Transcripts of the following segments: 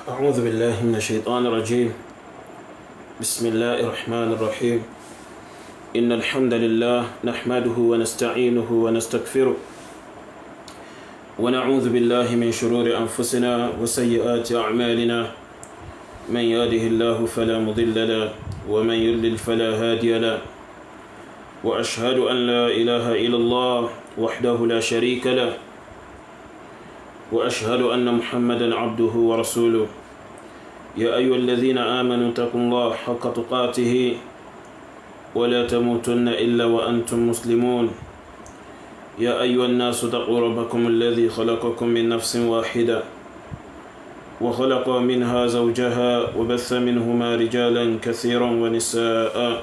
أعوذ بالله من الشيطان الرجيم. بسم الله الرحمن الرحيم. إن الحمد لله نحمده ونستعينه ونستغفره ونعوذ بالله من شرور أنفسنا وسيئات أعمالنا. من يهده الله فلا مضل له ومن يضلل فلا هادي له. وأشهد أن لا إله إلا الله وحده لا شريك له. وأشهد أن محمدا عبده ورسوله. يا أيها الذين آمنوا اتقوا الله حق تقاته ولا تموتن إلا وأنتم مسلمون. يا أيها الناس اتقوا ربكم الذي خلقكم من نفس واحدة وخلق منها زوجها وبث منهما رجالا كثيرا ونساء.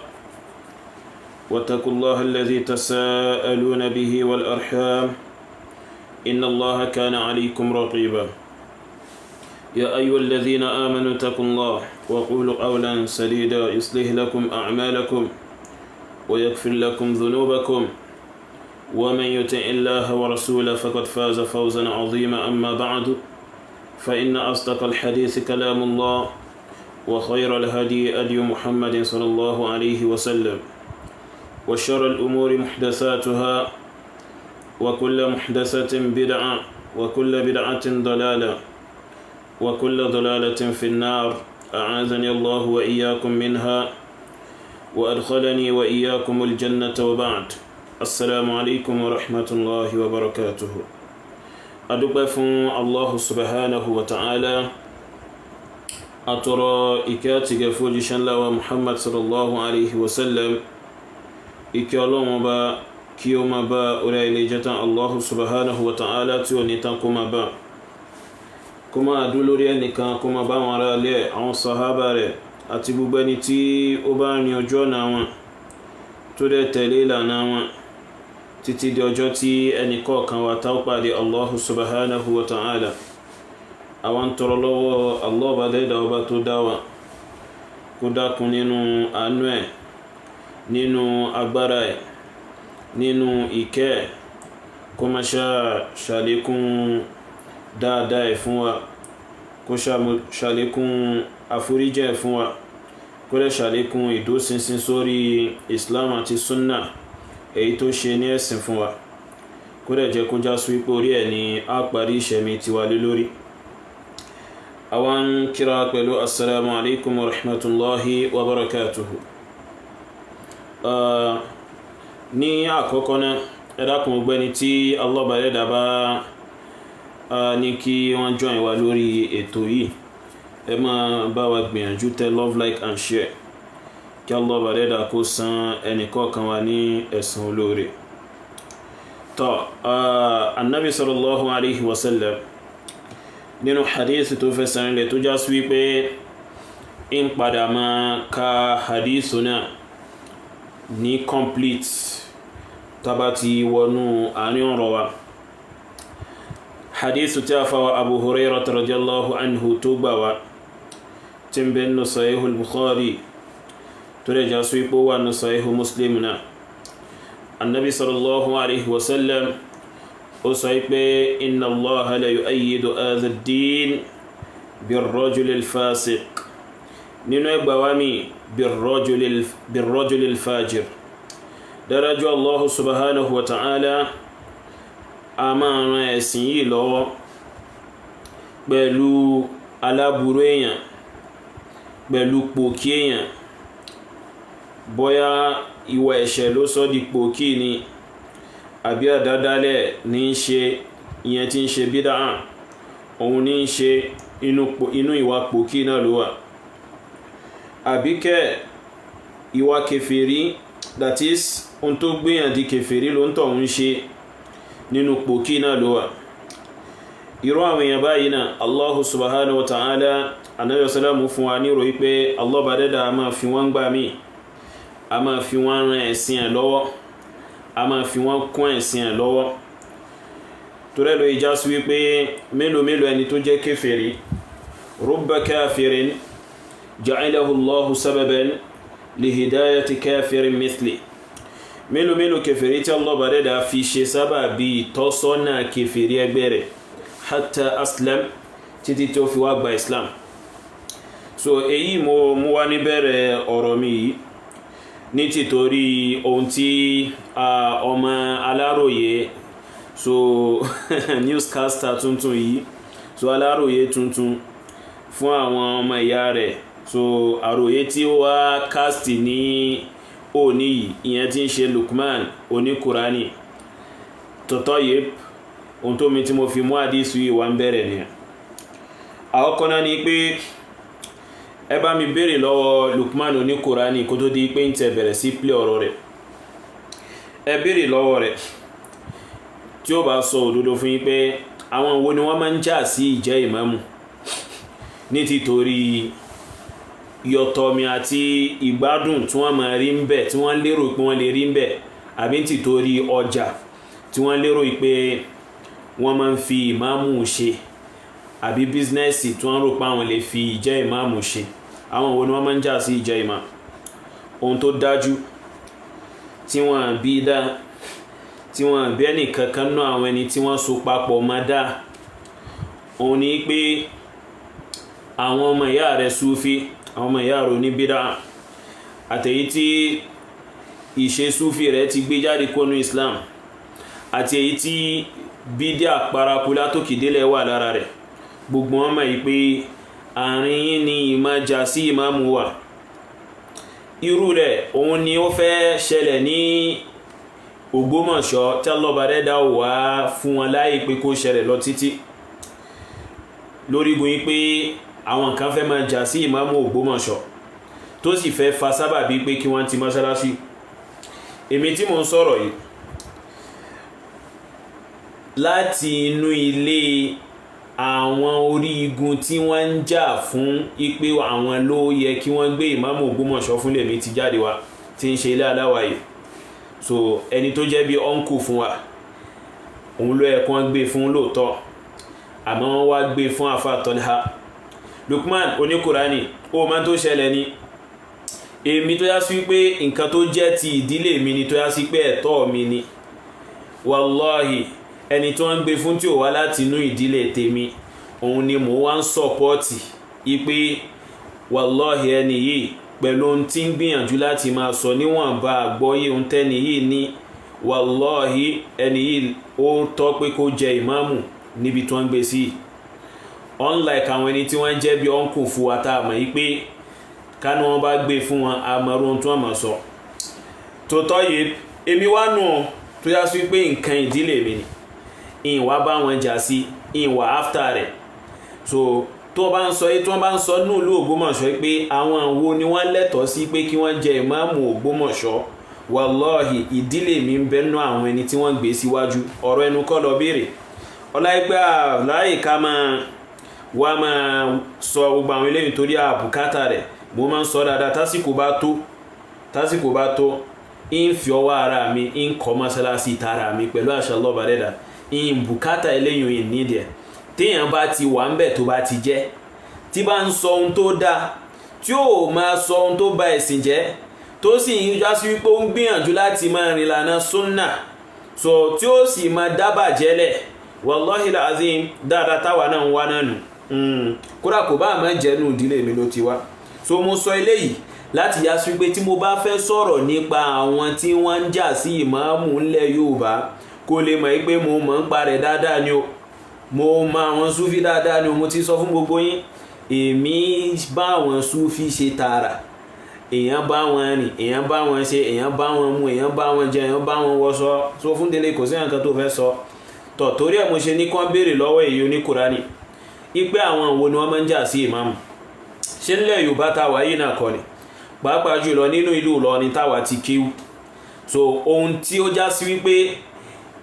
واتقوا الله الذي تساءلون به والأرحام إن الله كان عليكم رقيبا. يا أيها الذين آمنوا اتقوا الله وقولوا قولا سديدا يصلح لكم أعمالكم ويغفر لكم ذنوبكم ومن يطع الله ورسوله فقد فاز فوزا عظيما. أما بعد فإن أصدق الحديث كلام الله وخير الهدي هدي محمد صلى الله عليه وسلم وشر الأمور محدثاتها وكل محدثة بدعة وكل بدعة ضلالة وكل ضلالة في النار. أعاذني الله وإياكم منها وأدخلني وإياكم الجنة. وبعد. السلام عليكم ورحمة الله وبركاته. أدوبفون الله سبحانه وتعالى أترى إكاتك فوجشان الله محمد صلى الله عليه وسلم إكالوم با كيوما با أولئي جتا الله سبحانه وتعالى تيونيتاكما با كما دولوري نكا كما با ورا لي àwọn sahaba rẹ̀ àti gbogbo ẹni tí ó bá rìn ọjọ́ náà wọn tó dẹ̀ tẹ̀lé ìlànà wọn títí di ọjọ́ tí ẹnì kọ̀ọ̀kan wa tá ó pàdé Allah subhanahu wa ta'ala. àwọn tọrọ lọ́wọ́ Allah bá dẹ́dà ọba tó dá wa kó dákun nínú àánú ẹ̀, nínú agbára ẹ̀, nínú ìkẹ́ ẹ̀, kó má ṣàlékún dáadáa ẹ̀ fún wa, kó ṣàlékún àforíjì ẹ̀ fún wa, kó lè ṣàlékún ìdúróṣinṣin sórí Islam àti Sunnah èyí tó ṣe ní ẹ̀sìn fún wa, kó lè jẹ́ kó já sí wípé orí ẹ̀ ni a parí ìṣẹ̀mí tiwa lé lórí. àwọn kíra pẹ̀lú assalamu alaikum wa rahmatullahi wa barakatuhu. ní àkọ́kọ́ náà ẹ dákun ọgbẹ́ni tí Allah bá dẹ́dà bá ní kí wọ́n join wa lórí ètò yìí, ẹ máa bá wa gbìyànjú tẹ love, like and share kí Allah bá dẹ́dà kó san ẹnìkọ̀ọ̀kan wa ní ẹ̀san olóore. tó annabi sallallahu alaihi wasallam nínú hadith tó fẹsẹ̀ rinlẹ̀ tó já sí wípé ń padà máa ka hadith náà ní complete tàbá ti wọnú àárín ọ̀rọ̀ wa. hadithu tí a fáwa Abu Hurairah radiyallahu anhu tó gbà wá tí ń bẹ nínú Sahih al-Bukhari tó rẹ̀ já sí ipò wà nínú Sahih Muslim náà. annabi sallallahu alaihi wasallam ó sọ pé inna Allaha la yu'ayyidu hadha ad-din bir-rajuli al-fasiq, nínú ẹgbà wá mi bir-rajuli al-fajir. dárájú Allah subhanahu wa ta'ala a máa ran ẹ̀sìn yìí lọ́wọ́ pẹ̀lú aláburú èèyàn, pẹ̀lú pòkí èèyàn, bóyá ìwà ẹ̀ṣẹ̀ ló sọ di pòkí ni àbí àdádálẹ̀ ní ń ṣe, ìyẹn tí ń ṣe bídá òun ní ń ṣe inú ìwà pòkí náà ló wà, àbíkẹ́ ìwà kèfèrí, that is ohun tó gbéyàn di kèfèrí ló ń tọ̀ ń ṣe nínú pòkí náà ló wà. irú àwọn èèyàn báyìí náà Allahu subhanahu wa ta'ala Ànábì sallallahu fún wa ní ìròyìn pé Allah bá dẹ́dà a máa fi wọ́n gbà mí, a máa fi wọ́n ran ẹ̀sìn ẹ̀ lọ́wọ́, a máa fi wọ́n kún ẹ̀sìn ẹ̀ lọ́wọ́. torí ló ìjà sí wípé mélòó ẹni tó jẹ́ kèfèrí, rubba kafirin ja'alahu Allahu sababan li hidayati kafirin mithli. mélòó kèfèrí tí Allah bá dẹ́dà fi ṣe sábà bí ìtọ́sọ́nà kèfèrí ẹgbẹ́ rẹ̀ hatta aslam, títí tó fi wá gba Islam. so èyí mo mú wá níbẹ̀rẹ̀ ọ̀rọ̀ mi yìí ní títorí ohun tí ọmọ Alaroye so newscaster tuntun yìí so Alaroye tuntun fún àwọn ọmọ ìyá rẹ̀ so àròyé tí ó wá cast ní òní yìí ìyẹn tí ń ṣe Luqmaan Oniqurani tọ́tọ́ yìí ohun tó mi tí mo fi mú àdísù yìí wá ń bẹ̀rẹ̀ ni àkọ́kọ́ náà ni pé ẹ bá mi béèrè lọ́wọ́ Luqmaan Oniqurani kó tó di pé ń tẹ bẹ̀rẹ̀ sí play ọ̀rọ̀ rẹ̀ ẹ béèrè lọ́wọ́ rẹ̀ tí ó bá sọ òdodo fún yín pé àwọn wo ni wọ́n máa ń jà sí ìjẹ́ ìmáàmù ní títorí yọ̀tọ̀mí àti ìgbádùn tí wọ́n máa rí ń bẹ̀ tí wọ́n lérò pé wọ́n lè rí ń bẹ̀ àbí títorí ọjà tí wọ́n lérò pé wọ́n máa ń fi ìmáàmù ṣe àbí bísínẹ́sì tí wọ́n rò pé àwọn lè fi ìjẹ́ ìmáàmù ṣe àwọn wo ni wọ́n máa ń jà sí ìjẹ́ ìmáàmù ohun tó dájú tí wọ́n bí dá tí wọ́n bí ẹnì kankan náà àwọn ẹni tí wọ́n so papọ̀ máa dá òun ni pé àwọn ọmọ ìyá rẹ̀ Súfí àwọn ọmọ ìyá rẹ̀ oníbídà àtẹ̀yí tí ìṣe Súfí rẹ̀ ti gbé jáde kónú Islam àti èyí tí bídíà paraku látòkìdélẹ̀ wà lára rẹ̀ gbogbo wọn mọ̀ yìí pé àárín yín ni ìmájà sí ìmáàmù wà irú rẹ̀ òun ni ó fẹ́ ṣẹlẹ̀ ní Ògbómọ̀ṣọ́ tí Allah bá dá wà fún wọn láyé pé kó ṣẹlẹ̀ lọ títí lórígun yìí pé àwọn kan fẹ́ máa jà sí ìmáàmù Ògbómọ̀ṣọ́ tó sì fẹ́ fa sábàbí pé kí wọ́n ti mọ́ṣáláṣí èmi tí mò ń sọ̀rọ̀ yìí láti inú ilé àwọn orí igun tí wọ́n ń jà fún ipé àwọn ló yẹ kí wọ́n gbé ìmáàmù Ògbómọ̀ṣọ́ fún lèmi ti jáde wá tí ń ṣe ilé aláwàyè so ẹni tó jẹ́ bí ọ́nkù fún wa òun ló yẹ kí wọ́n gbé fún lóòótọ́ àmọ́ wọ́n wá gbé fún àfà Tọ́lá Luqmaan Oniqurani ó máa tó ṣẹlẹ̀ ní èmi tó yá sí wípé nǹkan tó jẹ́ ti ìdílé mi ni tó yá sí pé ẹ̀tọ́ mi ni wallahi ẹni tó ń gbé fún tí ò wá láti inú ìdílé tèmi òun ni mo wá ń sọpọ́ọ̀tì ipé wallahi ẹni yìí pẹ̀lú ohun tí ń gbìyànjú láti máa sọ níwọ̀nba àgbọ́yé ohun tẹ́ni yìí ní wallahi ẹni yìí ó tọ́ pé kó jẹ ìmáàmù níbi tó ń gbé sí unlike àwọn ẹni tí wọ́n jẹ́ bí ọ́nkù fún wa tá a mọ̀ yí pé kánú wọn bá gbé fún wọn àmọ́rú ohun tí wọ́n mọ̀ sọ tó tọ́ yìí èmi wá nù tó yá sí pé nǹkan ìdílé mi ni ìwà bá wọn jà sí ìwà after rẹ̀ so tó bá ń sọ yìí tí wọ́n bá ń sọ ní ìlú Ògbómọ̀ṣọ́ pé àwọn wo ni wọ́n lẹ́tọ̀ọ́ sí pé kí wọ́n jẹ ìmáàmù Ògbómọ̀ṣọ́ wallahi ìdílé mi ń bẹ́nu àwọn ẹni tí wọ́n gbé síwájú ọ̀rọ̀ ẹnu kọ́ lọ béèrè ọláìpẹ́ láì ká wá máa sọ gbogbo àwọn eléyìí torí àbùkátà rẹ̀ mo máa ń sọ dáadáa tásìkò bá tó ń fi ọwọ́ ara mi ń kọ́ mọ́sálásí tara mi pẹ̀lú àṣà Allah bá dẹ́dà ń bùkátà eléyìí yìí nídìí téèyàn bá ti wà ń bẹ̀ tó bá ti jẹ́ tí bá ń sọ ohun tó dáa tí ó máa sọ ohun tó ba ẹ̀sìn jẹ́ tó sì ń já sí wípé ó ń gbìyànjú láti máa rìn lànà súnnà so tí ó sì máa dábàá jẹ́lẹ̀ wallahi azim dáadáa táwa náà ń wá náà nù kódà kò bá máa jẹ́nu ìdílé mi ló ti wá so mo sọ eléyìí láti yá sí pé tí mo bá fẹ́ sọ̀rọ̀ nípa àwọn tí wọ́n ń jà sí ìmáàmù ńlẹ̀ Yorùbá kó lè mọ̀ pé mo mọ̀ ń parẹ̀ dáadáa ni o mo mọ̀ àwọn Súfí dáadáa ni o mo ti sọ fún gbogbo yín èmi bá àwọn Súfí ṣe tààrà èèyàn bá wọn rìn èèyàn bá wọn ṣe èèyàn bá wọn mu èèyàn bá wọn jẹ èèyàn bá wọn wọṣọ so fún délé kò sí nǹkan tó fẹ́ sọ tọ̀ torí ẹ̀ mo ṣe ní kán béèrè lọ́wọ́ èyí Oníkùránì ipe àwọn wo ni wọ́n máa ń jà sí ìmáàmù ṣé nílẹ̀ Yorùbá táwa yìí náà kọ́ ni pàápàá jùlọ nínú ìlú Ìlọrin táwa ti kéwú so ohun tí ó já sí wípé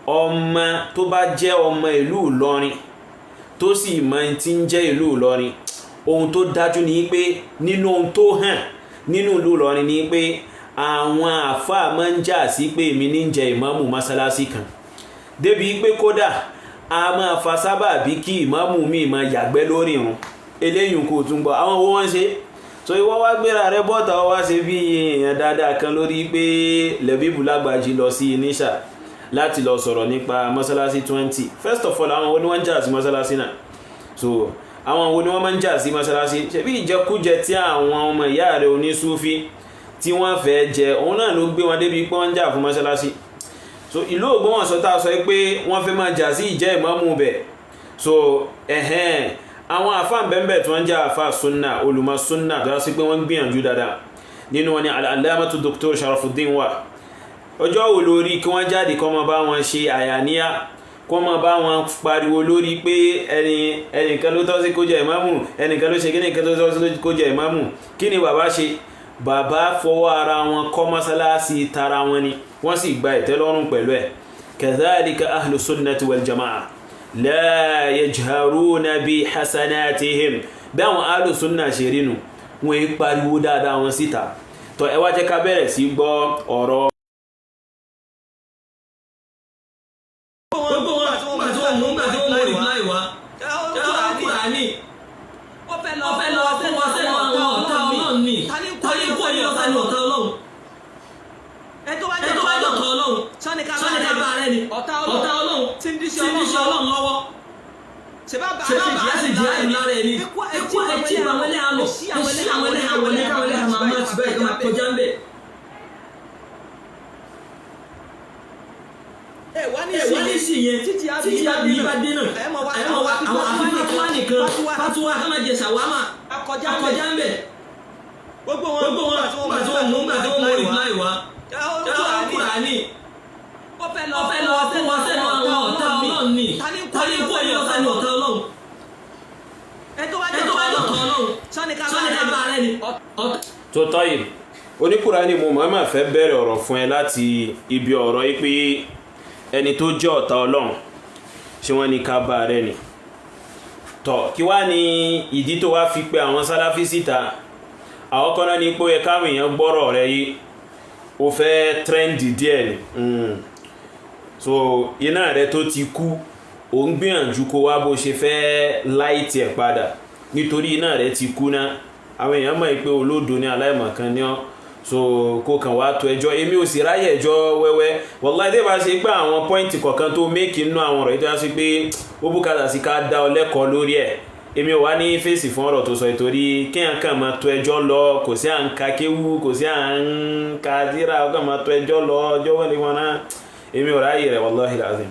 ọmọ tó bá jẹ́ ọmọ ìlú Ìlọrin tó sì mọ tí ń jẹ́ ìlú Ìlọrin ohun tó dájú ni pé nínú ohun tó hàn nínú ìlú Ìlọrin ni pé àwọn àfáà máa ń jà sí pé èmi ní jẹ ìmáàmù mọ́sálásí kan débi pé kódà a máa fa sábà bí kí ìmáàmù mi máa yàgbẹ́ lórí ìrun eléyìí kò tún gbọ́ àwọn owó wọ́n ṣe so ìwọ́ wá gbéra rẹ bọ́ta wá ṣe bí èèyàn dáadáa kan lórí pé Lẹ́bíbù Lágbàjì lọ sí Iníṣà láti lọ sọ̀rọ̀ nípa mọ́sálásí 20 first of all àwọn oníwọ́n jà sí mọ́sálásí náà so àwọn wo ni wọ́n máa ń jà sí mọ́sálásí ṣebí ìjẹkújẹ tí àwọn ọmọ ìyá rẹ̀ onísúfí tí wọ́n fẹ́ jẹ òun náà ló gbé wọn débi pé wọ́n ń jà fún mọ́sálásí. So ìlú Ògbómọ̀ṣọ́ tá sọ pé wọ́n fẹ́ máa jà sí ìjẹ́ ìmámù bẹ̀. So àwọn àfáà bẹ́ẹ̀ tí wọ́n jẹ́ àfáà sunna olùmọ̀ sunna tó yá sí pé wọ́n gbìyànjú dáadáa nínú wọn ni al-allamatu Dr. Sharafuddin wà. Ọjọ́ wo lórí kí wọ́n jáde kọ́ mọ́ bá wọn ṣe àyàníyà kọ́ mọ́ bá wọn pariwo lórí pé ẹnìkan ló tọ́ sí kó jẹ ìmámù ẹnìkan ló ṣe kí nìkan tó tọ́ sí kó jẹ ìmámù. Kí ni bàbá ṣe? Bàbá fọwọ́ ara wọn kọ́ mọ́sálásí tara wọn ni wọ́n sì gba ìtẹ́lọ́rùn pẹ̀lú ẹ̀. Kadhalika ahlu sunnati wal jama'a la yajharuna bi hasanatihim báwọn ahlu sunna ṣe rí nù wọ́n ń pariwo dáadáa wọn síta. Tó ẹ wá jẹ́ ká bẹ̀rẹ̀ sí gbọ́ ọ̀rọ̀ tó tọ́yì Oníkùránì mo máa fẹ́ bẹ̀rẹ̀ ọ̀rọ̀ fún ẹ láti ibi ọ̀rọ̀ yìí pé ẹni tó jẹ́ ọ̀tá Ọlọ́run ṣé wọ́n ní ká bá rẹ̀ ni. Tọ́ kí wá ní ìdí tó wá fi pé àwọn Sálàfí síta. Àwọn kan náà ní pé ẹ káwọn èèyàn gbọ́rọ̀ rẹ̀ yìí ó fẹ́ trẹ́ndì díẹ̀ ni. So iná rẹ̀ tó ti kú ó ń gbìyànjú kó wá bó ṣe fẹ́ láìtì ẹ̀ padà nítorí iná rẹ̀ ti kú náà. Àwọn èèyàn mọ̀ pé olódo ní aláìmọ̀kan ní ọ́ so kó kàn wá tó ẹjọ́ èmi ò sì ráyè ẹjọ́ wẹ́wẹ́ wallahi dé bá ṣe pé àwọn pọ́ìntì kọ̀ọ̀kan tó méèkì nínú àwọn ọ̀rọ̀ ìtọ́já sí pé ó bùkátà sí ká dá ọ lẹ́kọ̀ọ́ lórí ẹ̀ èmi ò wá ní fèsì fún ọ̀rọ̀ tó sọ ìtorí kéèyàn kàn máa tó ẹjọ́ lọ kò sí à ń ka kéwú kò sí à ń ka díra ó kàn máa tó ẹjọ́ lọ ọjọ́ wẹ́lẹ̀ wọn náà èmi ò ráyè rẹ̀ wallahi lazim.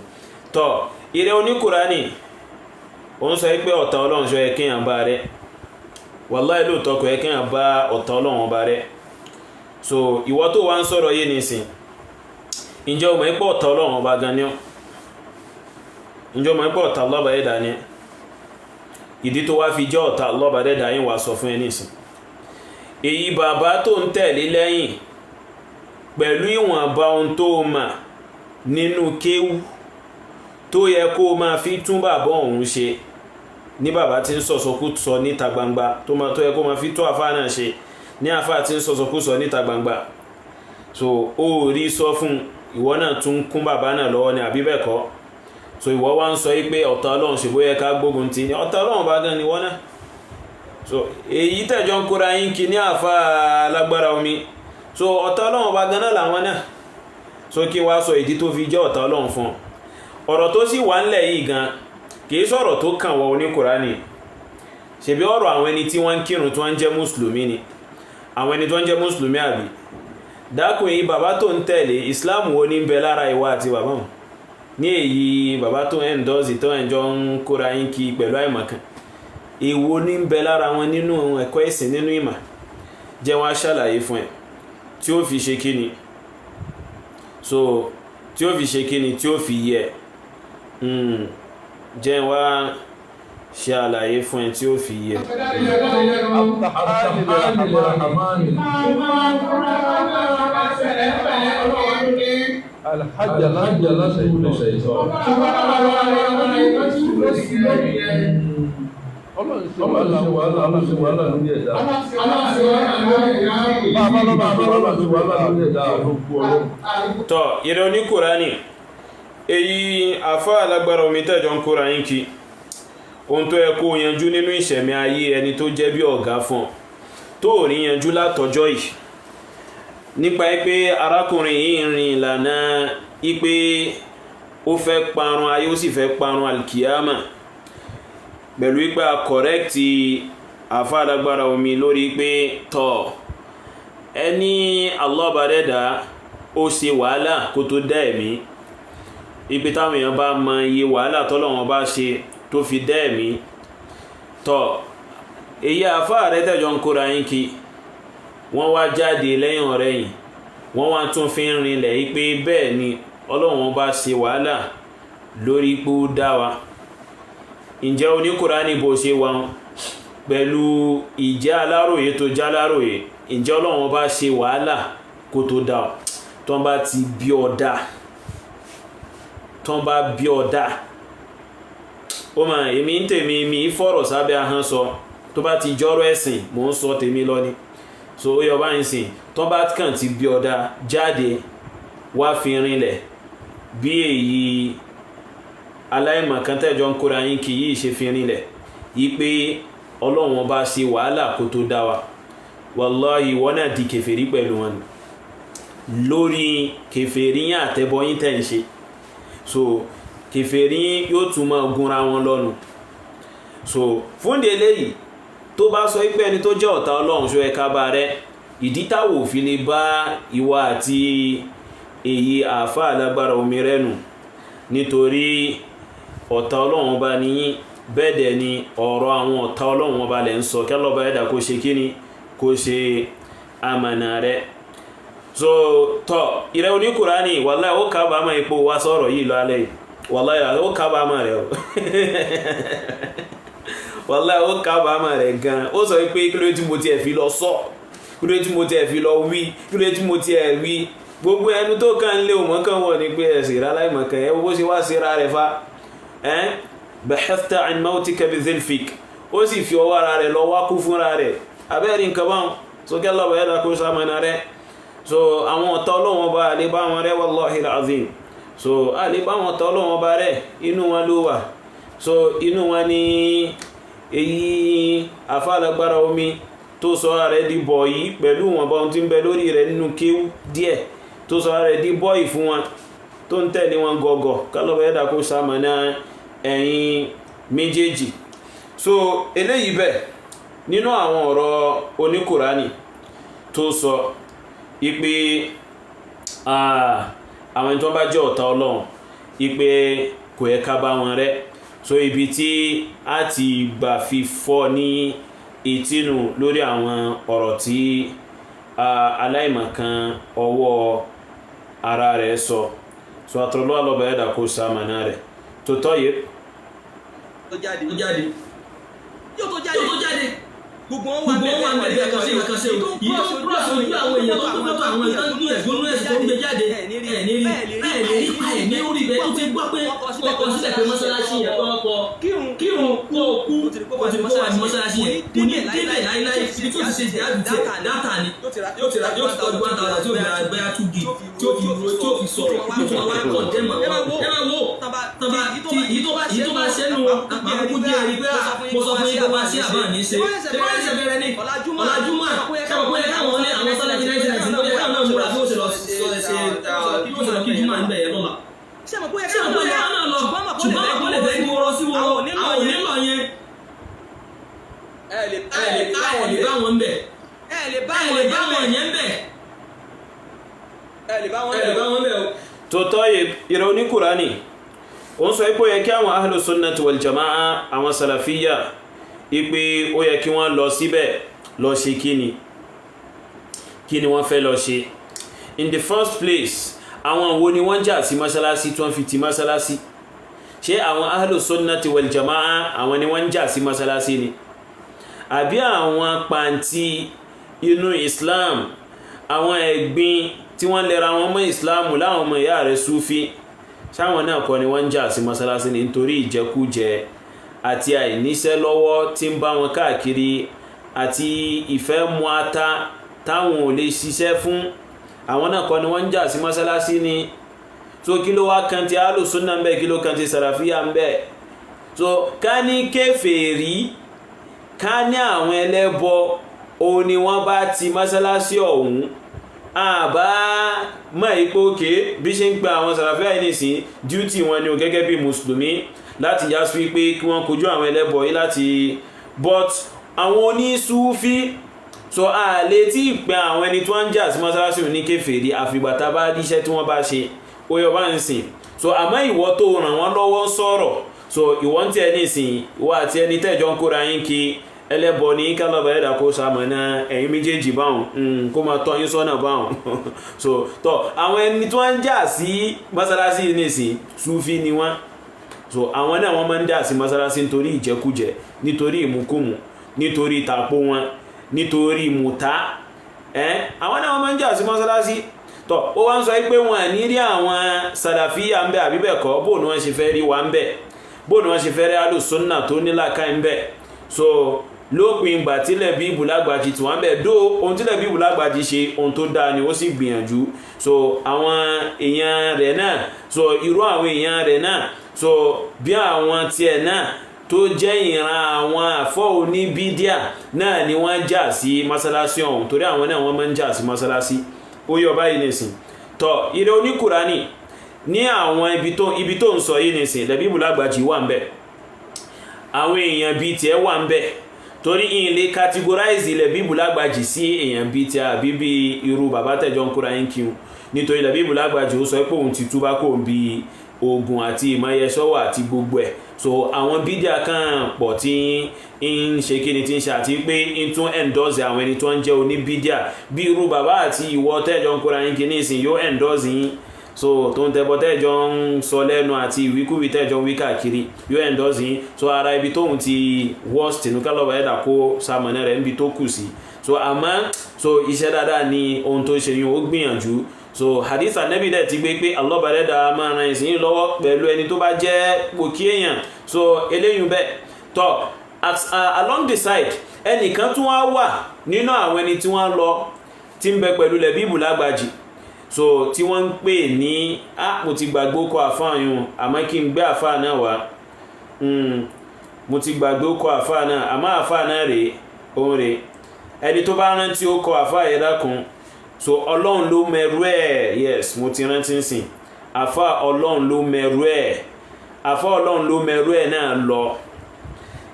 Tọ́ ìrẹ́ Oníkùránì ó ń sọ pé ọ̀tá Ọlọ́run ṣọ yẹ kéèyàn bá rẹ̀ wallahi lóòótọ́ kò yẹ kéèyàn bá ọ̀tá Ọlọ́run bá rẹ̀. So ìwọ tó wá ń sọ̀rọ̀ yé nìsín ǹjẹ́ o mọ̀ pé ọ̀tá Ọlọ́run ọba gan ni ọ́ ǹjẹ́ o mọ̀ pé ọ̀tá Allah ẹ̀dá ni ìdí tó wá fi jẹ́ ọ̀tá Allah ẹ̀dá yín wá sọ fún ẹ nìsín. Èyí bàbá tó ń tẹ̀lé lẹ́yìn pẹ̀lú ìwọ̀nba ohun tó mà nínú kéwú tó yẹ kó máa fi tún bàbá òun ṣe ní bàbá tí ń sọ̀sọ̀kúsọ níta gbangba tó yẹ kó máa fi tó àfáà náà ṣe ní àfáà tí ń sọ̀sọ̀kúsọ níta gbangba. So ó rí sọ fún ìwọ náà tún kún bàbá náà lọ́wọ́ ní àbí bẹ́ẹ̀ kọ́. So ìwọ wá ń sọ pé ọ̀tá Ọlọ́run ṣe bóyá ká gbógun ti ní ọ̀tá Ọlọ́run bá gan ni wọ́n náà. So èyí tẹ̀jọ́ ń kóra yín kí ní àfáà alágbára omi so ọ̀tá Ọlọ́run bá gan náà làwọn náà. So kí wá sọ ìdí tó fi jẹ́ ọ̀tá Ọlọ́run fún ọ̀rọ̀ tó sì wà ńlẹ̀ yìí gan kìí sọ̀rọ̀ tó kàn wọ Oníkùránì ṣebí ọ̀rọ̀ àwọn ẹni tí wọ́n ń kírun tí wọ́n ń jẹ́ mùsùlùmí ni àwọn ẹni tó ń jẹ́ mùsùlùmí àbí dákùn yìí bàbá tó ń tẹ̀lé Islam wo ní bẹ lára ìwà àti bàbá wọn ní èyí bàbá tó ń dọ́sì tó ń jọ ń kóra yín kí pẹ̀lú àìmọ̀kan èwo ní bẹ lára wọn nínú ẹ̀kọ́ ẹ̀sìn nínú ìmọ̀ jẹ́ wọn aṣàlàyé fún ẹ tí ó fi ṣe kíni so tí ó fi ṣe kíni tí ó fi yẹ jẹ́ wá ṣe àlàyé fún ẹ tí ó fi yẹ. Tọ́ ìrẹ́ Oníkùránì èyí àfáà alágbára omi tẹ́jọ ń kóra yín kí ohun tó yẹ kó yanjú nínú ìṣẹ̀mí ayé ẹni tó jẹ́ bí ọ̀gá fún tó rí yanjú látọjọ́ yìí nípa pé arákùnrin yìí rìn ìlànà ipé ó fẹ́ parun ayé ó sì fẹ́ parun alkiyama pẹ̀lú wípé a correct àfá Alagbara omi lórí pé tọ́ ẹni Allah bá dẹ́dà ó ṣe wàhálà kó tó dá ẹ̀mí ibi táwọn èèyàn bá mọ iye wàhálà tọ́lọ́wọ́n bá ṣe tó fi dá ẹ̀mí tọ́ èyí àfá rẹ̀ tẹ́jọ ń kóra yín kí wọ́n wá jáde lẹ́yìn ọ̀rẹ́yìn wọ́n wá tún fi ń rinlẹ̀ pé bẹ́ẹ̀ ni Ọlọ́run bá ṣe wàhálà lórí pé ó dá wa. Ǹjẹ́ Oníkùránì bó ṣe wà pẹ̀lú ìjẹ́ Aláròyé tó já Aláròyé, ǹjẹ́ Ọlọ́run bá ṣe wàhálà kó tó dá ọ? Tọ́n bá ti bí ọ̀dá ó ma èmi ń tèmi mi fọ̀rọ̀ sábẹ́ ahọ́n sọ tó bá ti jọ́rọ̀ ẹ̀sìn mò ń sọ tèmi lọ ni. So ó yọ báyìí sìn tọ́n bá kàn ti bí ọ̀dá jáde wá fi rinlẹ̀ bí èyí aláìmọ̀kan tẹ́jọ ń kóra yín kì yí ṣe fi rinlẹ̀ yí pé Ọlọ́run bá ṣe wàhálà kó tó dá wa. Wallahi wọ́n náà di kèfèrí pẹ̀lú wọn lórí kèfèrí yín àtẹ́bọ yín tẹ́ ń ṣe. So kèfèrí yín yóò tún máa gúnra wọn lọ́nu. So fún délé yìí tó bá sọ pé ẹni tó jẹ́ ọ̀tá Ọlọ́run ṣó ẹ̀ka bá rẹ̀ ìdí táwò fi lè bá ìwà àti èyí àfá Alagbara omi rẹ̀nù nítorí ọ̀tá Ọlọ́run bá níyìn bẹ́ẹ̀dẹ̀ ni ọ̀rọ̀ àwọn ọ̀tá Ọlọ́run bá lẹ̀ ń sọ kẹ́lọ́ bá ẹ̀dà kó ṣe kíní kó ṣe àmànà rẹ̀. So tọ́ ìrẹ́ Oníkùránì wallahi ó kábàámọ̀ ipò wá sọ̀rọ̀ yìí lọ alẹ́ wallahi ó kábàámọ̀ rẹ̀ wallahi ó kábàámọ̀ rẹ̀ gan. Ó sọ pé kí ló tí mo tiẹ̀ fi lọ sọ kí ló tí mo tiẹ̀ fi lọ wí kí ló tí mo tiẹ̀ wí gbogbo ẹnu tó kàn lé òmọ́ kan wọ̀ ní pé ẹ̀sìn ìráláìmọ̀kan ẹ bó ṣe wá síra rẹ̀ fa bahathta an mautika bi zilfik ó sì fi ọwọ́ ara rẹ̀ lọ wá kú fúnra rẹ̀ abẹ́rin nǹkan báwọn so kẹ́ lọ́bàá ẹ̀dà kó sàmànà rẹ̀. So àwọn ọ̀tá Ọlọ́run bá alẹ́ bá wọn rẹ̀ wallahi alazim. So alẹ́ bá wọn ọ̀tá Ọlọ́run bá rẹ̀ inú wọn ló wà. So inú wọn ni èyí àfá Alagbara omi tó sọ rẹ̀ di bọ̀ yìí pẹ̀lú wọn bá wọn tí ń bẹ lórí rẹ̀ nínú kéwú díẹ̀ tó sọ rẹ̀ di bọ́ yìí fún wọn tó ń tẹ̀lé wọn gọ̀gọ̀ kálọ̀bẹ̀ ẹ̀dà kó sàmànà ẹ̀yin méjèèjì. So eléyìí bẹ̀ nínú àwọn ọ̀rọ̀ Oníkùránì tó sọ ipe àwọn tó bá jẹ́ ọ̀tá Ọlọ́run ipe kò yẹ ká bá wọn rẹ́. So ibi tí a ti gbà fi fọ́ ní ìtinú lórí àwọn ọ̀rọ̀ tí aláìmọ̀kan ọwọ́ ara rẹ̀ sọ. So àtọ̀lọ́ alọ́bàá ẹ̀dà kó sàmànà rẹ̀ tó tọ́yẹ tó jáde yóò tó jáde gbogbo wọn wà ní ẹ̀ka sí yìí tó kúrò sójú àwọn èèyàn tó kúrò àwọn èèyàn tó gbìyànjú ní ẹ̀sìn tó gbé jáde ẹ̀ ní rí ní orí ibẹ̀ tó ti gbọ́ pé ọkọ̀ sílẹ̀ pé mọ́sálásí yẹn tó ọkọ̀ kírun kó kú kó ti kó wà ní mọ́sálásí yẹn kò ní débẹ̀ láíláí ibi tó ti ṣe jẹ́ àdùtẹ̀ dáta ni yóò ti tọ́jú 1,000 tí ó bẹ̀rẹ̀ agbẹ́yà 2 gig tí ó fi sọ̀rọ̀ nípa wá kọ̀ dẹ́mọ̀ ẹ máa wo tọba yìí tó bá ṣẹ́nu àpapọ̀ díẹ̀ rí pé mo sọ fún yín kó wá sí àbá ní ṣe ẹsẹ̀ bẹ̀rẹ̀ ní ọ̀làjúmọ̀ ṣẹ́wọ̀n pé káwọn ní àwọn sọ́lẹ̀ ní 1999 ló yẹ káwọn náà múra bí ó ṣe lọ kí jùmọ̀ ń bẹ̀yẹ lọ́la ṣẹ́wọ̀n pé káwọn náà lọ ṣùgbọ́n àpò lè fẹ́ kí wọ́n sí wọn àwọn onílọ yẹn ẹ lè bá wọn ń bẹ̀ ẹ lè bá wọn yẹn ń bẹ̀ ẹ lè bá wọn bẹ̀ o. tó tọ́ ìrẹ́ Oníkùránì ó ń sọ ipò yẹ kí àwọn ahlu sunnati wal jama'a àwọn salafiyya ipe ó yẹ kí wọ́n lọ síbẹ̀ lọ ṣe kíni wọ́n fẹ́ lọ ṣe. In the first place àwọn wo ni wọ́n jà sí mọ́sálásí tí wọ́n fi ti mọ́sálásí? Ṣé àwọn ahlu sunnati wal jama'a àwọn ni wọ́n jà sí mọ́sálásí ni àbí àwọn pàǹtí inú Islam àwọn ẹ̀gbin tí wọ́n lẹ́ra wọn mọ́ Islam láwọn ọmọ ìyá rẹ̀ Súfí sáwọn náà kọ́ ni wọ́n jà sí mọ́sálásí ni nítorí ìjẹkújẹ àti àìníṣẹ́ lọ́wọ́ tí ń bá wọn káàkiri àti ìfẹ́ mú ata táwọn ò lè ṣiṣẹ́ fún àwọn náà kọ́ ni wọ́n jà sí mọ́sálásí ni. So kí ló wá kan ti ahlu sunna ń bẹ kí ló kan ti Salafiyya ń bẹ? So ká ní kèfèrí ká ní àwọn ẹlẹ́bọ o ni wọ́n bá ti mọ́sálásí ọ̀hún àbá mọ́ ipò òkè bí ṣe ń gba àwọn Salafiyya yìí nìsín duty wọn ni o gẹ́gẹ́ bí mùsùlùmí láti já sí wípé kí wọ́n kojú àwọn ẹlẹ́bọ yìí láti but àwọn onísúfí so a lè tí ìpè àwọn ẹni tó ń jà sí mọ́sálásí ní kèfèrí àfìgbà tá bá díṣẹ́ tí wọ́n bá ṣe ó yọ bá ń sìn so àmọ́ ìwọ tó ràn wọ́n lọ́wọ́ sọ̀rọ̀ so ìwọ ń tẹ́ nísìn ìwọ àti ẹni tẹ́jọ ń kóra yín kí ẹlẹ́bọ ní kálọ̀bà ẹ̀dà kó sàmọ̀nà ẹ̀yin méjèèjì báwọn kó máa tọ́ yín sọ́nà báwọn so tọ́ àwọn ẹni tó ń jà sí mọ́sálásí nísìn súfí ni wọ́n so àwọn náà wọ́n máa ń jà sí mọ́sálásí nítorí ìjẹkújẹ nítorí ìmúkúmù nítorí ìtàpó wọn nítorí mùtá àwọn náà wọ́n máa ń jà sí mọ́sálásí tọ́ ó wá ń sọ pé wọn ní rí àwọn sàlàfíà ń bẹ àbíbẹ̀kọ́ bóò ni wọ́n ṣe fẹ́ rí wa ń bẹ bóò ni wọ́n ṣe fẹ́ rí alùsùnnà tó nílàkà ń bẹ so lópin ìgbà tílẹ̀ bí ìbùlágbàjì tí wọ́n bẹ̀ dó ohun tílẹ̀ bí ìbùlágbàjì ṣe ohun tó dáa ni ó sì gbìyànjú so àwọn èèyàn rẹ̀ náà so irú àwọn èèyàn rẹ̀ náà so bí àwọn tiẹ̀ náà tó jẹ́ ìran àwọn àfọ́ oníbídíà náà ni wọ́n jà sí mọ́sálásí ọ̀hún torí àwọn náà wọ́n máa ń jà sí mọ́sálásí ó yọ báyìí nìsín tọ́ ìrẹ́ Oníkùránì ní àwọn ibi tó ń sọ yìí nìsín lẹ́bí ìbùlágbàjì wà ń bẹ̀ àwọn èèyàn bíi tiẹ̀ wà ń bẹ̀ torí ilé categorize ilẹ̀ bíbù lágbàjì sí èèyàn bíi ti àbí bí irú bàbá tẹ̀jọ ń kóra yín kíun nítorí ilẹ̀ bíbù lágbàjì ó sọ pé òun ti túbá kò ń bi ogun àti ìmọ̀yẹsọ́wọ́ àti gbogbo ẹ̀ so àwọn bídíà kan pọ̀ tí ń ṣe kí ni tí ń ṣe àti pé ń tún endorse àwọn ẹni tó ń jẹ́ oníbídíà bí irú bàbá àti ìwọ tẹ̀jọ ń kóra yín kí ní ìsìn yóò endorse yín so tó ń tẹ́bọ̀ tẹ́jọ ń sọ lẹ́nu àti ìwíkúwí tẹ́jọ ń wí káàkiri yóò endorse yín so ara ibi tóhun ti worst nínú kálọ̀bà ẹ̀dà kó sàmọ̀nà rẹ̀ níbi tó kù sí so àmọ́ so iṣẹ́ dáadáa ni ohun tó ṣe yín ó gbìyànjú so hadith Ànábì dẹ̀ ti gbé pé Allah ẹ̀dà máa ran ìsìn lọ́wọ́ pẹ̀lú ẹni tó bá jẹ́ pòkí èèyàn so eléyìí bẹ́ẹ̀ tọ́ along the side ẹnìkan tún wá wà nínú àwọn ẹni tí wọ́n lọ tí ń bẹ pẹ̀lú Lẹ́bíbù Lágbàjì so tí wọ́n ń pè ní mo ti gbàgbé ó kọ àfáà yun àmọ́ kí n gbé àfáà náà wá mo ti gbàgbé ó kọ àfáà náà àmọ́ àfáà náà rèé òun rèé ẹni tó bá rántí ó kọ àfáà yẹn dákun so Ọlọ́run ló mẹrú ẹ̀ yes mo ti rántí sìn àfáà Ọlọ́run ló mẹrú ẹ̀ àfáà Ọlọ́run ló mẹrú ẹ̀ náà lọ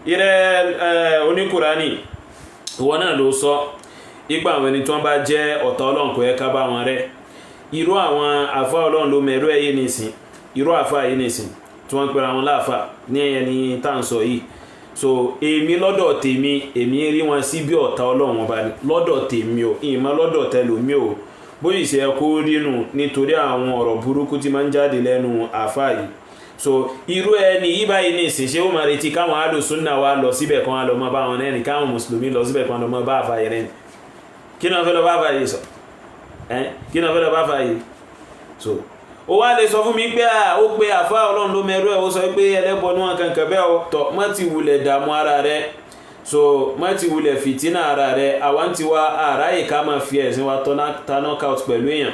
ìrẹ́ Oníkùránì ìwọ náà ló sọ ipa àwọn ẹni tí wọ́n bá jẹ́ ọ̀tá Ọlọ́run kò yẹ ká bá wọn rẹ́ irú àwọn àfá Ọlọ́run ló mẹ̀rú ẹ̀yẹ nìsìn irú àfá yìí nìsìn tí wọ́n pẹ̀rọ àwọn láàfá ní ẹni tàǹsọ̀ yìí so èmi lọ́dọ̀ tèmi èmi rí wọn sí bí ọ̀tá Ọlọ́run ọba lọ́dọ̀ tèmi ò ìmọ̀ lọ́dọ̀ tẹlòmí ò bóyá ìṣe ẹkó rínú nítorí àwọn ọ̀rọ̀ burúkú tí máa ń jáde lẹ́nu àfá yìí so irú ẹni yìí báyìí nìsìn ṣé ó máa retí káwọn alùsùnnà wa lọ síbẹ̀ kan lọ mọ́ bá wọn rẹ́ni káwọn mùsùlùmí lọ síbẹ̀ kan lọ mọ́ bá àfá yìí rẹ́ni kí náà fẹ́ lọ bá àfá yìí sọ kí náà fẹ́ lọ bá fàyè so ó wá lè sọ fún mi pé ó pé àfá Ọlọ́run ló mẹ́rú ẹ̀ ó sọ pé ẹlẹ́bọ ní wọn kankan bẹ́ẹ̀ ó tọ̀ má ti wulẹ̀ dààmú ara rẹ so má ti wulẹ̀ fìtínà ara rẹ àwọn ti wá àráyè ká máa fi ẹ̀sìn wa ta knockout pẹ̀lú èèyàn.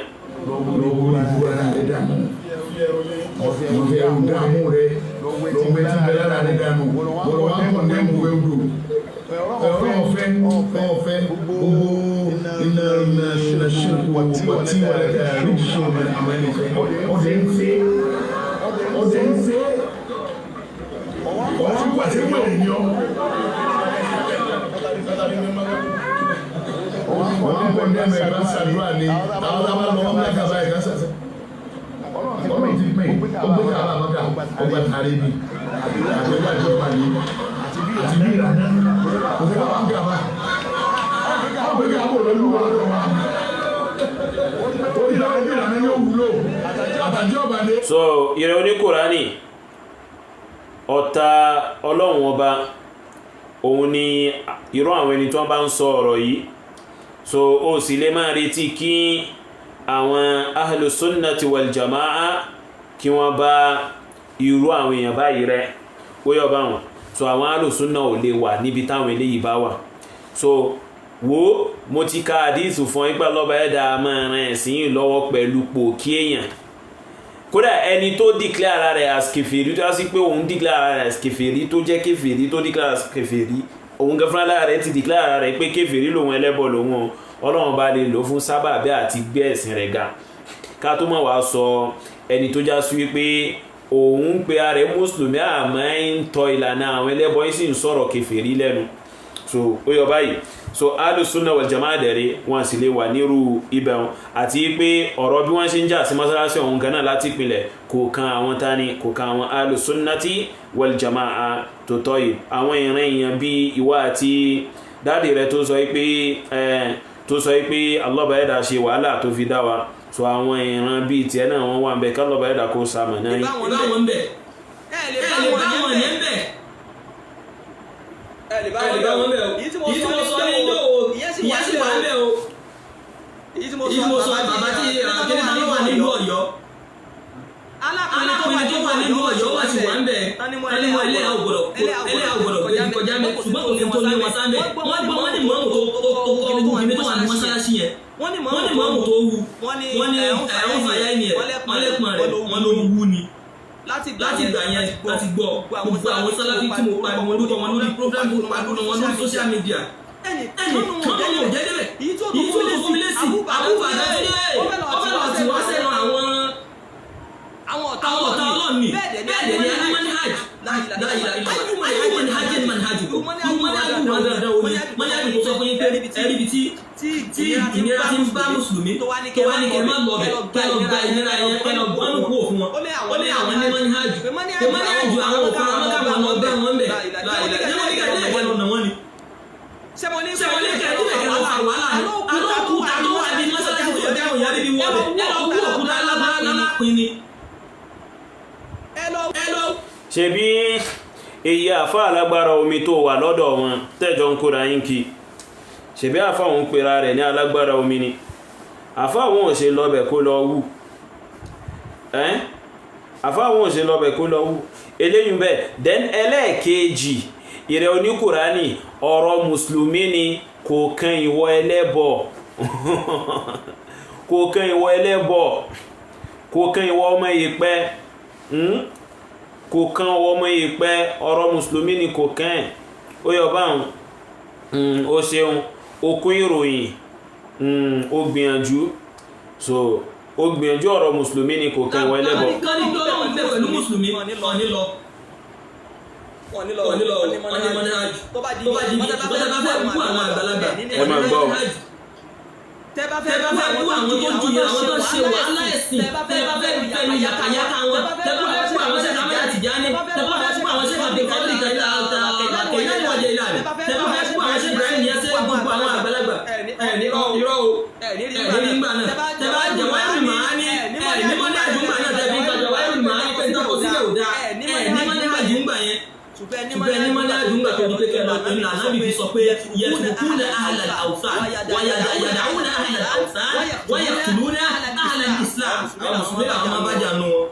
ọ̀fẹ́ iná ṣẹ́kù wàtí wàlẹ̀ àríṣọ́ ọdẹ ń fẹ́ ọwọ́n pàṣẹ pé ènìyàn wọ́n kọ́ ní ẹ̀mẹ̀ ẹ̀bá sàdúrà ní àwọn ọmọ ọmọ mẹ́kàbá ẹ̀ká sàṣẹ́ ọlọ́run ti pín ọgbẹ́ kàbá àmọ́ká ọgbà tàrí bí àjọba ìjọba ní àti bí ìlànà òfin àwọn àgbàbá ọgbẹ́ kàbá olólùwà lọ́wọ́ orí ìlànà yóò wúlò àtàjọba ní. so ìrẹ́ Oníkùránì ọ̀tá Ọlọ́run ọba òun ni irú àwọn ẹni tó bá ń sọ ọ̀rọ̀ yìí so ó sì lè máa retí kí àwọn ahlu sunnati wal jama'a kí wọ́n bá irú àwọn èèyàn báyìí rẹ̀ ó yọ bá wọn so àwọn ahlu sunna ò lè wà níbi táwọn eléyìí bá wà so wo mo ti ka àdísù fún ipá lọ́ba ẹ̀dá máa ràn ẹ̀sìn yìí lọ́wọ́ pẹ̀lú pòkí èèyàn kódà ẹni tó declare ara rẹ̀ as kèfèrí tó sì pé òun declare ara rẹ̀ as kèfèrí tó jẹ́ kèfèrí tó declare as kèfèrí òun gẹ́fúnra lára rẹ̀ ti declare ara rẹ̀ pé kèfèrí lòun ẹlẹ́bọ lòun Ọlọ́run bá lè lò fún sábàbí àti gbé ẹ̀sìn rẹ̀ ga ká tó mọ̀ wá sọ ẹni tó já sí wípé òun pe ààrẹ mùsùlùmí àmọ́ ń tọ ìlànà àwọn ẹlẹ́bọ yìí sì ń sọ̀rọ̀ kèfèrí lẹ́nu so ó yọ báyìí so alùsùnà wal jamaa dẹ̀rẹ̀ wọn sì lè wà nírú ibẹ̀ wọn àti pé ọ̀rọ̀ bí wọ́n ṣe ń jà sí mọ́sálásí ọ̀hún gan náà láti ìpìlẹ̀ kò kan àwọn tani kò kan àwọn alùsùnnati wal jamaa tó tọ́ yìí àwọn ìran èèyàn bí ìwà àti dáàdì rẹ tó sọ pé Allah bá ẹ̀dá ṣe wàhálà tó fi dá wa so àwọn ìran bíi tiẹ̀ náà wọ́n wà ń bẹ ká Allah bá ẹ̀dá kó sàmà náà yìí. Èyí tí mo sọ ní ìjọ o ìyẹn sì wà ń bẹ̀ o èyí tí mo sọ bàbá tí akéde náà wà nílùú Ọ̀yọ́ alákùnrin tó wà nílùú Ọ̀yọ́ wà sí wà ń bẹ̀ ẹlẹ́wọ̀n ẹlẹ́yà ògbọ̀dọ̀ gbé kọjá mẹ́ ṣùgbọ́n kò ní tó ní wọn sáńbẹ̀ wọ́n ní mọ́mù tó kọ́ kíní tó wà ní mọ́sálásí yẹn wọ́n ní mọ́mù tó wù wọ́n ní ẹ̀hún fàyà ẹni ẹ̀ wọ́n lẹ́pọ̀n rẹ̀ wọ́n ló wú ni láti gbà yẹn láti gbọ́ gbogbo àwọn Sàláfì tí mo pa wọn lórí program mo pa wọn lórí social media ẹni tó ń lò jẹ́jẹ́ èyí tó fún mi lẹ́sìn àbúbàdà tó dé ọ̀fẹ́ lọ sí wọ́n sẹ́nu àwọn ọ̀tá ọlọ́ọ̀ni bẹ́ẹ̀ dẹ̀ ní ẹni manhaj manhaj tó sọ fún yín pé ẹ̀rí tí ìnira ti ń bá mùsùlùmí tó wá ní kẹ́ má lọ bẹ̀ kẹ́ lọ gba ìnira yẹn kẹ́ lọ gbọ́nù kú òfin wọn ó ní àwọn ní manhaj pé manhaj àwọn òfin wọn ká máa lọ bẹ́ wọn bẹ̀ ní wọ́n ní ká ní ẹ̀kẹ́ lọ́nà wọn ni sẹ́wọ́n ní kẹ́ ní ẹ̀kẹ́ lọ́nà wàhálà ni alóòkúta tó wà ní mọ́sálásí tó dẹ́ òyà níbi wọ́n bẹ̀ ẹ lọ kú òkúta lálápin ni ṣebí èyí àfá alágbára omi tó wà lọ́dọ̀ wọn tẹ́jọ ń kóra yín kí ṣebí àfá òun pèrà rẹ̀ ní alágbára omi ni àfá òun ò ṣe lọ́bẹ̀ kó lọ wù àfá òun ò ṣe lọ́bẹ̀ kó lọ wù eléyìn bẹ́ẹ̀ then ẹlẹ́ẹ̀kejì ìrẹ̀ Oníkùránì ọ̀rọ̀ mùsùlùmí ni kò kan ìwọ ẹlẹ́bọ kò kan ìwọ ẹlẹ́bọ kò kan ìwọ ọmọ ìpẹ́ kò kan ọmọ ìpẹ́ ọ̀rọ̀ mùsùlùmí ni kò kàn ó yọ báhùn ó ṣeun okun ìròyìn ó gbìyànjú so ó gbìyànjú ọ̀rọ̀ mùsùlùmí ni kò kàn wọ́n ẹlẹ́bọ̀ tẹ́bá fẹ́ bú àwọn tó jù yẹn àwọn tó ṣe wàhálà ẹ̀sìn tẹ́bá fẹ́ fẹ́nu yàkàyàkà wọn tẹ́bá fẹ́ fún àwọn ṣẹ́ka mẹ́ta Tìjání tẹ́bá fẹ́ fún àwọn ṣẹ́ka bíkọ́lì kẹ́lẹ́wọ̀jẹ̀ ìlànà tẹ́bá fẹ́ fún àwọn ṣẹ́ka Ibrahim yẹn sẹ́ gbogbo àwọn àgbàlagbà irọ́ o nígbà náà tẹ́bá Jawahirul Ma'ani ní mọ́lẹ́ àjùmọ̀ náà tẹ́bí ká Jawahirul Ma'ani pé tó kò sílẹ̀ ò dáa ní mọ́lẹ́ àjùmọ̀ yẹn ṣùgbọ́n ní mọ́lẹ́ àjùmọ̀ tó ní pé kẹ́lọ́ pẹ̀lú ànábì fi sọ pé yẹtùkúnà ahlal awsan wàyàdàwùnà ahlal awsan wàyàtùlúnà ahlal islam àwọn mùsùlùmí àwọn máa bá jà nù wọn.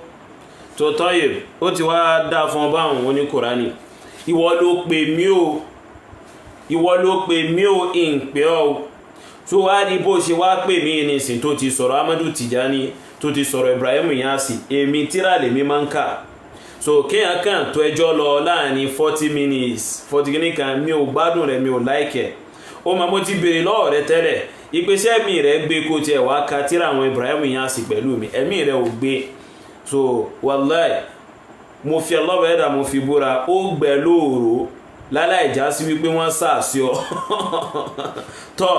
tó tọ́yẹ̀ ó ti wá dá fún ọba àwọn Oníkùránì ìwọ ló pè mí ó ìpè ọ́ tó wá ní bó ṣe wá pè mí nísìn tó ti sọ̀rọ̀ Ahmadu Tijani tó ti sọ̀rọ̀ Ibrahim Yasi èmi tíra lèmi máa ń kà so kéèyàn kàn tó ẹjọ́ lọ láàrin 40 minutes 40 kìnnìkan mi ò gbádùn rẹ̀ mi ò láìkẹ̀ ó máa mo ti béèrè lọ́wọ́ rẹ tẹ́lẹ̀ ìpèsè ẹ̀mí rẹ̀ gbé kó tiẹ̀ wá ka tíra àwọn Ibrahim Yasi pẹ̀lú mi ẹ̀mí rẹ̀ ò gbé so wallahi mo fi Allah ẹ̀dà mo fi búra ó gbẹ lóòrò láláì já sí wípé wọ́n sàásí ọ tọ́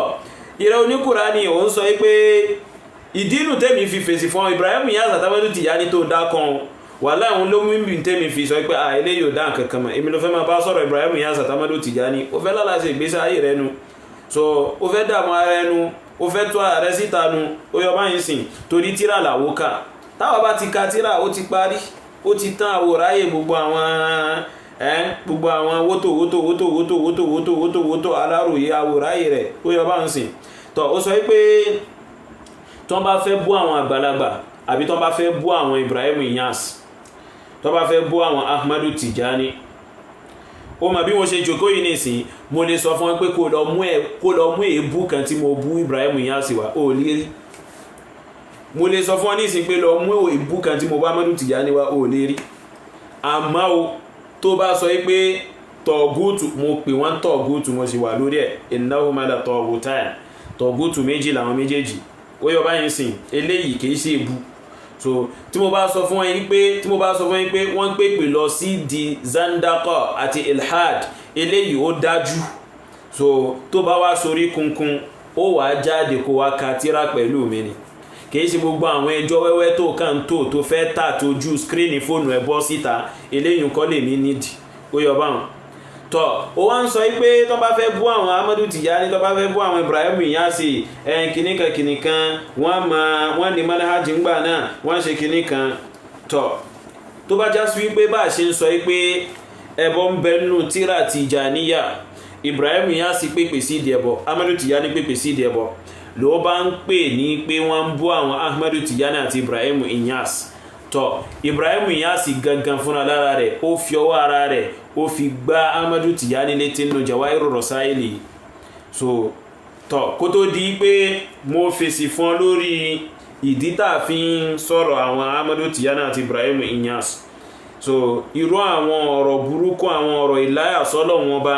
ìrẹ́ Oníkùránì òun sọ pé ìdínú tẹ́mi fi fèsì fún Ibrahim Yasi àtàwọn Tìjání tó dákan wàláhì àwọn ló mímí tẹ́mi fi sọ pé eléyìí ò dá nǹkan kan mọ́ èmi ló fẹ́ máa bá sọ̀rọ̀ Ibrahim Yasi àtàwọn Tìjání ó fẹ́ lálàsẹ̀ ìgbésí ayé rẹ nu so ó fẹ́ dààmú ara ẹnu ó fẹ́ tó ààrẹ síta nu ó yọ báyìí sìn torí tíra làwó kà táwa bá ti ka tíra ó ti parí ó ti tán àwòráyè gbogbo àwọn wótò Alaroye àwòráyè rẹ̀ ó yọ báyìí sìn tọ́ ó sọ pé tọ́ bá fẹ́ bú àwọn àgbàlagbà àbí tọ́ bá fẹ́ bú àwọn Ibrahim Yasi tọ́ bá fẹ́ bú àwọn Ahmadu Tijani ó ma bí wọ́n ṣe jòkó yìí nìsín mo lè sọ fún ẹ pé kó lọ mú èébú kan tí mo bú Ibrahim Yasi wá ó lè rí mo lè sọ fún ọ nìsín pé lọ mú èébú kan tí mo bá Ahmadu Tijani wá ó lè rí àmọ́ o tó bá sọ pé tọ̀gútù mo pè wọ́n tọ̀gútù mo sì wà lórí ẹ̀ innahuma la tọ̀gútàn tọ̀gútù méjì làwọn méjèèjì ó yọ báyìí sìn eléyìí kìí ṣe èbú so tí mo bá sọ fún yín pé wọ́n pèpè lọ sí di zandaka àti ilhad eléyìí ó dájú so tó bá wá sórí kunkun ó wá jáde kó wá ka tírà pẹ̀lú mi ni kìí ṣe gbogbo àwọn ẹjọ́ wẹ́wẹ́ tó kàn tó fẹ́ tà tó ju skrini fóònù ẹ̀ bọ́ síta eléyìí kọ́ lè mí nídìí ó yọ báwọn tọ́ ó wá ń sọ pé tó bá fẹ́ bú àwọn Ahmadu Tijani tó bá fẹ́ bú àwọn Ibrahim Inyasi kìnìkan wọ́n ní manhaj ńgbà náà wọ́n ṣe kìnìkan tọ́ tó bá já sí wípé bá ṣe ń sọ pé ẹbọ ń bẹ nínú tírà Tijaniya Ibrahim Inyasi pèpè sí ìdí ẹbọ Ahmadu Tijani pèpè sí ìdí ẹbọ ló bá ń pè ní pé wọ́n ń bú àwọn Ahmadu Tijani àti Ibrahim Inyasi tọ́ Ibrahim Inyasi gangan fúnra lára rẹ̀ ó fi ọwọ́ ara rẹ̀ ó fi gbá Ahmadu Tijani létí nínú Jawahirur Rasaili so tọ́ kó tó di pé mo fèsì fún lórí ìdí tá fi ń sọ̀rọ̀ àwọn Ahmadu Tijani àti Ibrahim Inyasi so irú àwọn ọ̀rọ̀ burúkú àwọn ọ̀rọ̀ ìláyà sọ́lọ̀ wọn bá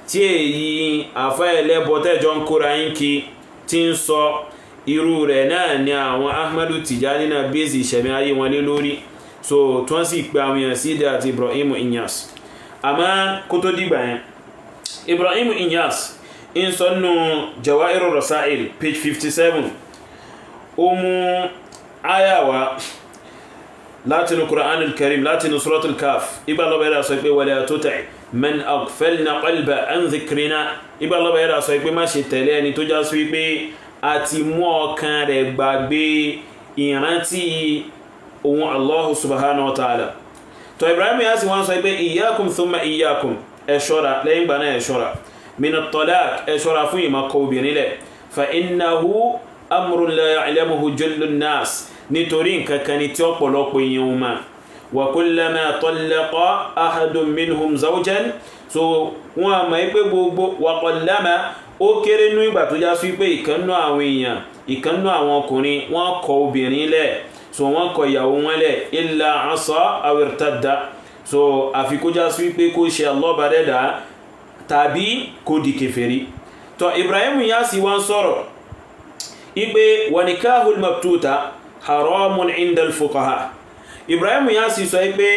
tí èyí àfáẹ̀lẹ́bọ tẹ́jọ ń kóra yín kí tí ń sọ irú rẹ̀ náà ni àwọn Ahmadu Tijani náà bèèzì ìṣẹ̀mí ayé wọn lé lórí so tí wọ́n sì pé àwọn èèyàn sí ìdá àti Ibrahim Inyasi àmá kó tó dìgbà yẹn Ibrahim Inyasi ń sọ nù Jawahirur Rasail page 57 ó mú ayawa látinú Qur'an al-Karim látinú Suratul Kaf ibà lọ́bà yẹ́ra sọ pé wala tuti' man aghfalna qalba an dhikrina ibà lọ́bà yẹ́ra sọ pé má ṣe tẹ̀lé ẹni tó já sí pé a ti mú ọkàn rẹ̀ gbàgbé ìrántí ohun Allah subhanahu wa ta'ala tó Ibrahim Inyasi wọ́n sọ pé iyyakum thumma iyyakum ẹ ṣọ́ra lẹ́yìn gbà náà ẹ ṣọ́ra min at-talaq ẹ ṣọ́ra fún ìmọ̀kọ obìnrin lẹ̀ fa innahu amrun la ya'lamuhu jallun nas nítorí nǹkan kan ní tí ọ̀pọ̀lọpọ̀ èèyàn ma wa kullama tallaqa ahadun minhum zawjan so wọ́n a máa pé gbogbo wa kullama ó kéré nú ìgbà tó já sí pé ìkannú àwọn èèyàn ìkannú àwọn ọkùnrin wọ́n kọ obìnrin lẹ̀ so wọ́n kọ ìyàwó wọn lẹ̀ illa asa aw irtadda so àfi kó já sí pé kó ṣe Allah bá dẹ́dà tàbí kó di kèfèrí tó Ibrahim Inyasi wọ́n sọ̀rọ̀ ipe wa nikahul mabtuta haramun inda al-fuqaha Ibrahim Inyasi sọ pé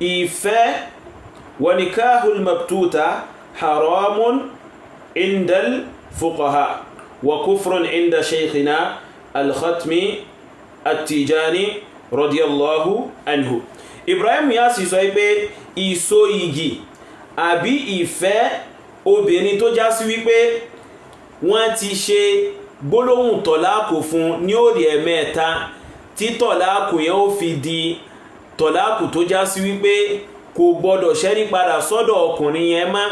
ìfẹ́ wa nikahul mabtuta haramun inda al-fuqaha wa kufrun inda shaykhina al-Khatmi at-Tijani radiyallahu anhu Ibrahim Inyasi sọ pé ìso igi àbí ìfẹ́ obìnrin tó já sí wípé wọ́n ti ṣe gbólóhùn tọ̀láàkù fún ní òrì ẹ̀mẹ́ta tí tọ̀láàkù yẹn ó fi di tọ̀láàkù tó já sí wípé kò gbọdọ̀ ṣẹ́rí padà sọ́dọ̀ ọkùnrin yẹn má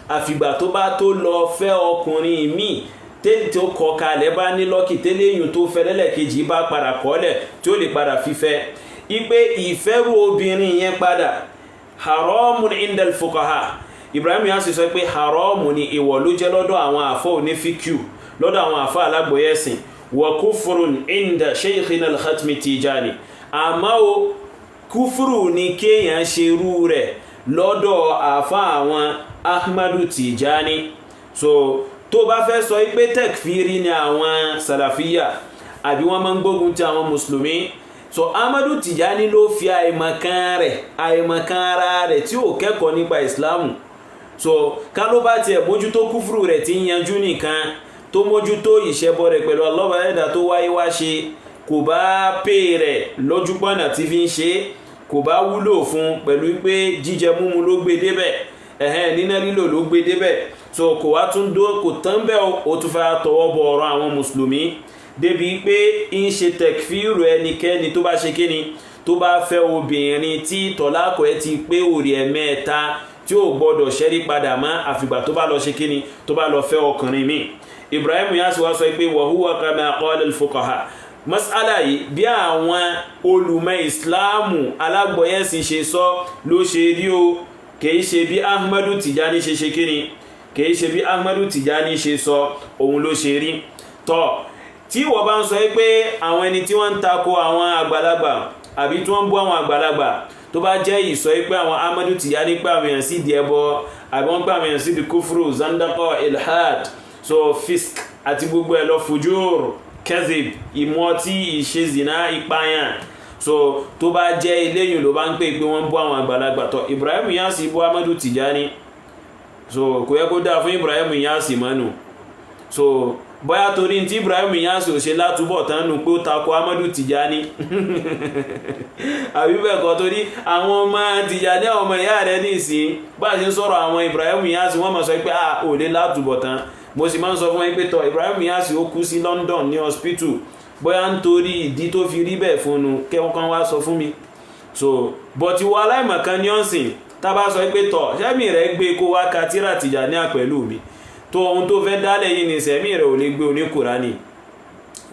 àfìgbà tó bá tó lọ fẹ́ ọkùnrin míì tẹ́lẹ̀ tó kọ kalẹ̀ bá ní lọ́kì tẹ́lẹ̀yìn tó fẹ́ lẹ́lẹ́kejì bá padà kọ́lẹ̀ tí ó lè padà fífẹ́ ipe ìfẹ́rù obìnrin yẹn padà haramun indal fuqaha Ibrahim Inyasi sọ pé haramu ni ìwọ̀ ló jẹ́ lọ́dọ̀ àwọn àfọ́ onífíkíù lọ́dọ̀ àwọn àfọ́ alágbòyẹ̀sìn wa kufrun inda shaykhina al-Khatmi Tijani àmá o kúfùrù ní kéèyàn ṣe rú rẹ̀ lọ́dọ̀ àfọ́ àwọn Ahmadu Tijani so tó bá fẹ́ sọ pé tekfiri ni àwọn Salafiyya àbí wọ́n máa ń gbógun ti àwọn mùsùlùmí so Ahmadu Tijani ló fi àìmọ̀kan ara rẹ̀ tí ó kẹ́kọ̀ọ́ nípa Islamu so ká ló bá tiẹ̀ mójútó kúfùrù rẹ̀ tí ń yanjú nìkan tó mójútó ìṣẹ́bọ rẹ̀ pẹ̀lú Allah ẹ̀dà tó wáyé wá ṣe kò bá pè rẹ̀ lójúpọ̀nà tí fi ń ṣe kò bá wúlò fún pẹ̀lú pé jíjẹ múmu ló gbé débẹ̀ níná lílò ló gbé débẹ̀ so kò wá tún dó kò tán bẹ́ ó tún fẹ́ tọwọ́ bọ ọ̀rọ̀ àwọn mùsùlùmí débi pé ń ṣe tẹ̀kfíìrù ẹnikẹ́ni tó bá ṣe kíni tó bá fẹ́ obìnrin tí tọ̀láàkọ̀ ẹ ti pé òrì ẹ̀mẹ́ta tí ó gbọdọ̀ ṣẹ́rí padà mọ́ àfìgbà tó bá lọ ṣe kíni tó bá lọ fẹ́ ọkùnrin mi Ibrahim Inyasi wá sọ pé wa huwa kama qala al-fuqaha mas'ala yìí bí àwọn olùmọ̀ ìsìláàmù alágbọ̀yẹ̀sìn ṣe sọ ló ṣe rí o kìí ṣe bí Ahmadu Tijani ṣe ṣe kíni kìí ṣe bí Ahmadu Tijani ṣe sọ òun ló ṣe rí tọ́ tí wọ́n bá ń sọ pé àwọn ẹni tí wọ́n ń tako àwọn àgbàlagbà àbí tí wọ́n ń bú àwọn àgbàlagbà tó bá jẹ́ ìsọ pé àwọn Ahmadu Tijani pé àwọn èèyàn sí di ẹbọ àbí wọ́n pé àwọn èèyàn sí di kúfúrú zandaka ilhad so fisk àti gbogbo ẹ̀ lọ fujur kezib ìmọ̀tí ìṣe zina ìpayàn so tó bá jẹ́ eléyìn ló bá ń pè pé wọ́n bú àwọn àgbàlagbà tọ́ Ibrahim Inyas bú Amadu Tijani so kò yẹ kó dáa fún Ibrahim Inyas mọ́nu so bóyá torí tí Ibrahim Inyas ò ṣe látúbọ̀ tán nù pé ó takò Amadu Tijani àbí bẹ́ẹ̀ kọ́ torí àwọn ọmọ Tijani àwọn ọmọ ìyá rẹ̀ nìsín bá a ṣe ń sọ̀rọ̀ àwọn Ibrahim Inyas wọ́n mọ̀ sọ pé ò lè látúbọ̀ tán mo sì máa ń sọ fún wọn pé tọ́ Ibrahim Inyas ó kú sí London ní hospital bóyá ń torí ìdí tó fi rí bẹ́ẹ̀ fún un kẹ́wọ́n wá sọ fún mi so bọ̀tí wọ aláìmọ̀kan ní ọ̀sìn tábà sọ pé tọ̀ sẹ́mi rẹ̀ gbé kó wá ka tírà Tijani pẹ̀lú mi tó ohun tó fẹ́ dálẹ̀ yìí ní sẹ́mi rẹ̀ ò lè gbé Oníkùránì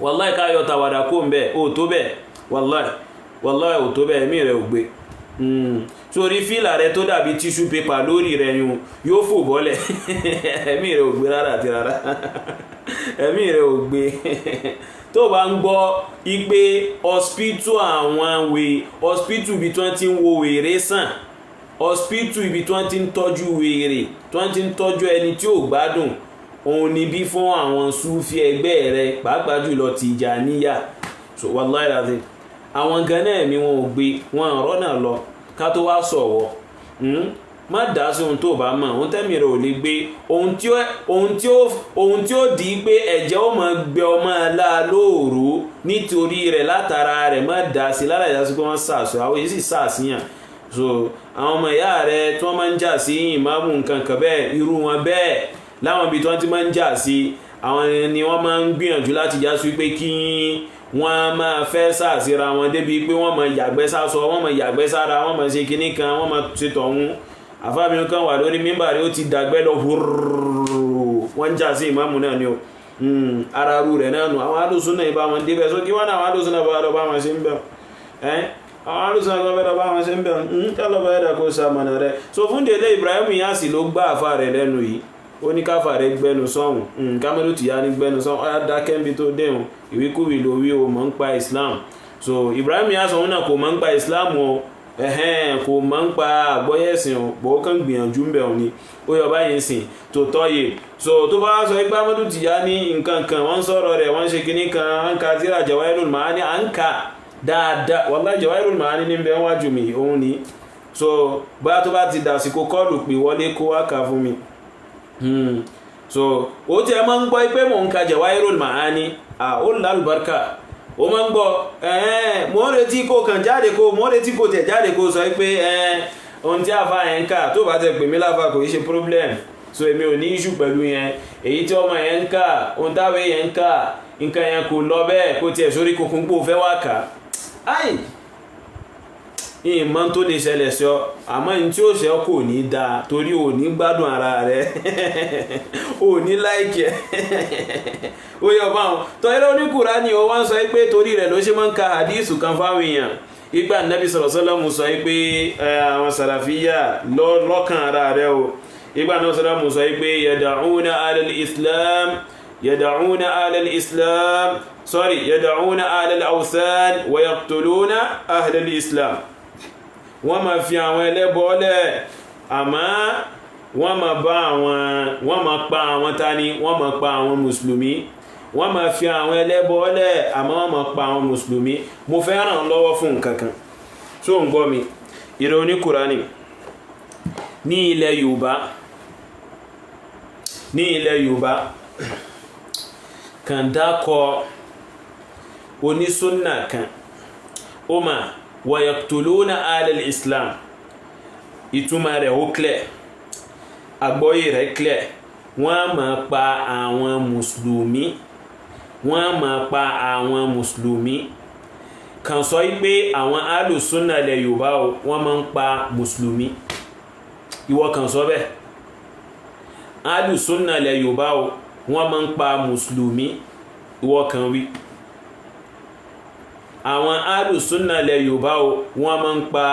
wàláì káyọ̀ tàwàdà kó ń bẹ̀ ó tó bẹ̀ wàláì ò tó bẹ̀ ẹ̀mí rẹ̀ ò gbé sórí fílà rẹ̀ tó dàbí tíṣù pépà lórí rẹ̀ yóò fò bọ́lẹ̀ ẹ̀mí rẹ̀ ò gbé rárá àti rárá ẹ̀mí rẹ̀ ò gbé tó bá ń gbọ́ ipe hospital àwọn hospital ibi tí wọ́n ti ń wo wèrè sàn hospital ibi tí wọ́n ti ń tọ́jú wèrè tí wọ́n ti ń tọ́jú ẹni tí ò gbádùn òun ni bí fún àwọn Sufi ẹgbẹ́ rẹ̀ pàápàá jùlọ Tìjàníyà so wallahi láti àwọn gan náà mi wọn ò gbé wọn ọ̀rọ̀ náà lọ ká tó wá sọ̀wọ́ má dá sí ohun tó bá mọ̀ ohun tẹ́mi rẹ̀ ò lè gbé ohun tí ó di pé ẹ̀jẹ̀ ó máa gbẹ ọmọ aláàlóòrò nítorí rẹ̀ látara rẹ̀ má dá sí lára ìdásí pé wọ́n sàṣọ àwọn èyí sì sàṣìyàn so àwọn ọmọ ìyá rẹ̀ tí wọ́n máa ń jà sí ìmáàmù nǹkan kan bẹ́ẹ̀ irú wọn bẹ́ẹ̀ láwọn ibi tí wọ́n ti máa ń jà sí àwọn ni wọ́n máa ń gbìyànjú láti já sí pé kí wọ́n máa fẹ́ sàṣìra wọn débi pé wọ́n máa yàgbẹ́ sásọ wọ́n máa yàgbẹ́ sára wọ́n máa ṣe kinní kan wọ́n máa ṣe tọ̀hún àfáàmì kan wà lórí mímbà rí ó ti dàgbẹ́ lọ wọ́n jà sí ìmáàmù náà ni ó ara rú rẹ̀ náà nù àwọn alùsùn náà ibà wọn débẹ̀ sókè wọ́n náà àwọn alùsùn náà bá lọ bá wọn ṣe ń bẹ̀ àwọn alùsùn náà bá lọ bá wọn ṣe ń bẹ̀ kálọ̀ bá yẹ́dà kó sàmọ̀nà rẹ̀ so fún délé Ibrahim Inyas ló gbá àfà rẹ̀ lẹ́nu yìí ó ní káfà rẹ̀ gbẹ́nu sọ́hùn Amadu Tijani gbẹ́nu sọ́hùn ọ̀yá dákẹ́mbi tó dẹ̀hùn ìwíkúwì ló wí o mọ̀ ń pa Islam so Ibrahim Inyas òun náà kò mọ̀ ń pa Islam o kò mọ̀ ń pa àgbọ́yẹ̀sìn o bọ̀ kàn gbìyànjú ń bẹ̀ òní ó yọ báyìí sìn tó tọ́yè so tó bá sọ pé Amadu Tijani nǹkan kan wọ́n sọ̀rọ̀ rẹ̀ wọ́n ṣe kinní kan wọ́n ka tírà Jawahirul Ma'ani à ń kà dáadáa wallahi Jawahirul Ma'ani ní bẹ́ẹ̀ wájú mi òun ni so bá tó bá ti dàsìkò kọ́ọ̀lù pè wọlé kó wá kà fún mi so ó tiẹ̀ máa ń gbọ́ pé mò ń ka Jawahirul Ma'ani ó lálùbáríkà ó máa ń gbọ́ mo ń retí kó kàn jáde kó mo ń retí kó tẹ̀ jáde kó sọ pé ohun tí àfa yẹn ń kà tó bá tẹ̀ pè mí láfa kò í ṣe problem so èmi ò ní issue pẹ̀lú yẹn èyí tí ọmọ yẹn ń kà ohun táwé yẹn ń kà nǹkan yẹn kò lọ bẹ́ẹ̀ kó tiẹ̀ sórí kunkun pò fẹ́ wá kà áì ìmọ̀ tó lè ṣẹlẹ̀ sí ọ àmọ́ ní tí ó ṣe ọ kò ní dáa torí ò ní gbádùn ara rẹ̀ ò ní láìkẹ́ ó yọ bá wọn tọ́yẹ́rẹ́ Oníkùránì ó wá ń sọ pé torí rẹ̀ ló ṣe máa ń ka hadithu kan fáwọn èèyàn ìgbà Nabi sallallahu alaihi wasallam sọ pé àwọn Salafiyya lọ́kàn ara rẹ̀ o ìgbà Nabi sallallahu alaihi wasallam sọ pé yad'una alal islam yad'una alal awthan wa yaqtuluna ahlal islam wọ́n máa fi àwọn ẹlẹ́bọ̀ọ́lẹ̀ àmọ́ wọ́n máa pa àwọn tani wọ́n máa pa àwọn mùsùlùmí wọ́n máa fi àwọn ẹlẹ́bọ̀ọ́lẹ̀ àmọ́ wọ́n máa pa àwọn mùsùlùmí mo fẹ́ ràn lọ́wọ́ fún nǹkan kan tó ń gbọ́ mi ìrẹ́ Oníkùránì ní ilẹ̀ Yorùbá kàn dákọ onísúnnà kan ó máa wàyàktuluna alal islam ìtumọ̀ rẹ̀ ó clear àgbọ́yé rẹ̀ clear wọ́n máa pa àwọn mùsùlùmí kàn sọ pé àwọn alùsúnnà lẹ̀ Yorùbá wọ́n máa ń pa mùsùlùmí ìwọ kàn sọ bẹ́ẹ̀ alùsúnnà lẹ̀ Yorùbá wọ́n máa ń pa mùsùlùmí ìwọ kàn wí àwọn alùsúnnà lẹ̀ Yorùbá wọ́n máa ń pa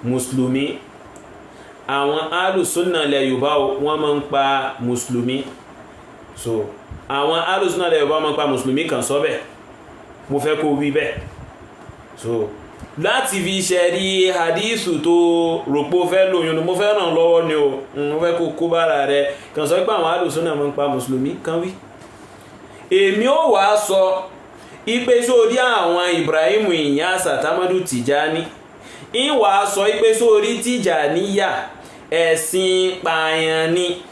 mùsùlùmí àwọn alùsúnnà lẹ̀ Yorùbá wọ́n máa ń pa mùsùlùmí so àwọn alùsúnnà lẹ̀ Yorùbá máa ń pa mùsùlùmí kàn sọ bẹ́ẹ̀ mo fẹ́ kó wí bẹ́ẹ̀ so láti fi ṣẹ̀rí hadithu tó rọ̀pọ̀ fẹ́ lóyún mo fẹ́ ràn lọ́wọ́ ni o mo fẹ́ kó kó bára rẹ̀ kàn sọ pé àwọn alùsúnnà máa ń pa mùsùlùmí kan wí èmi ó wàá sọ ipe sórí àwọn Ibrahim Inyas Tamadu Tijani ìwà sọ ipe sórí Tijaniya ẹ̀sìn pààyàn ni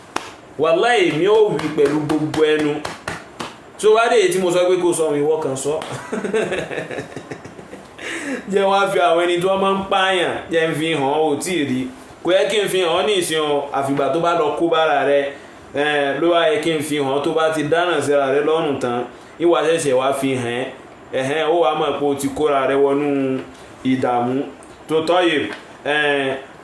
wàláhì mi ò wí pẹ̀lú gbogbo ẹnu tó wá dé tí mo sọ pé kó sọ ìwọ kan sọ jẹ́ wá fi àwọn ẹni tó máa ń pààyàn jẹ́ ń fi hàn ó tí rí kò yẹ kí n fi hàn ní ìsìn àfìgbà tó bá lọ kó bára rẹ ló wá yẹ kí n fi hàn tó bá ti dáná síra rẹ lọ́rùn tán ìwà ṣẹ̀ṣẹ̀ wá fi hàn ẹ̀hẹ́n ó wàá mọ̀ pé o ti kóra rẹ wọnú ìdààmú tó tọ́yè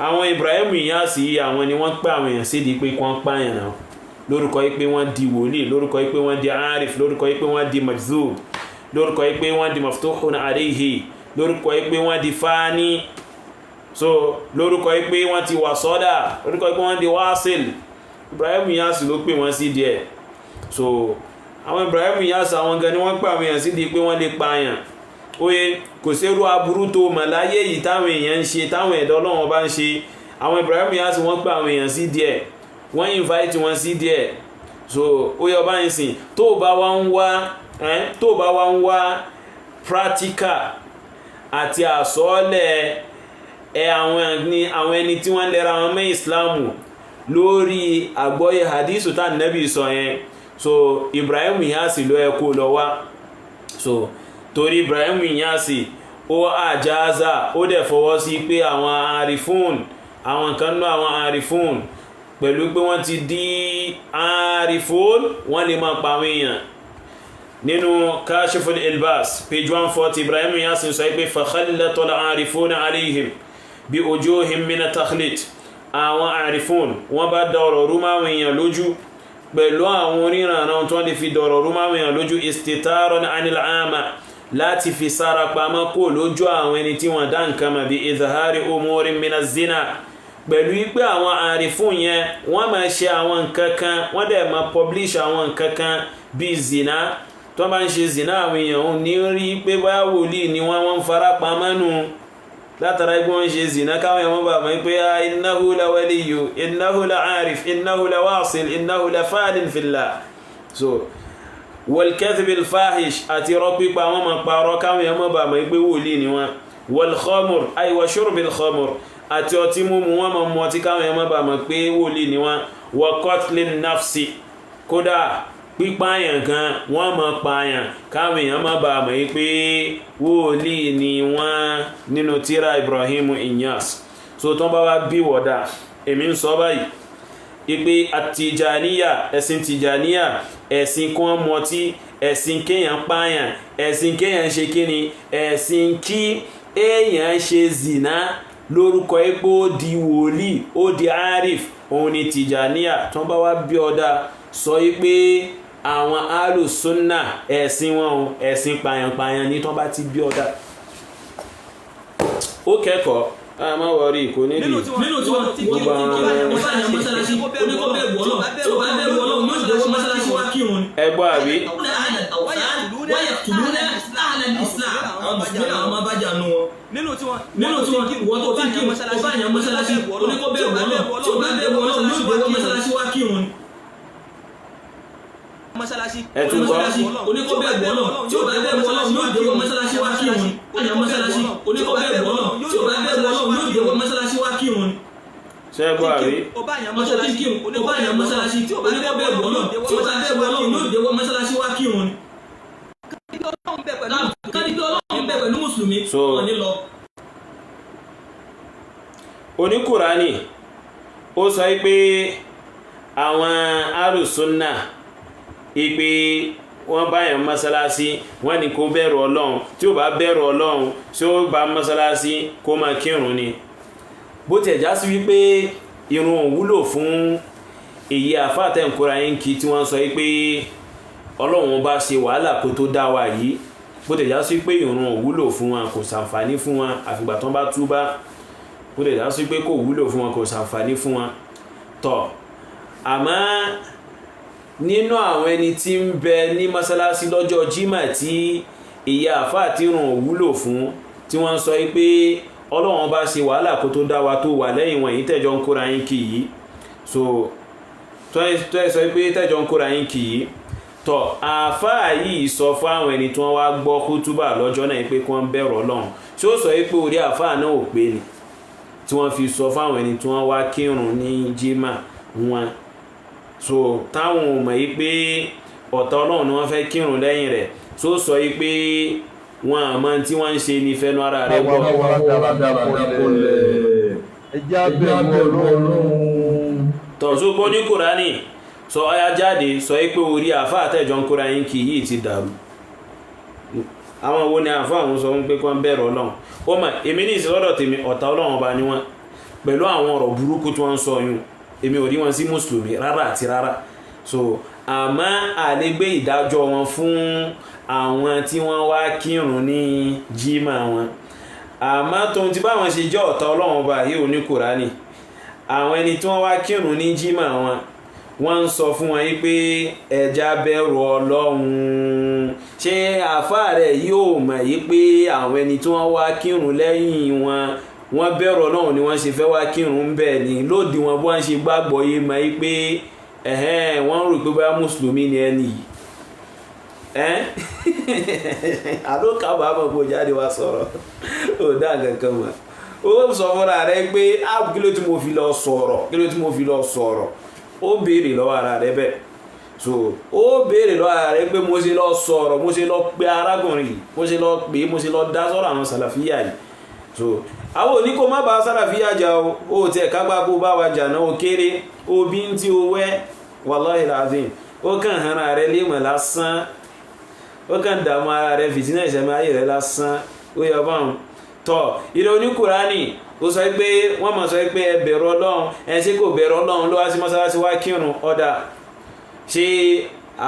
àwọn Ibrahim Inyas àwọn ni wọ́n pè àwọn èèyàn sídìí pé wọ́n pààyàn náà lórúkọ yìí pé wọ́n di wòlíì lórúkọ yìí pé wọ́n di arif lórúkọ yìí pé wọ́n di majzub lórúkọ yìí pé wọ́n di maftuhun alayhi lórúkọ yìí pé wọ́n di fani so lórúkọ yìí pé wọ́n ti wasọ́dà lórúkọ yìí pé wọ́n di wasil Ibrahim Inyas ló pè wọ́n sí díẹ̀ so àwọn Ibrahim Inyas àwọn gan ni wọ́n pè àwọn èèyàn sí díẹ̀ pé wọ́n lè pààyàn oye kò sẹ́rú aburú tó màláyé yìí táwọn èèyàn ń ṣe táwọn ẹ̀dọ́ Ọlọ́run bá ń ṣe àwọn Ibrahim Inyas wọ́n pè àwọn èèyàn sí díẹ̀ wọ́n invite wọn sí díẹ̀ so ó yọ báyìí sìn tó bá wá ń wá practical àti àsọ́ọ́lẹ̀ àwọn ẹni tí wọ́n lẹ́ra wọn mẹ́ Islamu lórí àgbọ́yé hadithu tá nẹ́bí sọ yẹn so Ibrahim Inyas ló ẹ kó lọ wá so torí Ibrahim Inyas ó àjáza ó dẹ̀ fọwọ́ sí pé àwọn arifun àwọn kan náà àwọn arifun pẹ̀lú pé wọ́n ti di arifun wọ́n lè máa pa àwọn èèyàn nínú Kashiful Ilbas page 140 Ibrahim Inyas sọ pé fakhallatul arifun alayhim bí wujuhim min at-takhlit àwọn arifun wọ́n bá dọ̀rọ̀ rú máwọn èèyàn lójú pẹ̀lú àwọn oníranà tó lè fi dọ̀rọ̀ rú máwọn èèyàn lójú istitaran anil ama láti fi sára pamọ́ kó lójú àwọn ẹni tí wọ́n dá nǹkan mọ̀ bí izhari umurin min az-zina pẹ̀lú wípé àwọn àrífún yẹn wọ́n máa ṣe àwọn nǹkan kan wọ́n dẹ̀ máa publish àwọn nǹkan kan bí zina tó bá ń ṣe zina àwọn èèyàn ní rí pé báyà wòlíì ni wọ́n fara pamọ́ nù látara pé wọ́n ṣe zina káwọn èèyàn bá mọ̀ pé innahu la waliyu innahu la arif innahu la wasil innahu la fadin fillah so wal kadhib al fahish àti rọ́pí pa wọ́n máa parọ́ káwọn èèyàn bá mọ̀ pé wòlíì ni wọ́n wal khamr ay wa shurb al khamr àti ọtí múmu wọn mọ̀ mọ́ tí káwọn èèyàn bá mọ̀ pé wòlíì ni wọ́n wa qatlin nafsi kódà pípààyàn gan wọ́n mọ̀ pààyàn káwọn èèyàn bá mọ̀ pé wòlíì ni wọ́n nínú tírà Ibrahim Inyas so tó bá wá bí wọ̀dà èmi ń sọ báyìí ipe àtìjàníyà ẹ̀sìn tìjàníyà ẹ̀sìn kan mọtí ẹ̀sìn kéèyàn pààyàn ẹ̀sìn kéèyàn ṣe kíni ẹ̀sìn kí èèyàn ṣe zina lórúkọ epo ó di wòlíì ó di arif òun ni tìjàníyà tó bá wá bí ọ̀dà sọ pé àwọn alùsùnà ẹ̀sìn wọn ẹ̀sìn pààyàn ní tó bá ti bí ọ̀dà ó kẹ́kọ̀ọ́ a máa wọrí kò ní lè nínú tí wọ́n ti kí mọ́sálásí oníkọ́bẹ̀rù ọlọ́run tí ó bá bẹ̀rù ọlọ́run yóò jẹ́ wọ́n mọ́sálásí wá kírun ni. ẹgbọ́ àbí. wáyà tùlúnà àhàlẹ̀ islam àwọn ọmọ bájà nù wọn. nínú tí wọ́n tó ti kí mọ́sálásí oníkọ́bẹ̀rù ọlọ́run tí ó bá bẹ̀rù ọlọ́run yóò jẹ́ wọ́n mọ́sálásí wá kírun ni. ẹtù gbọ́ oníkọ́bẹ̀rù ọlọ́run tí ó bá bẹ̀rù ọlọ́run yóò jẹ́ wọ́n mọ́sálásí wá kírun ni. mọ́sálásí oníkọ́bẹ̀rù ọlọ́run tí ó bá bẹ̀rù ọlọ́run yóò jẹ́ wọ́n mọ́sálásí wá kírun ni. ṣẹ́gbọ́ àbí. mọ́sálásí tí ó bá bẹ̀rù ọlọ́run tí ó bá bẹ̀rù ọlọ́run yóò jẹ́ wọ́n mọ́sálásí wá kírun ni. kádìgbé ọlọ́run bẹ̀ pẹ̀lú mùsùlùmí wọn ní lọ. Oníkùránì ó sọ pé àwọn alùsùnnà ìpè wọ́n báyàn mọ́sálásí wọ́n ní kó bẹ̀rù ọlọ́run tí ó bá bẹ̀rù ọlọ́run tí ó bá mọ́sálásí kó máa kírun ni bó tẹ̀ já sí wípé irun òwúlò fún èyí àfáàtẹ̀ nkóra yín kí tí wọ́n sọ wípé ọlọ́run bá ṣe wàhálà kó tó dá wa yìí bó tẹ̀ já sí pé irun òwúlò fún wọn kò ṣàǹfààní fún wọn àfìgbà tán bá túbá bó tẹ̀ já sí pé kò wúlò fún wọn kò ṣàǹfààní fún wọn tọ̀ àmọ́ nínú àwọn ẹni tí ń bẹ ní mọ́sálásí lọ́jọ́ jímà tí ìyá àfáà tí rùn òwúlò fún tí wọ́n sọ pé ọlọ́run bá ṣe wàhálà kó tó dá wa tó wà lẹ́yìn wọ̀nyí tẹ́jọ ń kóra yín kì yìí so tó ẹ sọ pé tẹ́jọ ń kóra yín kì yìí tọ́ àáfàá yìí sọ fún àwọn ẹni tí wọ́n wá gbọ́ kútúbà lọ́jọ́ náà pé kí wọ́n bẹ̀rù Ọlọ́run tí ó sọ pé orí àáfàá náà ò pé ni tí wọ́n fi sọ fún àwọn ẹni tí wọ́n wá kírun ní jimá wọn so táwọn ò mọ̀ yí pé ọ̀tá Ọlọ́run ni wọ́n fẹ́ kírun lẹ́yìn rẹ̀ tó sọ yí pé wọn àmọ́ tí wọ́n ń ṣe ní fẹ́nu ara rẹ̀ gbọ́. tọ̀sùn gbọ́ ní Kùránì sọ ọya jáde sọ pé orí àfá àtẹ́jọ ń kóra yín kì yìí ti dàrú àwọn wo ni àfá àwọn sọ pé kọ́ ń bẹ̀rù Ọlọ́run ó mà èmi ní ìsìlọ́dọ̀ tèmi ọ̀tá Ọlọ́run ọba ni wọ́n pẹ̀lú àwọn ọ̀rọ̀ burúkú tí wọ́n ń sọ yún èmi ò rí wọn sí mùsùlùmí rárá àti rárá so àmọ́ àlégbé ìdájọ́ wọn fún àwọn tí wọ́n wá kírun ní jímà wọn àmọ́ tóun ti báwọn ṣe jẹ́ ọ̀tá Ọlọ́run ọba yìí ò ní Kùránì àwọn ẹni tí wọ́n wá kírun ní jímà wọn wọ́n ń sọ fún wọn yí pé ẹja bẹ̀rù Ọlọ́run ṣé àfáà rẹ̀ yóò mọ̀ yí pé àwọn ẹni tí wọ́n wá kírun lẹ́yìn wọ́n bẹ̀rù Ọlọ́run ni wọ́n ṣe fẹ́ wá kírun ń bẹ̀ ni lódì wọn bó ń ṣe gbàgbọ́ yé mọ̀ yí pé wọ́n rò pé bá mùsùlùmí ni ẹni yìí àlókàbàmọ̀ kò jáde wá sọ̀rọ̀ ò dá kankan mọ̀ ó sọ fúnra rẹ̀ pé kí ló tí mo fi lọ sọ̀rọ̀ ó béèrè lọ́wọ́ ara rẹ̀ bẹ́ẹ̀ so ó béèrè lọ́wọ́ ara rẹ̀ pé mo ṣe lọ sọ̀rọ̀ mo ṣe lọ pe arákùnrin yìí mo ṣe lọ pè mo ṣe lọ dá sọ̀rọ̀ àwọn sàlàfíà yìí so àwọn òní kò má bá sàlàfíà jà ó tẹ̀ kágbá kó bá wa jà náà ó kéré ó bí ń tí ó wẹ́ wallahi lazim ó kàn hàn ara rẹ̀ lémọ̀ lásán ó kàn dààmú ara rẹ̀ fìtínà ìṣẹ̀mí ayé rẹ̀ lásán ó yọ báwọn tọ́ ìrẹ̀ oníkùránì ó sọ pé wọ́n mọ̀ sọ pé ẹ bẹ̀rù Ọlọ́run ẹ ṣé kò bẹ̀rù Ọlọ́run ló wá sí mọ́sálásí wá kírun ọ̀dà ṣé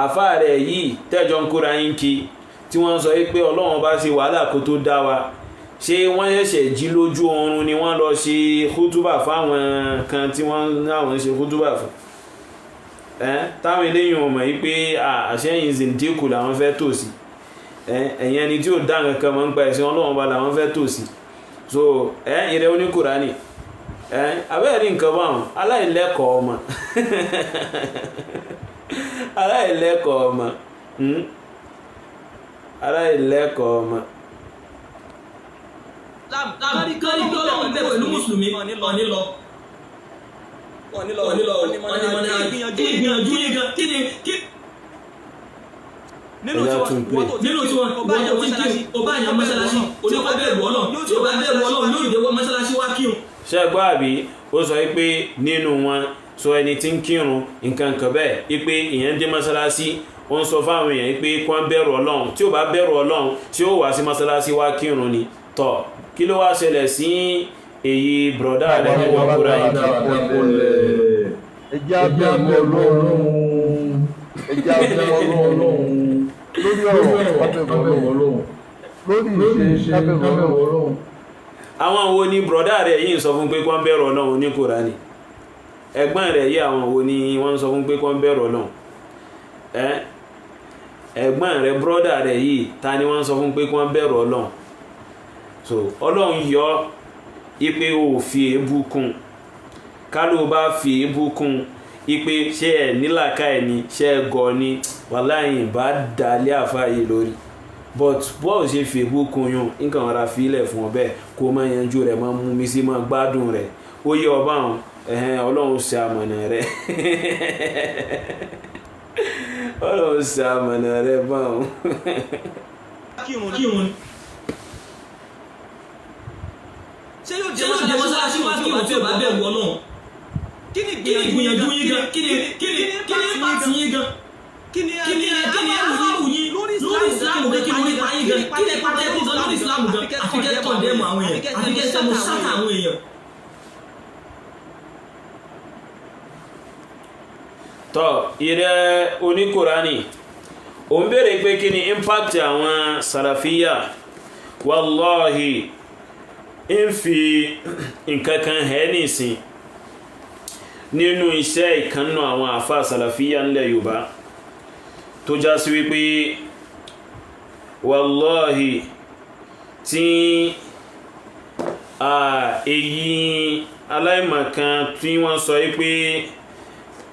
àfáà rẹ̀ yìí tẹ́jọ ń kóra yín kí tí wọ́n sọ pé Ọlọ́run bá ṣe wàhálà kó tó dá wa ṣé wọ́n ṣẹ̀ṣẹ̀ jí lójú oorun ni wọ́n lọ ṣe kútúbà fáwọn kan tí wọ́n láwọn ṣe kútúbà fún táwọn eléyìn ọmọ yìí pé àṣẹyìn zindíkù làwọn fẹ́ tò sí ẹ̀yìn ẹni tí ó dá nǹkan mọ́ ń pa ẹ̀sìn Ọlọ́run bá làwọn fẹ́ tò sí so ìrẹ́ oníkùránì abẹ́ẹ̀rí nǹkan báwọn aláìlẹ́kọ̀ọ́ ọmọ aláìlẹ́kọ̀ọ́ ọmọ kárí tó lọ́wọ́ ń bẹ̀rẹ̀ pẹ̀lú mùsùlùmí ọ̀nílọ ìgbìyànjú yìí gan kí ni nínú tí wọ́n báyọ̀ tí kí o bá yàn mọ́sálásí onípa bẹ̀rù Ọlọ́run yóò bá bẹ̀rù Ọlọ́run yóò ìdẹ́wọ́ mọ́sálásí wá kírun. ṣẹ́gbọ́ àbí ó sọ pé nínú wọn sọ ẹni tí ń kírun nǹkan kan bẹ́ẹ̀ pé ìyẹn dé mọ́sálásí ó ń sọ fáwọn èèyàn pé kí wọ́n bẹ̀rù Ọlọ́run tí ó bá bẹ̀rù Ọlọ́run tí ó wá sí mọ́sálásí wá kírun ni tọ́ kí ló wá ṣẹlẹ̀ sí èyí bùrọ̀dá rẹ̀ nígbà kúrò yìí. ẹjẹ́ abẹ́rù Ọlọ́run lórí ọ̀rọ̀ abẹ́rù Ọlọ́run lórí ìṣe abẹ́rù Ọlọ́run. àwọn wo ni bùrọ̀dá rẹ̀ yìí ń sọ fún pé kí wọ́n bẹ̀rù Ọlọ́run ní Kùránì ẹ̀gbọ́n rẹ̀ yìí àwọn wo ni wọ́n ń sọ fún pé kí wọ́n bẹ̀rù Ọlọ́run ẹ̀gbọ́n rẹ̀ bùrọ̀dá rẹ̀ yìí ta ni wọ́n ń sọ fún pé kí wọ́n bẹ̀rù Ọlọ́run so Ọlọ́run yọ ipe ò fi èébú kún kálù bá fi èébú kún ipe ṣe ẹ̀ nílàkà ẹ̀ ni ṣe ẹ̀ gọ̀ ni wàláhì bá dalẹ̀ àfáàyè lórí but bọ́ọ̀ ṣe fi èébú kún yún nǹkan ọ̀rá fílẹ̀ fún ọ bẹ́ẹ̀ kó má yanjú rẹ̀ má mú mi sí má gbádùn rẹ̀ ó yẹ ọba àwọn Ọlọ́run ṣe àmọ̀nà rẹ̀ Ọlọ́run ṣe àmọ̀nà rẹ̀ báwọn. ṣé yóò jẹ́ mọ́sálásí wá kí wọ́n tí ò bá bẹ̀rù Ọlọ́run kí ni ìgbìyànjú yín gan kí ni pàtì yín gan kí ni ẹ̀rù yín lórí ìsìlámù gan kí ni onípa yín gan kí ni pàtẹ́ kí gan lórí ìsìlámù gan àfikẹ́ kọ̀ndẹ́mù àwọn èèyàn àfikẹ́ sẹ́mu sátà àwọn èèyàn. tọ́ ìrẹ́ oníkùránì ò ń béèrè pé kí ni impact àwọn sàlàfíyà wallahi ń fi nǹkankan hẹ́ nìsín nínú iṣẹ́ ìkannú àwọn àfá sàlàfíyà ńlẹ̀ Yorùbá tó já sí wípé wallahi tí èyí aláìmọ̀kan tí wọ́n sọ wípé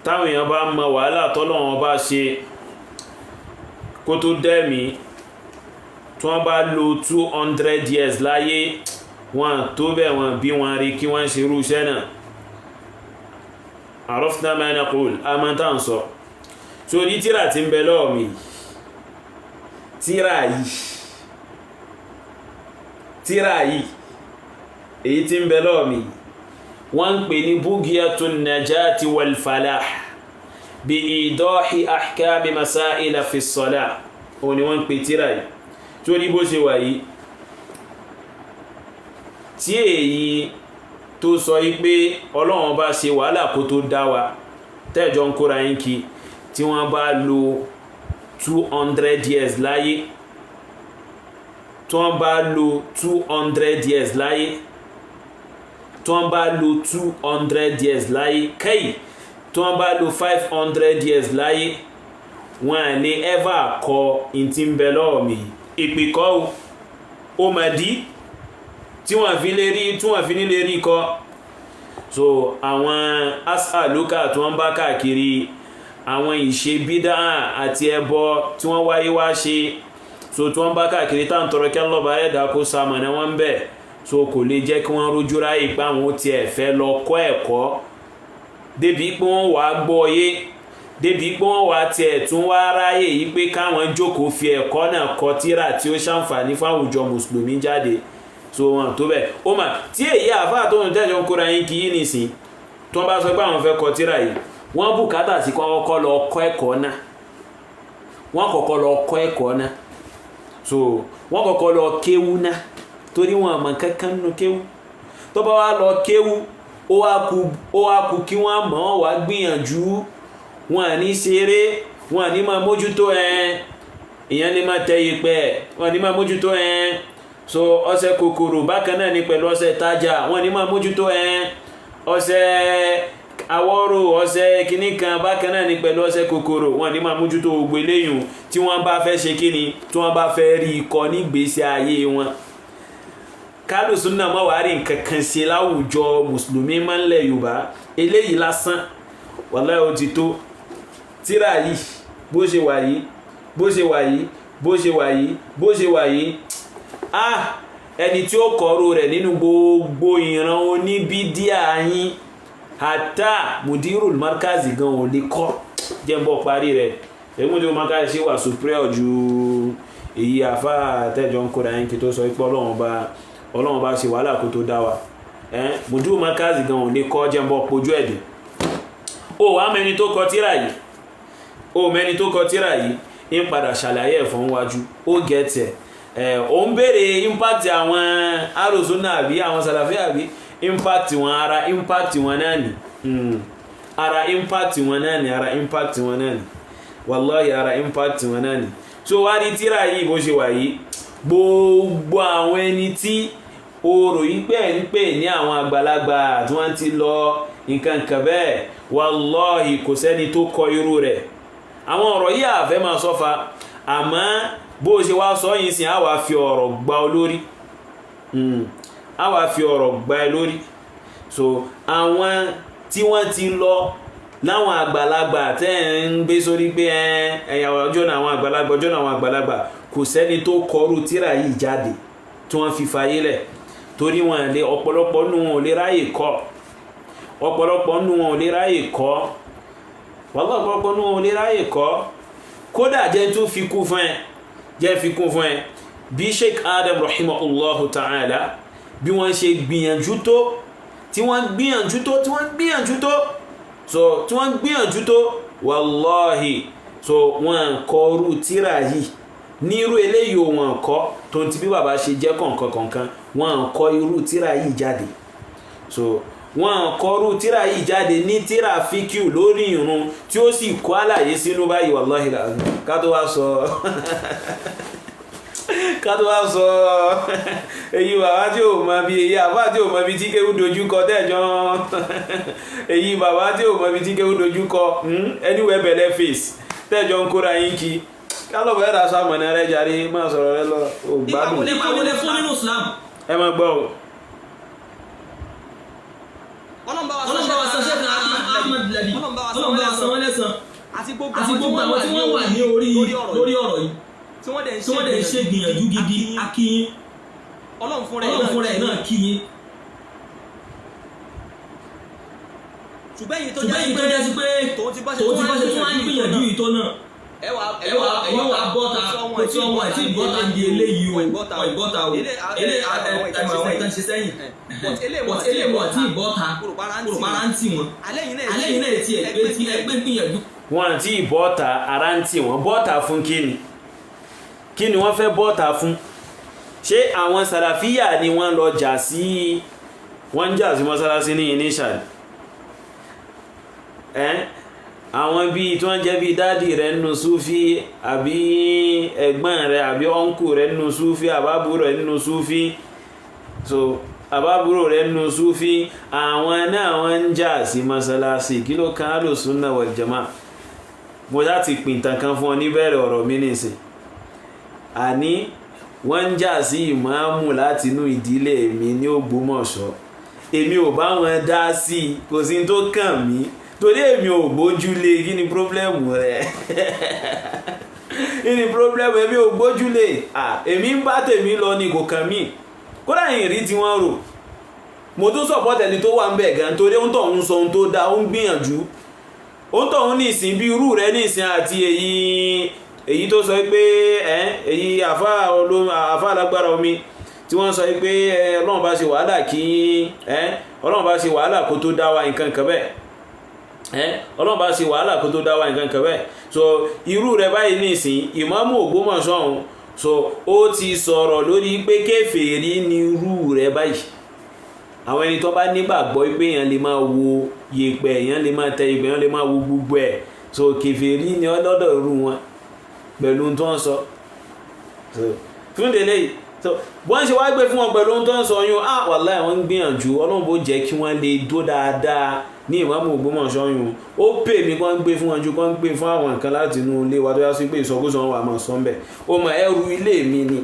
táwọn èèyàn bá mọ wàhálà tọ́lọ́wọ́n bá ṣe kó tó dẹ́mi tí wọ́n bá lò 200 years láyé wọn tó bẹ̀ wọn bí wọn rí kí wọ́n ṣe irú iṣẹ́ náà. عرفنا ما نقول أما تنصر so ní tíra tí ń bẹ lọ́wọ́ mi tíra yìí èyí tí ń bẹ lọ́wọ́ mi wọ́n ń pè ní bugiyatun najati wal falah bi idahi ahkami masaila fi salah o ni wọ́n ń pè tíra yìí tí ó ní bó ṣe wà yìí tí èyí tó sọ yí pé Ọlọ́run bá ṣe wàhálà kó tó dá wa tẹ́jọ ń kóra yín kí tí wọ́n bá lò 200 years láyé tí wọ́n bá lò 200 years láyé tí wọ́n bá lò 200 years láyé kẹ́yì tí wọ́n bá lò 500 years láyé wọ́n à ní ever kọ ìtì ń bẹ lọ́wọ́ mi ìpìkọ́ ó mà dí tí wọ́n fi ní lè rí kọ́. So àwọn as'aluka tí wọ́n bá káàkiri àwọn ìṣe bídá àti ẹbọ tí wọ́n wáyé wá ṣe so tí wọ́n bá káàkiri tá ń tọrọ kí lọ́ba ẹ̀dá kó sàmọ̀nà wọn bẹ̀ so kò lè jẹ́ kí wọ́n rójú ráyè pé àwọn ó tiẹ̀ fẹ́ lọ kọ́ ẹ̀kọ́ débi pé wọ́n wàá gbọ́ yé débi pé wọ́n wàá tiẹ̀ tún wá ráyè yí pé káwọn jókòó fi ẹ̀kọ́ náà kọ tírà tí ó ṣàǹfààní fún àwùjọ mùsùlùmí jáde so wọn tó bẹ̀ ó mà tí èyí àfáà tó ń tẹ́jọ ń kóra yín kí yí nìsín tó bá sọ pé àwọn fẹ́ kọ tírà yìí wọ́n bùkátà sí kọ́kọ́ lọ kọ́ ẹ̀kọ́ náà wọ́n kọ́kọ́ lọ kọ́ ẹ̀kọ́ náà so wọ́n kọ́kọ́ lọ kéwú náà torí wọn àmọ́ kankan nínú kéwú tó bá wá lọ kéwú ó wá kú kí wọ́n mọ̀ wọ́n wá gbìyànjú wọn à ní ṣeré wọn à ní máa mójútó ìyẹn ní máa tẹ ìpẹ́ wọn à ní máa mójútó so ọṣẹ kòkòrò bákan náà ní pẹ̀lú ọṣẹ tájà wọn à ní máa mójútó ọṣẹ àwọ̀rò ọṣẹ kìíní kan bákan náà ní pẹ̀lú ọṣẹ kòkòrò wọn ní máa mójútó gbogbo eléyìí tí wọ́n bá fẹ́ ṣe kíni tí wọ́n bá fẹ́ rí ikọ̀ nígbésí ayé wọn. kálùsùn náà mọ̀ wá rí nǹkan kan ṣe láwùjọ mùsùlùmí máa ń lẹ̀ Yorùbá eléyìí lásán wàláhì ó ti tó. tíra yìí bó ṣe wà yìí bó ṣe wà yìí bó ṣe wà yìí bó ṣe wà yìí ẹni tí ó kọ̀rọ̀ rẹ̀ nínú gbogbo ìran oníbídíà yín hata mudirul markazi gan ò lè kọ́ jẹ́mbọ́ parí rẹ̀ èyí mudirul markazi ṣe wà superior ju èyí àfá tẹ́jọ ń kóra yín kí tó sọ pé Ọlọ́run bá ṣe wàhálà kó tó dá wa mudirul markazi gan ò lè kọ́ jẹ́mbọ́ pojú ẹ̀dẹ̀ ó wá mẹ́ni tó kọ tíra yìí ń padà ṣàlàyé ẹ̀fọ́n wájú ó gẹ̀ẹ́tẹ̀ ó ń béèrè impact àwọn arosuna àbí àwọn Salafi àbí impact wọn ara impact wọn náà ni ara impact wọn náà ni wallahi ara impact wọn náà ni. so wá ní tíra yìí bó ṣe wà yìí gbogbo àwọn ẹni tí oòrò yìí ń pè ní àwọn àgbàlagbà tí wọ́n ti lọ nǹkan bẹ́ẹ̀ wallahi kò sẹ́ni tó kọ irú rẹ̀. àwọn ọ̀rọ̀ yìí àfẹ́ máa sọ́fà àmọ́ bó ṣe wá sọ yìí sin àwa fi ọ̀rọ̀ gbá olórí àwa fi ọ̀rọ̀ gbá ẹ lórí. so àwọn tí wọ́n ti lọ láwọn àgbàlagbà tẹ́ ń gbé sórí pé ẹ̀yà ọjọ́ náà àwọn àgbàlagbà kò sẹ́ni tó kọrú tíra yìí jáde tí wọ́n fi fayé lẹ̀ torí wọn lè ọ̀pọ̀lọpọ̀ nù wọn ò lè ráyè kọ́ ọ̀pọ̀lọpọ̀ nù wọn ò lè ráyè kọ́ ọ̀pọ̀lọpọ̀ nù wọn ò lè ráyè kọ́ kódà jẹ́ tó fi kún fún ẹ bí Sheikh Adam rahimahullahu ta'ala bí wọ́n ṣe gbìyànjú tó tí wọ́n gbìyànjú tó wallahi so wọ́n kọrú tíra yìí ní irú eléyìí wọn kọ́ tó ti bí bàbá ṣe jẹ́ kọ̀ọ̀kan wọ́n kọ irú tíra yìí jáde. so wọ́n kọrú tíra yìí jáde ní tíra fíkíù lórí ìrun tí ó sì kọ́ àlàyé sínú báyìí wallahi ká tó wá sọ èyí bàbá tí ò mọ bí èyí àbá tí ò mọ bí tí kéwú dojúkọ tẹ́jọ́ èyí bàbá tí ò mọ bí tí kéwú dojúkọ anywhere bẹ̀lẹ̀ face tẹ́jọ́ ń kóra yín kí kálọ̀bọ̀ ẹ̀dà sàmọ̀nà rẹ̀ jàre máa sọ̀rọ̀ rẹ̀ lọ ògbádùn ìpàwọlé fún nínú Islam ẹ máa gbọ́ o. ọlọ́mbà wa sọ ṣẹ́fẹ̀ Ahmad Labi ọlọ́mbà wa sọ wọ́n lẹ́sàn àti gbogbo àwọn tí wọ́n wà ní lórí ọ̀rọ̀ yìí tí wọ́n dẹ̀ ń ṣe gbìyànjú gidi akíyín Ọlọ́run fúnra ẹ̀ náà kíyín. ṣùgbọ́n èyí tó jẹ́ sí pé tòun ti bá ṣe tí wọ́n ń gbìyànjú ìtọ́ náà ẹ̀yin wà bọ́ta kò tí ọmọ ẹ̀ tí ìbọ́ta ń di eléyìí o ìbọ́ta o àwọn ìtàn ṣe sẹ́yìn but eléwọ̀ tí ìbọ́ta kòròpárá ń tì wọ́n alẹ́yìn náà ti ẹgbẹ́ gbìyànjú. wọn àti ìbọ́ta ara ń tì wọ́n bọ́ta fún kí ni wọ́n fẹ́ bọ́ta fún ṣé àwọn sàràfíyà ni wọ́n lọ jà sí mọ́sálásí ní initial àwọn bíi tí wọ́n jẹ́ bíi dáàdì rẹ̀ nínú súfí àbí ẹ̀gbọ́n rẹ̀ àbí ọ́nkù rẹ̀ nínú súfí àbábúrò rẹ̀ nínú súfí so àbábúrò rẹ̀ nínú súfí àwọn náà wọ́n ń jà sí mọ́sálásí kí ló kan Ahlus Sunnah wal Jama'ah mo láti pìntàn kan fún ọ níbẹ̀rẹ̀ ọ̀rọ̀ mi nìsín àní wọ́n ń jà sí ìmáàmù láti inú ìdílé mi ní Ògbómọ̀ṣọ́ èmi ò bá wọn dá sí kò sí tó kàn mí torí èmi ò gbójúlé kí ni pírọ́blẹ́mù rẹ̀ kí ni pírọ́blẹ́mù èmi ò gbójúlé èmi ń bá tèmi lọ ní kò kàn mí kódà yìí rí tí wọ́n rò mo tó support ẹni tó wà ń bẹ̀ gan torí ó ń tọ̀hún sọ ohun tó dáa ó ń gbìyànjú ó ń tọ̀hún ní ìsìn bí irú rẹ̀ ní ìsìn àti èyí tó sọ pé èyí àfá alágbára omi tí wọ́n sọ pé Ọlọ́run bá ṣe wàhálà kí Ọlọ́run bá ṣe wàhálà kó tó dá wa nǹkan kan bẹ́ẹ̀ Ọlọ́run bá ṣe wàhálà kó tó dá wa nǹkan kan bẹ́ẹ̀ so irú rẹ̀ báyìí ní ìsìn ìmáàmù Ògbómọ̀ṣọ́ ọ̀hún so ó ti sọ̀rọ̀ lórí pé kèfèrí ní irú rẹ̀ báyìí àwọn ẹni tó bá nígbàgbọ́ pé èèyàn lè máa wo yèpẹ̀ èèyàn lè máa tẹ yèpẹ̀ èèyàn lè máa wo gbogbo ẹ̀ so kèfèrí ní ọlọ́dọ̀ irú wọn pẹ̀lú tó ń sọ fún délé yìí so wọ́n ṣe wá gbé fún wọn pẹ̀lú tó ń sọ yún wàláhì wọ́n ń gbìyànjú Ọlọ́run bó jẹ́ kí wọ́n lè dó dáadáa ní ìmáàmù Ògbómọ̀ṣọ́ yún ó pè mí kán gbé fún wọn ju kán gbé fún àwọn nǹkan láti inú ilé wa tó yá sí pé ìsọkúsọ wọn wà máa sọ ń bẹ̀ ó mọ ẹrù ilé mi ni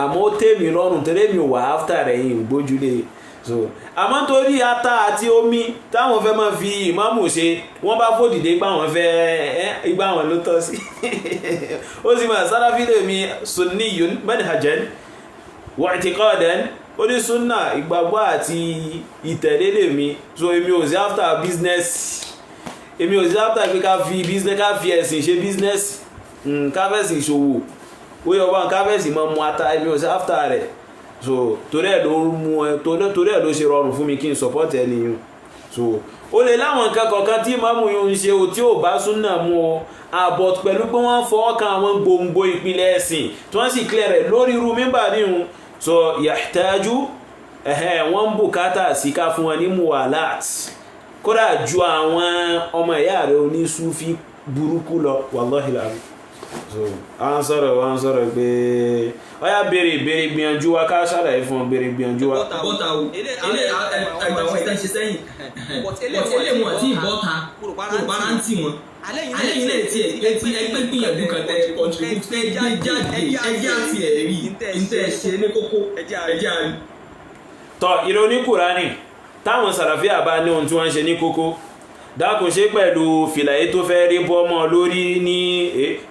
àmọ́ ó tẹ́ mi lọ́rùn tẹ́lẹ̀ mi wà áfítà rẹ̀ yìí gbójúlé so àmọ́ torí ata àti omi táwọn fẹ́ máa fi ìmáàmù ṣe wọ́n bá fòdìdé gbà wọ́n fẹ́ igbá wọn ló tọ́ sí ó sì máa Salafi lèmi sunniyun manhajan wa i'tiqadan ó ní súnà ìgbàgbọ́ àti ìtẹ̀lé lèmi so èmi ò sí after business èmi ò sí after pé ká fi ẹ̀sìn ṣe business ká fẹ̀sìn ṣòwò ó yọ wọn ká fẹ̀sìn mọ́ mu ata èmi ò sí after rẹ̀ so torí ẹ̀ ló ṣe rọrùn fún mi kí n support ẹni yun so ó lè láwọn nǹkan kọ̀ọ̀kan tí ìmáàmù yun ń ṣe o tí ò bá súnà mú o àbọ̀ pẹ̀lú pé wọ́n fọwọ́ kan àwọn gbòǹgbò ìpìlẹ̀ ẹ̀sìn tí wọ́n sì clear rẹ̀ lórí irú mímbà níhun so yahtaju wọ́n ń bùkátà sí ká fún wọn ní muwalat kódà ju àwọn ọmọ ìyá rẹ̀ onísúfí burúkú lọ wallahi láàrín so àwọn sọ̀rọ̀ pé ọya béèrè gbìyànjú wa ká ṣàlàyé fún ọ béèrè gbìyànjú wa. bọ́ta o ilé àwọn ìtàn ṣe sẹ́yìn ilé wọn tí ìbọ́ta kòròpárá ń tì wọ́n alẹ́yìn náà ti ẹgbẹ́ gbìyànjú kan tẹ contribute tẹ jáde ẹjẹ́ àti ẹ̀rí ìtẹ̀ ṣe ní kókó ẹjẹ́ àrí. tọ ìròyìn Oníkùránì táwọn sàràfíà bá ní ohun tí wọ́n ń ṣe ní kókó dákun ṣe pẹ̀lú fìlà yìí tó fẹ́ rí bọ́mọ lórí ní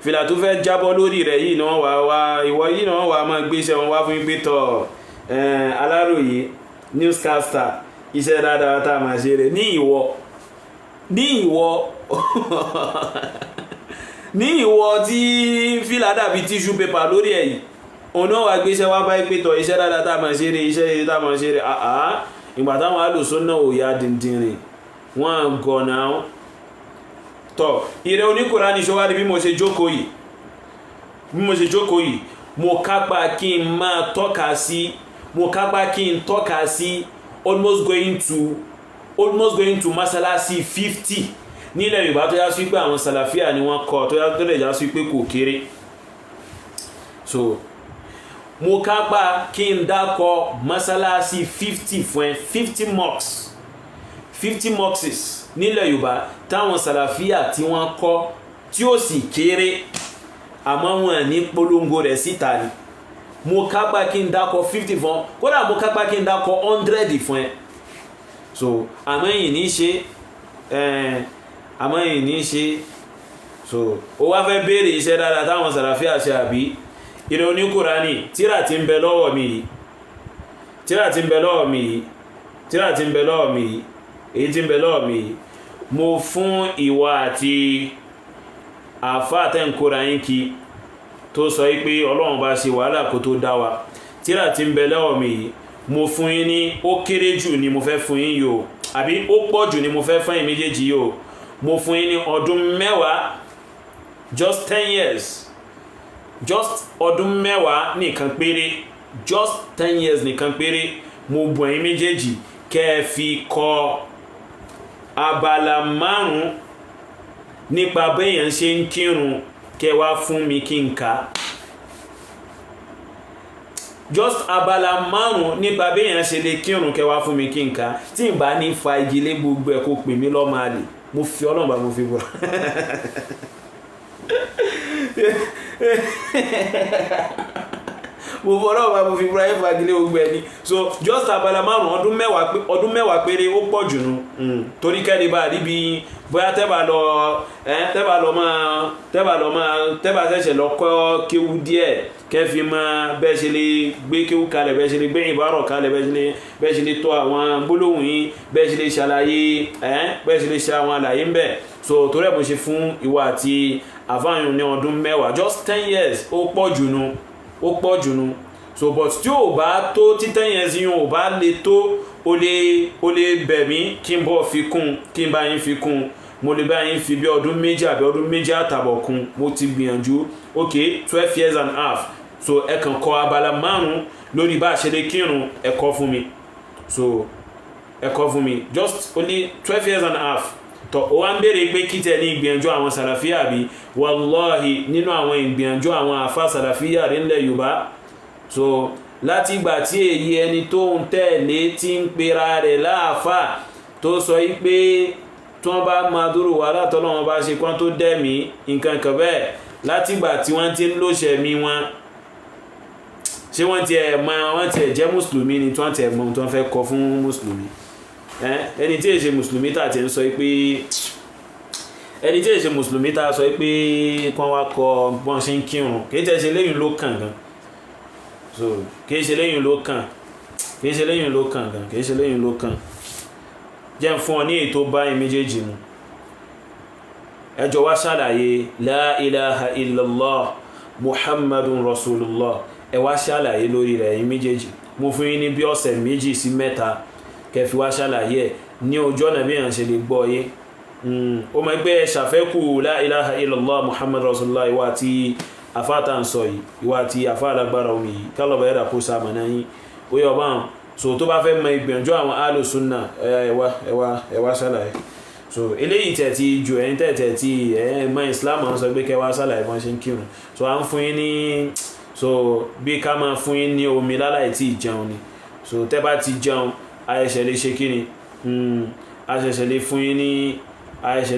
fìlà tó fẹ́ jábọ́ lórí rẹ̀ yìí náà wà ìwọ yìí náà wà máa gbé iṣẹ́ wọn wá fún pé tọ̀ Alaroye newscaster iṣẹ́ dáadáa tá a máa ṣe rẹ̀ ní ìwọ tí fìlà dàbí tíṣù pépà lórí ẹ̀ yìí òun náà wà gbé iṣẹ́ wá báyìí pé tọ̀ iṣẹ́ dáadáa tá a máa ṣe rẹ̀ iṣẹ́ tá a máa ṣe rẹ̀ ìgbà táwọn Ahlus Sunnah ò yá dìndìnrìn wọ́n gọ̀nà tọ́ ìrẹ́ Oníkùránì ṣọ́wárí bí mo ṣe jókòó yìí mo kápá kí n máa tọ́ka sí almost going to masalasi 50 nílẹ̀ Yorùbá tó yá sí pé àwọn Salafíà ni wọ́n kọ́ tó lè já sí pé kò kéré so mo kápá kí n dákọ masalasi 50 fún 50 mosques nílẹ̀ Yorùbá táwọn Salafíà tí wọ́n kọ́ tí ó sì kéré àmọ́ wọn ní polongo rẹ̀ síta ni mo kápá kí n dákọ 50 fún kódà mo kápá kí n dákọ 100 fún ẹ so àmọ́ yìí ní ṣe so ó wá fẹ́ béèrè iṣẹ́ dáadáa táwọn Salafi àṣẹ àbí ìrẹ́ Oniqurani tíra tí ń bẹ lọ́wọ́ mi yìí tíra tí ń bẹ lọ́wọ́ mi yìí tíra tí ń bẹ lọ́wọ́ mi yìí èyí tí ń bẹ lọ́wọ́ mi yìí mo fún ìwà àti àfáà tẹ́ ń kóra yín kí tó sọ pé Ọlọ́run bá ṣe wàhálà kó tó dá wa tíra tí ń bẹ lọ́wọ́ mi yìí mo fún yín ní ó kéré jù ni mo fẹ́ fún yín yìí o àbí ó pọ̀ jù ni mo fẹ́ fún yín méjèèjì yìí o mo fún yín ní ọdún mẹ́wàá just 10 years just ọdún mẹ́wàá nìkan péré just 10 years nìkan péré mo bọ̀ yín méjèèjì kẹ́ ẹ fi kọ abala márùn nípa béèyàn ṣe ń kírun kẹ́ wá fún mi kí n kà just abala márùn nípa béèyàn ṣe lè kírun kẹ́ wá fún mi kí n kà tí n bá ní fa igi lé gbogbo ẹ̀ kó pè mí lọ́mọ àlè mo fi Ọlọ́run bá mo fi bọ̀ mo fọ́rọ̀ wà mo fi Ibrahim fagilé gbogbo ẹni so just abala márùn ọdún mẹ́wàá péré ó pọ̀ jù nù torí kẹ́ni bá níbi bóyá tẹ́bà ṣẹ̀ṣẹ̀ lọ kọ́ kéwú díẹ̀ kẹfì máa bẹ́ẹ̀ ṣe lè gbé kéwú kalẹ̀ bẹ́ẹ̀ ṣe lè gbé ìbárọ̀ kalẹ̀ bẹ́ẹ̀ ṣe lè tọ́ àwọn gbólóhùn yìí bẹ́ẹ̀ ṣe lè ṣàlàyé bẹ́ẹ̀ ṣe lè ṣe àwọn àlàyé ń bẹ̀ so torí ẹ̀ mo ṣe fún ìwà àti àfáàyàn ní ọdún mẹ́wàá just 10 years ó pọ̀ jù nù ó pọ̀ jù nù so but tí ò bá tó tí 10 years yìí ò bá lè tó o lè bẹ̀ mí kí n bọ́ fi kún kí n bá yín fi kún mo lè bá yín fi bí ọdún méjì àbí ọdún méjì àtàbọ̀ kún mo ti gbìyànjú ok 12 years and half so ẹ kàn kọ abala márùn lórí bá a ṣe lè kírun ẹ kọ fún mi so ẹ kọ fún mi just only 12 years and half tọ ó wá ń béèrè pé kí tẹ ní ìgbìyànjú àwọn Salafiyya bí wallahi nínú àwọn ìgbìyànjú àwọn àfá Salafiyya rí nílẹ̀ Yorùbá so láti ìgbà tí èyí ẹni tó ń tẹ̀lé tí ń pera rẹ̀ láàfà tó sọ yí pé tí wọ́n bá máa dúró wà látọ́lọ́wọ́n bá ṣe kán tó dẹ̀mí nǹkan kan bẹ́ẹ̀ láti ìgbà tí wọ́n ti ń lóṣẹ̀mí wọn ṣé wọ́n ti ẹ̀ jẹ́ mùsùlùmí ni tí wọ́n ti ẹ̀ mọ̀ tí wọ́n fẹ́ kọ fún mùsùlùmí ẹni tí èṣe mùsùlùmí tà ti ń sọ pé ẹni tí èṣe mùsùlùmí tà sọ pé kán wá kọ bọ́n ṣe ń kírun kì í tẹ́ ṣe lẹ́yìn ló kàn gan so kì í ṣe lẹ́yìn ló kàn kì í ṣe lẹ́yìn ló kàn gan kì í ṣe lẹ́yìn ló kàn jẹ́ fún ọ ní ètò báyìí méjèèjì mu ẹjọ́ wá ṣàlàyé la ilaha illallah muhammadun rasulullah ẹ wá ṣàlàyé lórí rẹ̀ yín méjèèjì mo fún yín ní bí ọ̀sẹ̀ méjì sí mẹ́ta kẹfì wá ṣàlàyé ẹ̀ ní ojú ọ̀nà bí èèyàn ṣe lè gbọ́ yé ó mọ̀ pé ẹ ṣàfẹ́kù la ilaha illallah muhammadun rasulullah ìwà àti àfáàtà ń sọ yìí ìwà àti àfáà alágbára omi yìí kálọ̀bà ẹ̀dà kó sáà mọ̀nà yín ó yọ báwọn so tó bá fẹ́ mọ ìgbìyànjú àwọn alùsùnà ẹwà ṣàlàyé so eléyìí tẹ̀ ti jù ẹ̀yìn tẹ̀ ti mọ Islam àwọn sọ pé kẹwàá ṣàlàyé bọ́n ṣe ń kírun so à ń fún yín ní so bí ká máa fún yín ní omi láláì tí ì jẹun ni so tẹ́ bá ti jẹun ayẹ̀ṣẹ̀ lè ṣe kí ni ayẹ̀ṣẹ̀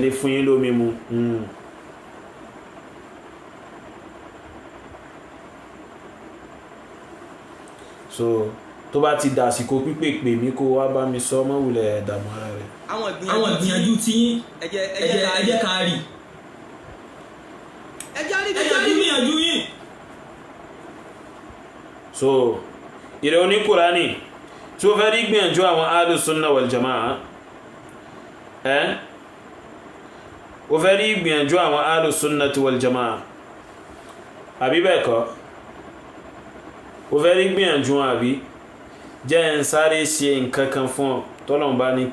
lè fún yín lómi mu so tó bá ti dàsìkò pípè pè mí kó wá bá mi sọ mọ́wùlẹ̀ ẹ̀dàmọ́ ara rẹ̀. àwọn ìgbìyànjú tí ẹ jẹ́ ká rí ìgbìyànjú yìí. so ìrẹ́ Oniqurani tí ó fẹ́ rí gbìyànjú àwọn Ahlus Sunnah wal Jama'ah ó fẹ́ rí gbìyànjú àwọn Ahlus Sunnah wal Jama'ah àbí bẹ́ẹ̀ kọ́ ó fẹ́ rí gbìyànjú wọn àbí jẹ́ ń sáré ṣe nǹkan kan fún ọ tọ́lọ́run bá ní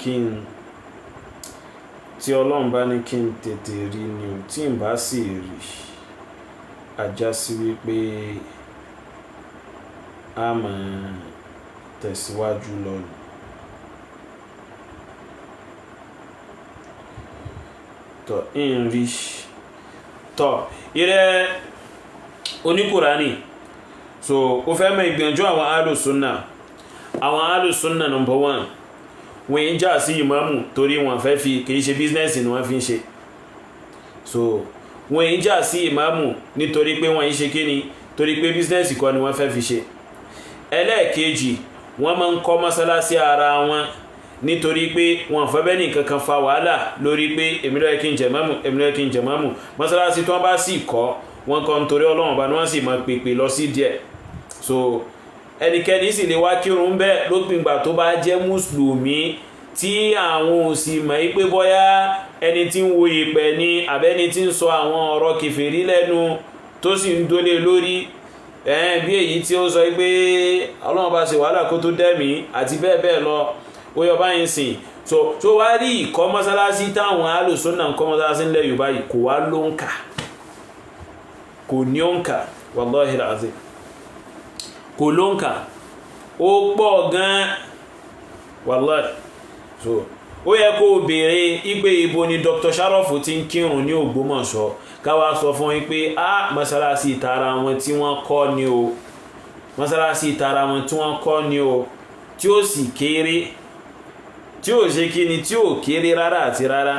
kí n tètè rí ni ò tí n bá sì rí ajá sí wípé a máa tẹ̀síwájú lọ́nà tọ́ ń rí tọ́ ìrẹ́ Oniqurani so ó fẹ́ mọ̀ ìgbìyànjú àwọn Ahlus Sunnah number 1 wọ́n yí jà sí ìmáàmù torí wọ́n fẹ́ fi kìí ṣe bíznẹ́sì ni wọ́n fi ń ṣe so wọ́n yí jà sí ìmáàmù nítorí pé wọ́n yí ṣe kíni torí pé bíznẹ́sì kọ́ ni wọ́n fẹ́ fi ṣe ẹlẹ́ẹ̀kejì wọ́n máa ń kọ́ mọ́sálásí ara wọn nítorí pé wọn fẹ́ bẹ́ẹ̀ ní kankan fa wàhálà lórí pé èmi ló yẹ kí n jẹ máàmù èmi ló yẹ kí n jẹ máàmù mọ́sálásí tí wọ́n bá sì kọ́ wọn kọ́ nítorí Ọlọ́run bá ní wọ́n sì máa pèpè lọ sí díẹ̀ so ẹnikẹ́ni sì lè wá kírun bẹ́ẹ̀ lópin ìgbà tó bá jẹ́ mùsùlùmí tí àwọn ò sì mọ̀ pé bóyá ẹni tí ń wo ìpẹ́ ní àbẹ́ni tí ń sọ àwọn ọ̀rọ̀ kèfèrí lẹ́nu tó sì ń dólé lórí bí èyí tí ó sọ pé Ọlọ́run bá ṣe wàhálà kó tó dẹ́mi àti bẹ́ẹ̀ bẹ́ẹ̀ lọ ó yọ báyìí sìn so tó wá rí ìkọ́ mọ́sálásí táwọn alùsùnnà ń kọ́ mọ́sálásí ńlẹ̀ Yorùbá yìí kò wá ló ń kà kò ní ó ń kà wallahi alazim kò ló ń kà ó pọ̀ gan wallahi so ó yẹ kó béèrè ipe ibo ni Dr. Sharafu ti ń kírun ní Ògbómọ̀ṣọ́ káwá sọ fún yín pé mọ́sálásí ìtara wọn tí wọ́n kọ́ ni o mọ́sálásí ìtara wọn tí wọ́n kọ́ ni o tí ó sì kéré tí ó ṣe kí ni tí ó kéré rárá àti rárá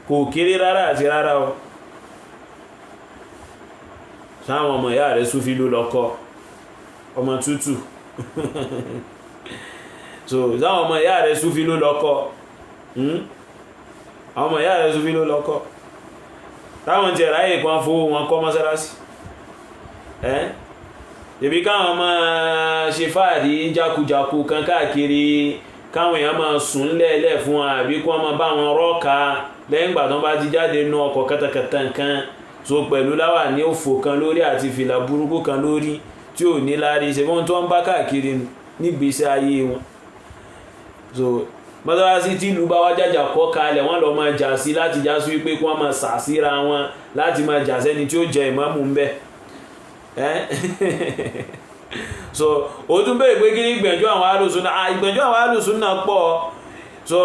kò kéré rárá àti rárá o sáwọn ọmọ ìyá rẹ̀ Súfí ló lọ́kọ́ ọmọ tútù so sáwọn ọmọ ìyá rẹ̀ Súfí ló lọ́kọ́ àwọn ọmọ ìyá rẹ̀ Súfí ló lọ́kọ́ táwọn ti ráyè kan fowó wọn kọ́ mọ́sálásí ìbí káwọn máa ṣe fàárí jákujàku kan káàkiri káwọn èèyàn máa sùn lẹ́ẹ̀lẹ́ fún wọn àbí kí wọ́n máa bá wọn rọ́ọ̀ka lẹ́yìn ìgbà tó bá ti jáde nú ọkọ̀ kẹtẹkẹtẹ nǹkan so pẹ̀lú láwà ní òfò kan lórí àti fìlà burúkú kan lórí tí ò ní lárí ṣe fún tó ń bá káàkiri nígbésí ayé wọn so mọ́sálásí tí ìlú bá wá jàjà kọ́ kalẹ̀ wọ́n lọ máa jà sí láti já sí wípé kí wọ́n máa sàsíra wọn láti máa jà sẹ́ni tí ó jẹ ìmáàmù ń bẹ so ó tún bẹ̀rẹ̀ pé kí ní ìgbẹ̀jọ́ àwọn alùsùnnà ìgbẹ̀jọ́ àwọn alùsùnnà pọ̀ so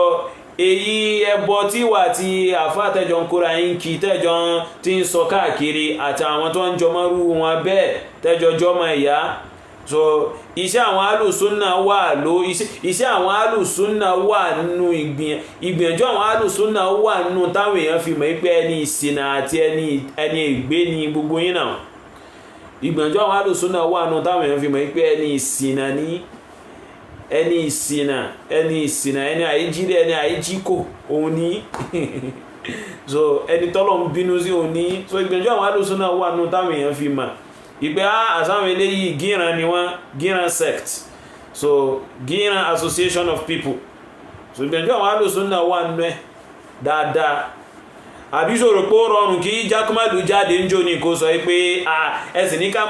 èyí ẹbọ tí wà tí àfá tẹ́jọ ń kóra yín kí tẹ́jọ tí ń sọ káàkiri àti àwọn tó ń jọmọ́rú wọn bẹ́ẹ̀ tẹ́jọ jọmọ́ ìyá so iṣẹ́ àwọn alùsùnnà wà iṣẹ́ àwọn alùsùnnà wà nínú ìgbìyànjú àwọn alùsùnnà wà nínú táwọn èèyàn fi mọ̀ pé ẹni ìṣìnà àti ẹni ìgbé ni gbogbo yín náà ìgbìyànjú àwọn alùsùnnà wà nínú táwọn èèyàn fi mọ̀ pé ẹni ìṣìnà ní ẹni ìṣìnà ẹni àìjírí ẹni àìjíkò òun ní so ẹni tọ́lọ̀ ń bínú sí òun ní so ìgbìyànjú àwọn alùsùnnà wà nínú táwọn èèyàn fi mọ̀ ìpé àsáwọn eléyìí gíran ni wọ́n gíran sect so gíran association of people so ìgbẹ̀njọ́ àwọn alùsùnnà wà nínú ẹ̀ dáadáa àbí ṣòro pé ó rọrùn kí jákúmàlù jáde ń jò ní kó sọ pé ẹ̀sìn ní ká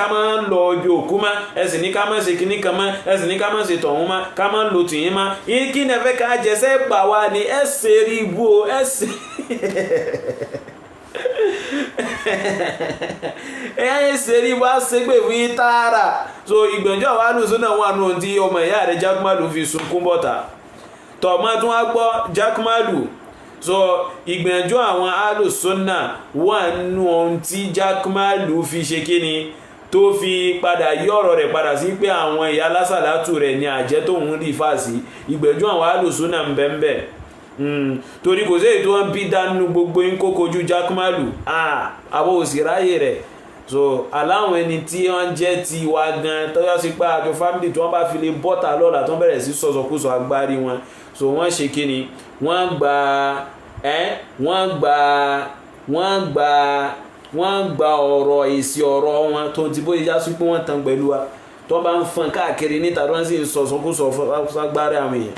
má lọ ibi òkú má ẹ̀sìn ní ká má ṣe kíní kan má ẹ̀sìn ní ká má ṣe tọ̀hún má ká má lò tìyín má yín kí ní ẹ̀fẹ́ ká jẹ́sẹ́ bà wá ní ẹ̀sẹ̀ rí ibú o ẹ̀sìn ẹ̀yẹ́ ìṣẹ́rí wá ṣégbè fún yí tààrà so ìgbẹ̀njọ́ àwọn alùsùnnà wà nù tí ọmọ ìyá rẹ̀ jákúmàlù fi sunkún bọ́ta tọ̀mọ́ tún wá gbọ́ jákúmàlù so ìgbẹ̀njọ́ àwọn alùsùnnà wà nù ohun tí jákúmàlù fi ṣe kíni tó fi padà yí ọ̀rọ̀ rẹ̀ padà sí pé àwọn ìyá lásàlátù rẹ̀ ní àjẹ́ tóun rí fàásì ìgbẹ̀njọ́ àwọn alùsùnnà ń bẹ́ẹ̀ torí kò sí èyí tó wọ́n bí dánú gbogbo yín kó kojú jákúmàlù àbọ̀ òsì ráyè rẹ̀ so aláwọn ẹni tí wọ́n jẹ́ ti wá gan tọ́jọ́ sí pé àjọ fámìlì tí wọ́n bá fi lè bọ́ta lọ́la tó bẹ̀rẹ̀ sí sọ̀sọ̀kúsọ agbárí wọn so wọ́n ṣe kíni wọ́n gba ọ̀rọ̀ èsì ọ̀rọ̀ wọn tó ti bó yá sí pé wọ́n tan pẹ̀lú wa tó bá ń fọn káàkiri níta tó ń sì sọ̀sọ̀kúsọ agbárí àwọn èèyàn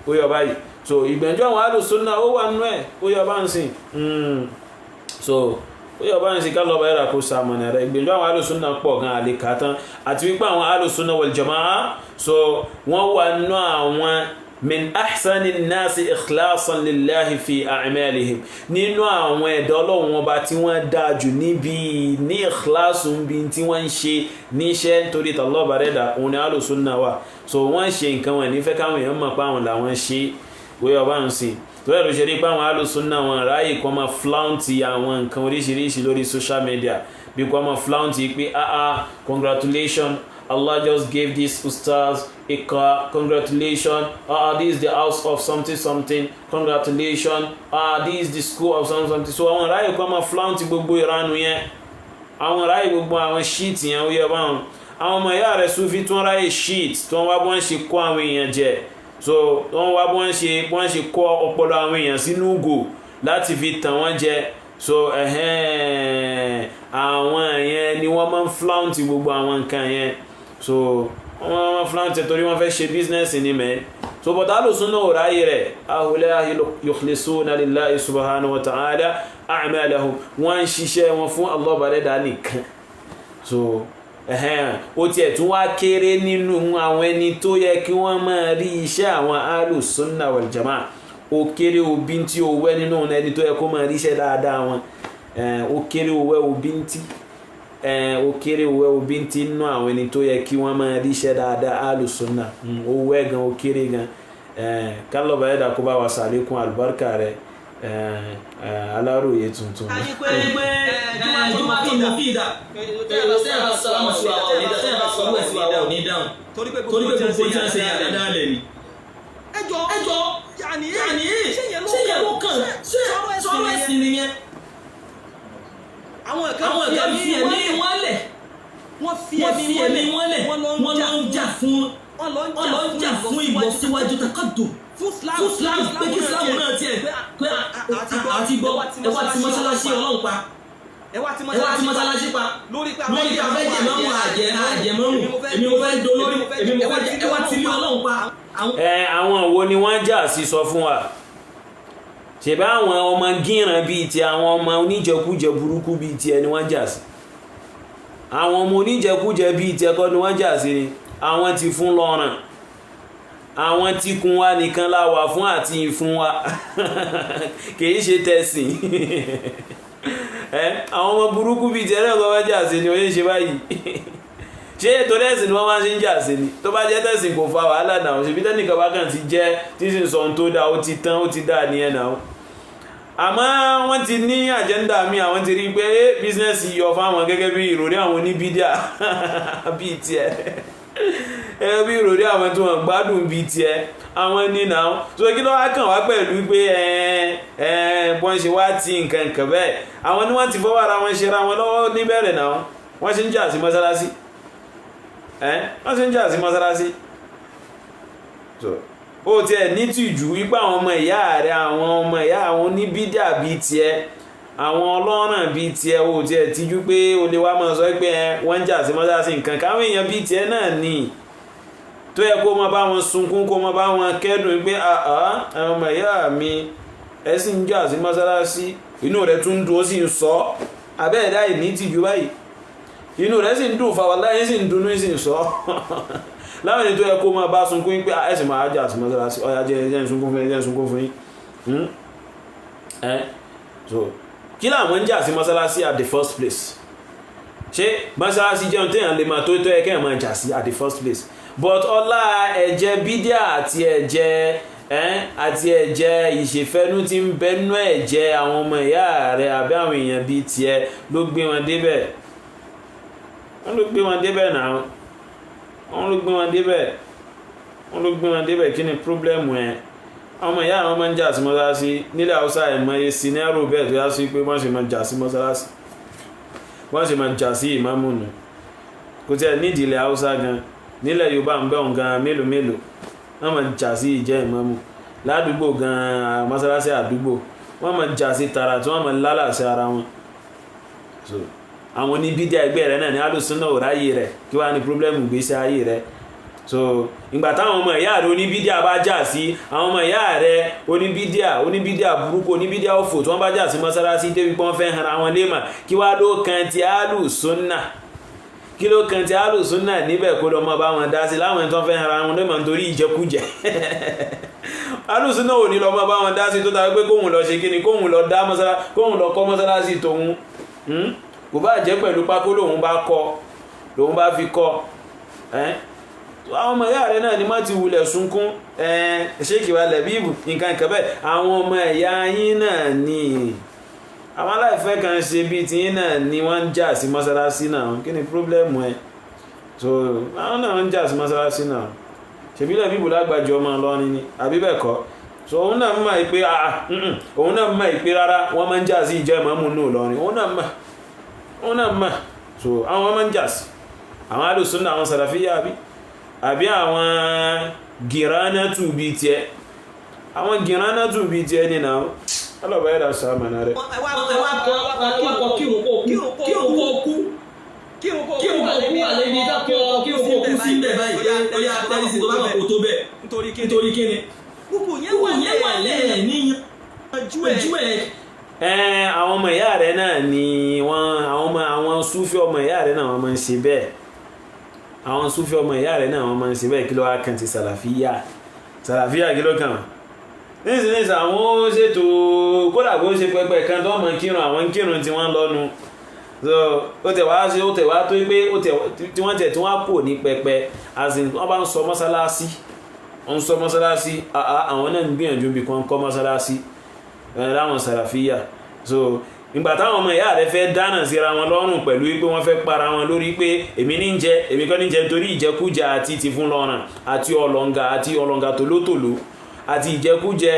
ó yọ báyìí so ìgbẹ̀njọ́ àwọn alùsùnnà ó wà nú ẹ̀ ó yọ bá ń sìn so ó yọ bá ń sìn ká lọ bá yẹ́ra kó sàmọ̀nà rẹ̀ ìgbẹ̀njọ́ àwọn alùsùnnà pọ̀ gan àlèkà tán àti wípé àwọn alùsùnnà wal jamaa so wọ́n wà nú àwọn min ahsani nasi ikhlasan lillahi fi a'malihim nínú àwọn ẹ̀dọ́ Ọlọ́run ọba tí wọ́n dájú níbi ní ikhlasun bí tí wọ́n ń ṣe níṣẹ́ torí Allah bá rẹ̀dà òun ni alùsùnnà wà so wọ́n ṣe nǹkan wọn nífẹ̀ẹ́ káwọn èèyàn mọ̀ pé àwọn làwọn ṣe wíyọ̀ bá ń sìn tó yẹ ló ṣe rí pé àwọn alùsùnnà wọn ráyè kọ́ máa fláùntì àwọn nǹkan oríṣiríṣi lórí social media bí kọ́ máa fláùntì pé congratulations Allah just gave this ustaz a car, congratulations, this is the house of something something, congratulations, this is the school of something something. So àwọn ráyè kọ́ máa fláùntì gbogbo ìranu yẹn àwọn ráyè gbogbo àwọn ṣíìtì yẹn wíyọ̀ bá wọn àwọn ọmọ ìyá rẹ̀ Sufi tó ń ráyè shit tó ń wá bọ́n ṣe kó àwọn èèyàn jẹ so wọ́n wá bọ́n ṣe kó ọpọlọ àwọn èèyàn sínú ògò láti fi tàn wọ́n jẹ so àwọn yẹn ni wọ́n máa ń flaunt gbogbo àwọn nǹkan yẹn so wọ́n máa flaunt torí wọ́n fẹ́ ṣe business ní mẹ́ so but alùsùnà ò ráyè rẹ̀ ahùlẹ́ yukhlisuna lillahi subhanahu wa ta'ala a'malahum wọ́n ń ṣiṣẹ́ wọn fún Allah bàdẹ́dà nìkan so ó tiẹ̀ tún wá kéré nínú àwọn ẹni tó yẹ kí wọ́n máa rí iṣẹ́ àwọn alùsùnà wal jamaa ó kéré òbí tí ó wẹ́ nínú ẹni tó yẹ kó máa rí iṣẹ́ dáadáa wọn ó kéré òwẹ́ òbí tí nínú àwọn ẹni tó yẹ kí wọ́n máa rí iṣẹ́ dáadáa alùsùnà ó wẹ́ gan ó kéré gan kálọ̀ báyìí dà kó bá wa sàlékún àlùbáríkà rẹ̀ Alaroye tuntun. Torí pé gbogbo tí wọ́n ṣe àdáadáa lẹ̀ ni. Ẹjọ́ yàní ṣé yẹn ló kàn sọ̀rọ̀ ẹ̀sìn nìyẹn. Àwọn kan fi ẹ̀mí wọn lẹ̀. Wọ́n fi ẹ̀mí wọn lẹ̀. Wọ́n lọ ń jà fún ìlọsíwájú takadùn. Fún Islam pé kí Islam náà tiẹ̀ pé àti gbọ́ ẹ wá ti mọ́ṣáláṣí Ọlọ́run pa. Ẹ wá ti mọ́ṣáláṣí pa. Lórí àfẹ́jẹ̀ mọ́mú àjẹmọ́rùn. Èmi ò fẹ́ dolórí. Èmi ò fẹ́ ẹ wá ti lé Ọlọ́run pa. Àwọn wo ni wọ́n jà sí sọ fún wa ṣèbá àwọn ọmọ gíran bíi ti àwọn ọmọ oníjẹkújẹ burúkú bíi ti ẹni wọ́n jà sí àwọn ọmọ oníjẹkújẹ bíi ti ẹkọ́ ni wọ́n jà sí ni àwọn ti fún lọ́rùn àwọn tí kún wa nìkan la wà fún àti ìfún wa kìí ṣe tẹ̀sìn àwọn ọmọ burúkú bíi ti ẹlẹ́kọ̀ọ́ wọ́n jà sí ni ó yẹ ṣe báyìí ṣé ètò tẹ̀sìn ni wọ́n máa ń ṣe ń jà sí ni tó bá jẹ́ tẹ̀sìn kò fa wàhálà náà ṣe bí tẹ́nìkan bá kàn ti jẹ́ tí sì sọ ohun tó dáa ó ti tán ó ti dáa nìyẹn náà àmọ́ wọ́n ti ní àjẹ́ndà mi àwọn ti rí pé bísínẹ́sì yọ fáwọn gẹ́gẹ́ bí ìròrí àwọn oníbídíà bíi tiẹ̀ gẹ́gẹ́ bí ìròrí àwọn tó wọ́n gbádùn bíi tiẹ̀ àwọn ní náà so kí ló wá kàn wá pẹ̀lú pé bọ́n ṣe wá ti nǹkan bẹ́ẹ̀ àwọn ni wọ́n ti fọwọ́ ara wọn ṣe ra wọn lọ́wọ́ níbẹ̀rẹ̀ náà wọ́n ṣe ń jà sí mọ́sálásí wọ́n ṣe ń jà sí mọ́sálásí ó tiẹ̀ ní tìjú wípé àwọn ọmọ ìyá rẹ̀ àwọn ọmọ ìyá àwọn oníbídíà bíi tiẹ̀ àwọn ọlọ́ràn bíi tiẹ̀ ó tiẹ̀ tìjú pé o lè wá máa sọ pé wọ́n ń jà sí mọ́sálásí nǹkan káwọn èèyàn bíi tiẹ̀ náà ní tó yẹ kó máa bá wọn sunkún kó máa bá wọn kẹ́dùn pé àwọn ọmọ ìyá mi ẹ sì ń jà sí mọ́sálásí inú rẹ̀ tún dùn ó sì ń sọ abẹ́ẹ̀dá ìní tìjú báyìí inú rẹ̀ sì ń dùn fàwọn láyé sì ń dunú sì ń sọ láwọn ènìyàn tó yẹ kó máa bá sunkún pé ẹ̀sìn máa jà sí mọ́sálásí ọ̀yá jẹ́ sunkún fún yín so kí láwọn ń jà sí mọ́sálásí at the first place ṣé mọ́sálásí jẹun téèyàn lè máa tó yẹ kéèyàn máa jà sí at the first place but ọlá ẹ̀jẹ̀ bídíà àti ẹ̀jẹ̀ ìṣèfẹ́nú tí ń bẹ́nú ẹ̀jẹ̀ àwọn ọmọ ìyá rẹ̀ àbí àwọn èèyàn bíi tiẹ̀ ló gbé wọn débẹ̀ wọ́n ló gbé wọn débẹ̀ kí ni pírọ́blẹ́mù ẹ̀ ọmọ ìyá àwọn máa ń jà sí mọ́sálásí nílẹ̀ Haúsá ẹ̀mọye sinẹ́rò bẹ́ẹ̀ tó yá sí pé wọ́n ṣe máa jà sí mọ́sálásí wọ́n ṣe máa jà sí ìmáàmù nù kò tí ẹ̀ nídìí ilẹ̀ Haúsá gan nílẹ̀ Yorùbá ń bẹ̀ òun gan mélòó wọ́n máa jà sí ìjẹ́ ìmáàmù ládùúgbò gan mọ́sálásí àdúgbò wọ́n máa jà sí tààrà tí wọ́n máa lálàsí ara wọn so àwọn oníbídíà ẹgbẹ́ rẹ̀ náà ní alùsùnà ò ráyè rẹ̀ kí wá ní pírọ́blẹ́mù gbèsè ayé rẹ̀ so ìgbà táwọn ọmọ ìyá rẹ̀ oníbídíà bá jà sí àwọn ọmọ ìyá rẹ̀ oníbídíà burúkú oníbídíà òfò tí wọ́n bá jà sí mọ́sálásí débi pọ́n fẹ́ hàn àwọn léèmà kí wá ló kan ti alùsùnà níbẹ̀ kó lọ mọ́ bá wọn dá sí láwọn tó fẹ́ hàn àwọn léèmà nítorí ìjẹkújẹ alùsùnà ò ní lọ mọ́ bá wọn dá sí tó tàbí pé kóhùn lọ ṣe kíni kóhùn lọ kọ́ mọ́sálásí tòun kò bá jẹ́ pẹ̀lú pákó lòun bá fi kọ́ àwọn ọmọ ìyá rẹ̀ náà ni má ti wulẹ̀ sunkún ṣéèkì wa lẹ̀bíìbù nǹkan bẹ́ẹ̀ àwọn ọmọ ìyá yín náà ni àwọn aláìfẹ́ kan ṣe bíi ti yín náà ni wọ́n ń jà sí mọ́sálásí náà kí ni pírọ́blẹ́mù ẹ̀ so àwọn náà ń jà sí mọ́sálásí náà ṣèbí lẹ̀bíìbù lágbàjọ ọmọ Ìlọrin ni àbí bẹ́ẹ̀ kọ́ so òun náà mọ̀ ìpè rárá wọ́n máa ń jà sí ìjọ ìmáàmù náà Ìlọrin òun náà mọ̀ so àwọn ọmọ ń jà sí àwọn alùsùnà àwọn sàlàfíyà àbí àwọn gìránátù bí tiẹ̀ àwọn gìránátù bí tiẹ̀ nínú ọlọ́bàá ẹ̀dà sàmànà rẹ̀ àwọn ọmọ ìyá rẹ̀ náà ni àwọn súfí ọmọ ìyá rẹ̀ náà wọ́n máa ń ṣe bẹ́ẹ̀ àwọn súfí ọmọ ìyá rẹ̀ náà wọ́n máa ń ṣe bẹ́ẹ̀ kí ló wá kàn ti sàlàfíyà kí ló kàn nísìnyí àwọn ó ṣètò kódà kó ṣe pẹpẹ kan tó mọ kírun àwọn kírun tí wọ́n lọ́nu so ó tẹ̀ wá tó pé tí wọ́n tẹ̀ tí wọ́n kò ní pẹpẹ azin wọ́n bá ń sọ mọ́sálásí àwọn náà ń gbìyànjú bí kan kọ́ mọ́sálásí láwọn sàlàfíyà so ìgbà táwọn ọmọ ìyá rẹ̀ fẹ́ dáná síra wọn lọ́rùn pẹ̀lú wípé wọ́n fẹ́ para wọn lórí pé èmi kọ́ ní jẹ nítorí ìjẹkújẹ àti ti fún lọ́rùn àti ọlọ́ngà tòlótòló àti ìjẹkújẹ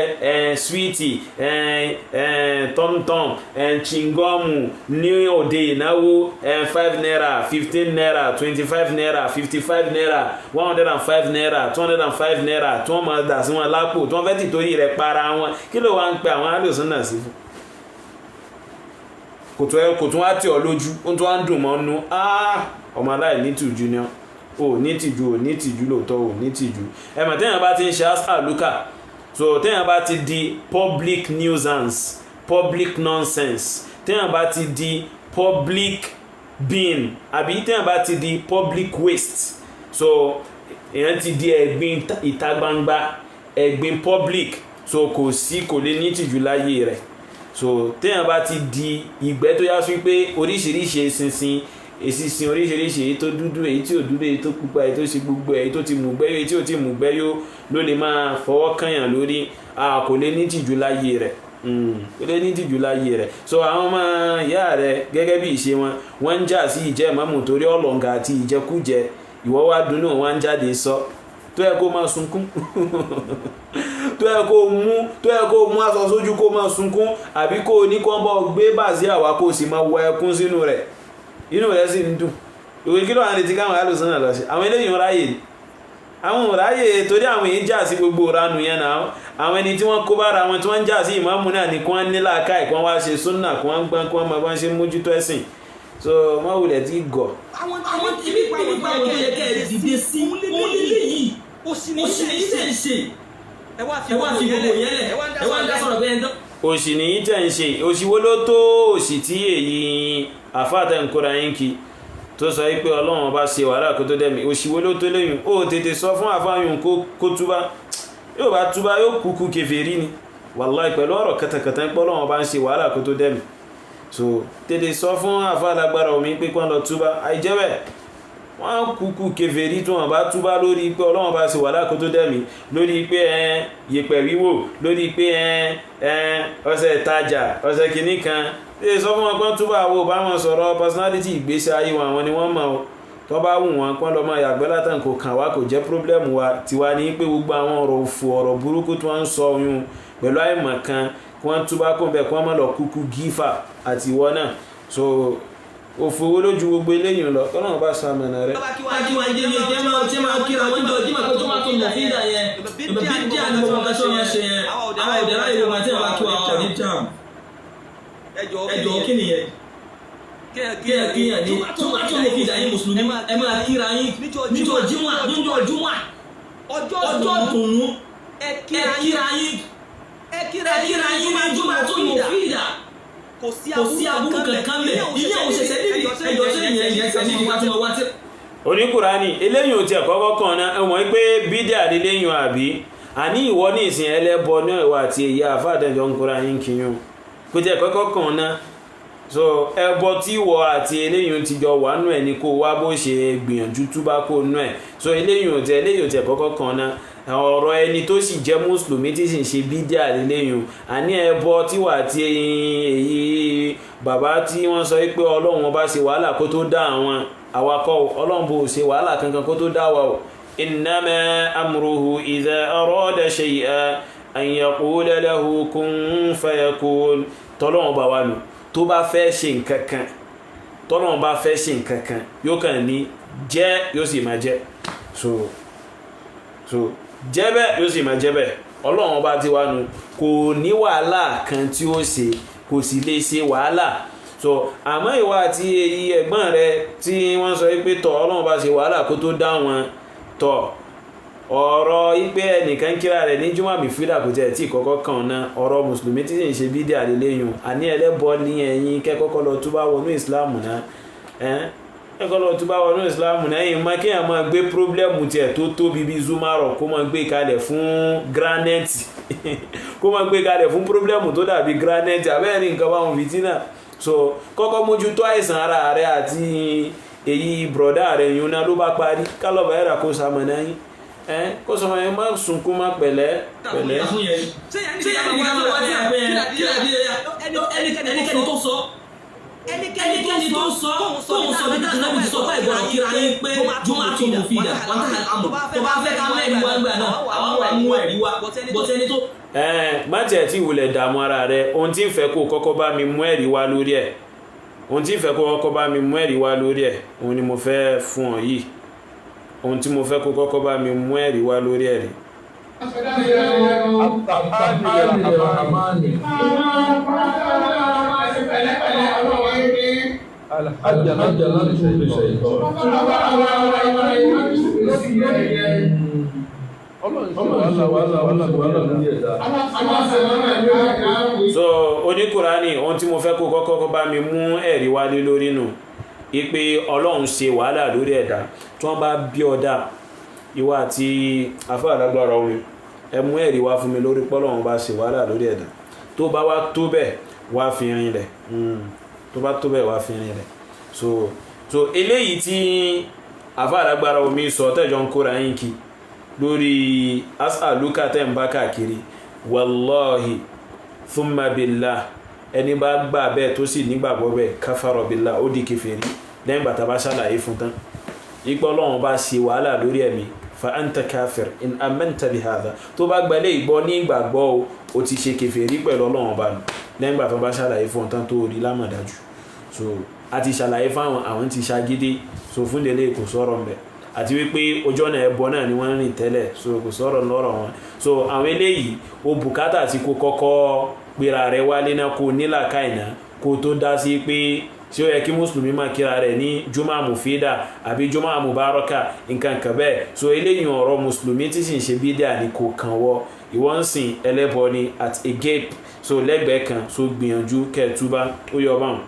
swíìtì tọ́mtọ́m chingọ́mù ní òde ìnáwó 5 naira 15 naira 25 naira 55 naira 105 naira 205 naira tí wọ́n máa dà sí wọn lápò tí wọ́n fẹ́ tì torí rẹ̀ para wọn kí ló wá ń pe àwọn alòsùn náà sí fún kò tún wá tì ọ lójú ó tún wá ń dùn mọ́ nú ọmọ aláì ní tìjú ni ní tìjú lóòótọ́ ní tìjú ẹ̀mọ̀ tẹ́yàn bá ti ń ṣe àlùkà so tẹ́yàn bá ti di public nuisance public nonsense tẹ́yàn bá ti di public bin àbí tẹ́yàn bá ti di public waste so èyàn ti di ẹ̀gbin ìta gbangba ẹ̀gbin public so kò lè ní tìjú láyé rẹ̀ so tẹ́yàn bá ti di ìgbẹ́ tó yá sí pé oríṣiríṣi èsìsìn oríṣiríṣi èyí tó dúdú èyí tí ò dúdú èyí tó pupa èyí tó ṣe gbogbo èyí tó ti mùgbẹ́yó èyí tí ò ti mùgbẹ́yó ló lè máa fọwọ́ kànyàn lórí kò lè ní tìjú láyé rẹ̀ so àwọn ọmọ ìyá rẹ̀ gẹ́gẹ́ bí ìṣe wọ́n ń jà sí ìjẹ́ ìmáàmù torí ọlọ́ngà àti ìjẹkújẹ ìwọ wá dùnnú wọn ń jáde sọ tó yẹ kó máa sunkún tó yẹ kó mú aṣọ sójú kó máa sunkún àbí kó ní kó bọ́ gbé bàzí àwa kó sì máa wọ ẹkún sínú rẹ̀ inú rẹ̀ sì ń dùn ìwé kí ló wà ní ti káwọn alùsùn náà lọ sí àwọn eléyìí ń ráyè torí àwọn èyí jà sí gbogbo ìranù yẹn náà àwọn ẹni tí wọ́n kó bára wọn tí wọ́n ń jà sí ìmáàmù náà ní kí wọ́n ní làákàyè kí wọ́n wá ṣe súnà kí wọ́n gbọ́n kí wọ́n máa bá ṣe mójútó ẹ̀sìn so wọ́n wulẹ̀ tí gọ̀. àwọn tí ibi pàápàá wọn yẹ kẹ́ ẹ dìde sí onílé-yìí ó sì ní ṣe ẹ wá fi gbogbo yẹn lẹ̀ ẹ wá ń dá sọ̀rọ̀ bẹ́ẹ̀ dán. òṣì ní í tẹ̀ ń ṣe òṣìwó ló tó òṣì tí èyí àfáàtẹ̀ ń kóra yín kí tó sọ pé ọlọ́run bá ṣe wàhálà kó tó dẹ̀mí òṣìwó ló tó lẹ́yìn ó tètè sọ fún àfáàyùn kó túbá yóò bá túbá yóò kúkú kèfèrí ni wàláì pẹ̀lú ọ̀rọ̀ kẹtàkẹtà ń pọ́ ọlọ́run bá ń ṣe wàhálà kó tó dẹ̀mí so tètè sọ fún àfáàlágbára omi pé kí wọ́n lọ túbá àìjẹ́bẹ̀ wọ́n kúkú kèfèrí tí wọ́n bá túbá lórí pé ọlọ́run bá ṣe wàhálà kó tó dẹ̀mí lórí pé yẹ̀pẹ̀ wíwò lórí pé ọṣẹ ìtajà ọṣẹ kìíní kan ṣe sọ fún wọn pé túbà wo bá wọn sọ̀rọ̀ personality ìgbésí ayé wọn àwọn ni wọ́n mọ̀ ọ́ tó bá wù wọn pọ́n lọ́mọ yàgbẹ́ látàn kò kàn wá kò jẹ́ problem wa tiwa ní pé gbogbo àwọn ọ̀rọ̀ òfò ọ̀rọ̀ burúkú tí wọ́n ń sọ oyún pẹ̀lú àìmọ̀ kan kí wọ́n túbà kó bẹ̀ kí wọ́n má lọ kúkú gífà àti ìwọ náà so òfò owó lójú gbogbo eléyìí lọ kọ́ náà bá sọ àmọ̀nà rẹ̀. ẹjọ́ kí nìyẹn kíyàn ní tó lè fi ìdáyé mùsùlùmí ẹ máa kíra yín níjọ́ jímọ̀ ọjọ́ tòun ẹ kíra yín máa jùmọ̀ tó lò fìdá kò sí abúrú kankan lẹ̀ ilé òṣèṣẹ́ níbi ẹjọ́ sí ìyẹn ṣe níbi wá tí wọ́n wá tí. Oníkùránì eléyìí ò tiẹ̀ kọ́kọ́ kan náà ẹ mọ̀ pé bídíà lélẹ́yìn àbí àní ìwọ ní ìsìn ẹlẹ́bọ náà ìwà àti èyí àfáàdẹ́jọ́ ń kóra yín kìíyàn kò tiẹ̀ kọ́kọ́ kan náà so ẹbọ tí ìwọ àti eléyìí ti jọ wà nù ẹ ní kó wá bó ṣe gbìyànjú túbá kó nù ẹ so eléyìí ò tiẹ̀ kọ́kọ́ kan náà ọ̀rọ̀ ẹni tó sì jẹ́ mùsùlùmí tí sì ń ṣe bídíà lélẹ́yìn àní ẹbọ tí wà tí èyí bàbá tí wọ́n sọ pé ọlọ́run ọba ṣe wàhálà kó tó dá àwọn awakọ̀ ọlọ́run bò ṣe wàhálà kankan kó tó dá wa o innama amruhu idha arada shay'an an yaqula lahu kun fayakun tọ́lọ́run ọba wa nù tó bá fẹ́ ṣe nǹkan kan tọ́lọ́run bá fẹ́ ṣe nǹkan kan yóò kàn ní jẹ́ yóò sì máa jẹ́ so jẹ́ bẹ́ẹ̀ yóò sì máa jẹ́ bẹ́ẹ̀ ọlọ́run bá ti wá nu kò ní wàhálà kan tí ó ṣe kò sì lè ṣe wàhálà so àmọ́ ìwà àti èyí ẹ̀gbọ́n rẹ tí wọ́n sọ pé tọ̀ ọlọ́run bá ṣe wàhálà kó tó dá wọn tọ̀ ọ̀rọ̀ ipe ẹnìkan kíra rẹ̀ ní jùmọ̀ mìfídà kò tẹ̀ tí kọ́kọ́ kàn ná ọ̀rọ̀ mùsùlùmí tí sì ń ṣe bídíà lélẹ́yìn àní ẹlẹ́bọ ní ẹ̀yìn kẹ́kọ́kọ́ lọ túbá wọnú ìsìláàmù náà kẹ́kọ́ lọ túbá wọnú ìsìláàmù náà ẹ̀yìn máa kéèyàn máa gbé pírọ́blẹ́mù tiẹ̀ tó tóbi bíi zumarọ̀ kó máa gbé kalẹ̀ fún granite kó máa gbé kalẹ̀ fún pírọ́blẹ́mù tó dàbí granite abẹ́rẹ́ nǹkan báwọn fìtínà so kọ́kọ́ mójútó àìsàn ara rẹ̀ àti èyí bùrọ̀dá rẹ̀ yun náà ló bá parí kálọ̀bà ẹ̀rà kó sàmọ̀nà yín kó sọ ẹ má sunkún má pẹ̀lẹ́ ẹnikẹ́ni tó sọ ẹnikẹ́ni tó sọ tóun sọ bí dáná bí ti sọ fún ìgbọràn kíra yín pé jùmọ̀ tó mú fi dà wọn tàn àmọ̀ tó bá fẹ́ ká mẹ́rin wá gbà náà àwọn wà mú ẹ̀rí wá bọ́tẹ́ni tó. má tiẹ̀ tí ìwúlẹ̀ dààmú ara rẹ ohun tí ń fẹ́ kó kọ́kọ́ bá mi mú ẹ̀rí wá lórí ẹ̀ ohun tí ń fẹ́ kó kọ́kọ́ bá mi mú ẹ̀rí wá lórí ẹ̀ òun ni mo fẹ́ fún ọ yìí ohun tí mo fẹ́ kó kọ́kọ́ bá mi mú ẹ̀rí wá lórí ẹ̀rí. So Oniqurani ohun tí mo fẹ́ kó kọ́kọ́ bá mi mú ẹ̀rí wá lé lórí nù ipe ọlọ́run ṣe wàhálà lórí ẹ̀dá tí wọ́n bá bí ọ̀dá ìwà àti afẹ́ àlágbára omi ẹ mú ẹ̀rí wá fún mi lórí pọ́lọ́run bá ṣe wàhálà lórí ẹ̀dá tó bá wá tó bẹ́ẹ̀ wá fi rin rẹ̀ tó bá tó bẹ́ẹ̀ wá fi rin rẹ̀ so eléyìí tí afẹ́ àlágbára omi sọ tẹ́jọ ń kóra yín kí lórí as'aluka tẹ́ ń bá káàkiri wallahi thumma billah ẹni bá gbà bẹ́ẹ̀ tó sì nígbàgbọ́ bẹ́ẹ̀ kafara billah ó di kèfèrí lẹ́yìn bàtà bá ṣàlàyé fún tán ipò ọlọ́run bá ṣe wàhálà lórí ẹ̀mí fa anta kafir in amanta bi hadha tó bá gbalẹ̀ ìgbọ́ ní ìgbàgbọ́ o ti ṣe kèfèrí pẹ̀lú ọlọ́run bá nù lẹ́yìn bàtà bá ṣàlàyé fún tán tó rí lámàdájú so a ti ṣàlàyé fáwọn àwọn ti ṣagídé so fún délé kò sọ̀rọ̀ mbẹ̀ àti wípé ojú ọ̀nà ẹbọ náà ni wọ́n rìn tẹ́lẹ̀ so kò sọ̀rọ̀ lọ́rọ̀ wọn so àwọn eléyìí o bùkátà tí kò kọ́kọ́ gbéra rẹ̀ wálé náà kó nílàkà ìná kó tó dá sí pé tí ó yẹ kí mùsùlùmí máa kíra rẹ̀ ní jùmọ̀ mufida àbí jùmọ̀ mubaraka nǹkan kan bẹ́ẹ̀ so eléyìí ọ̀rọ̀ mùsùlùmí tí sì ń ṣe bídíà ni kò kàn wọ́ ìwọ́n ń sìn ẹlẹ́bọ ni at a gap so lẹ́gbẹ̀ẹ́ kan so gbìyànjú kẹ́ẹ̀túbá ó yọ báwọn.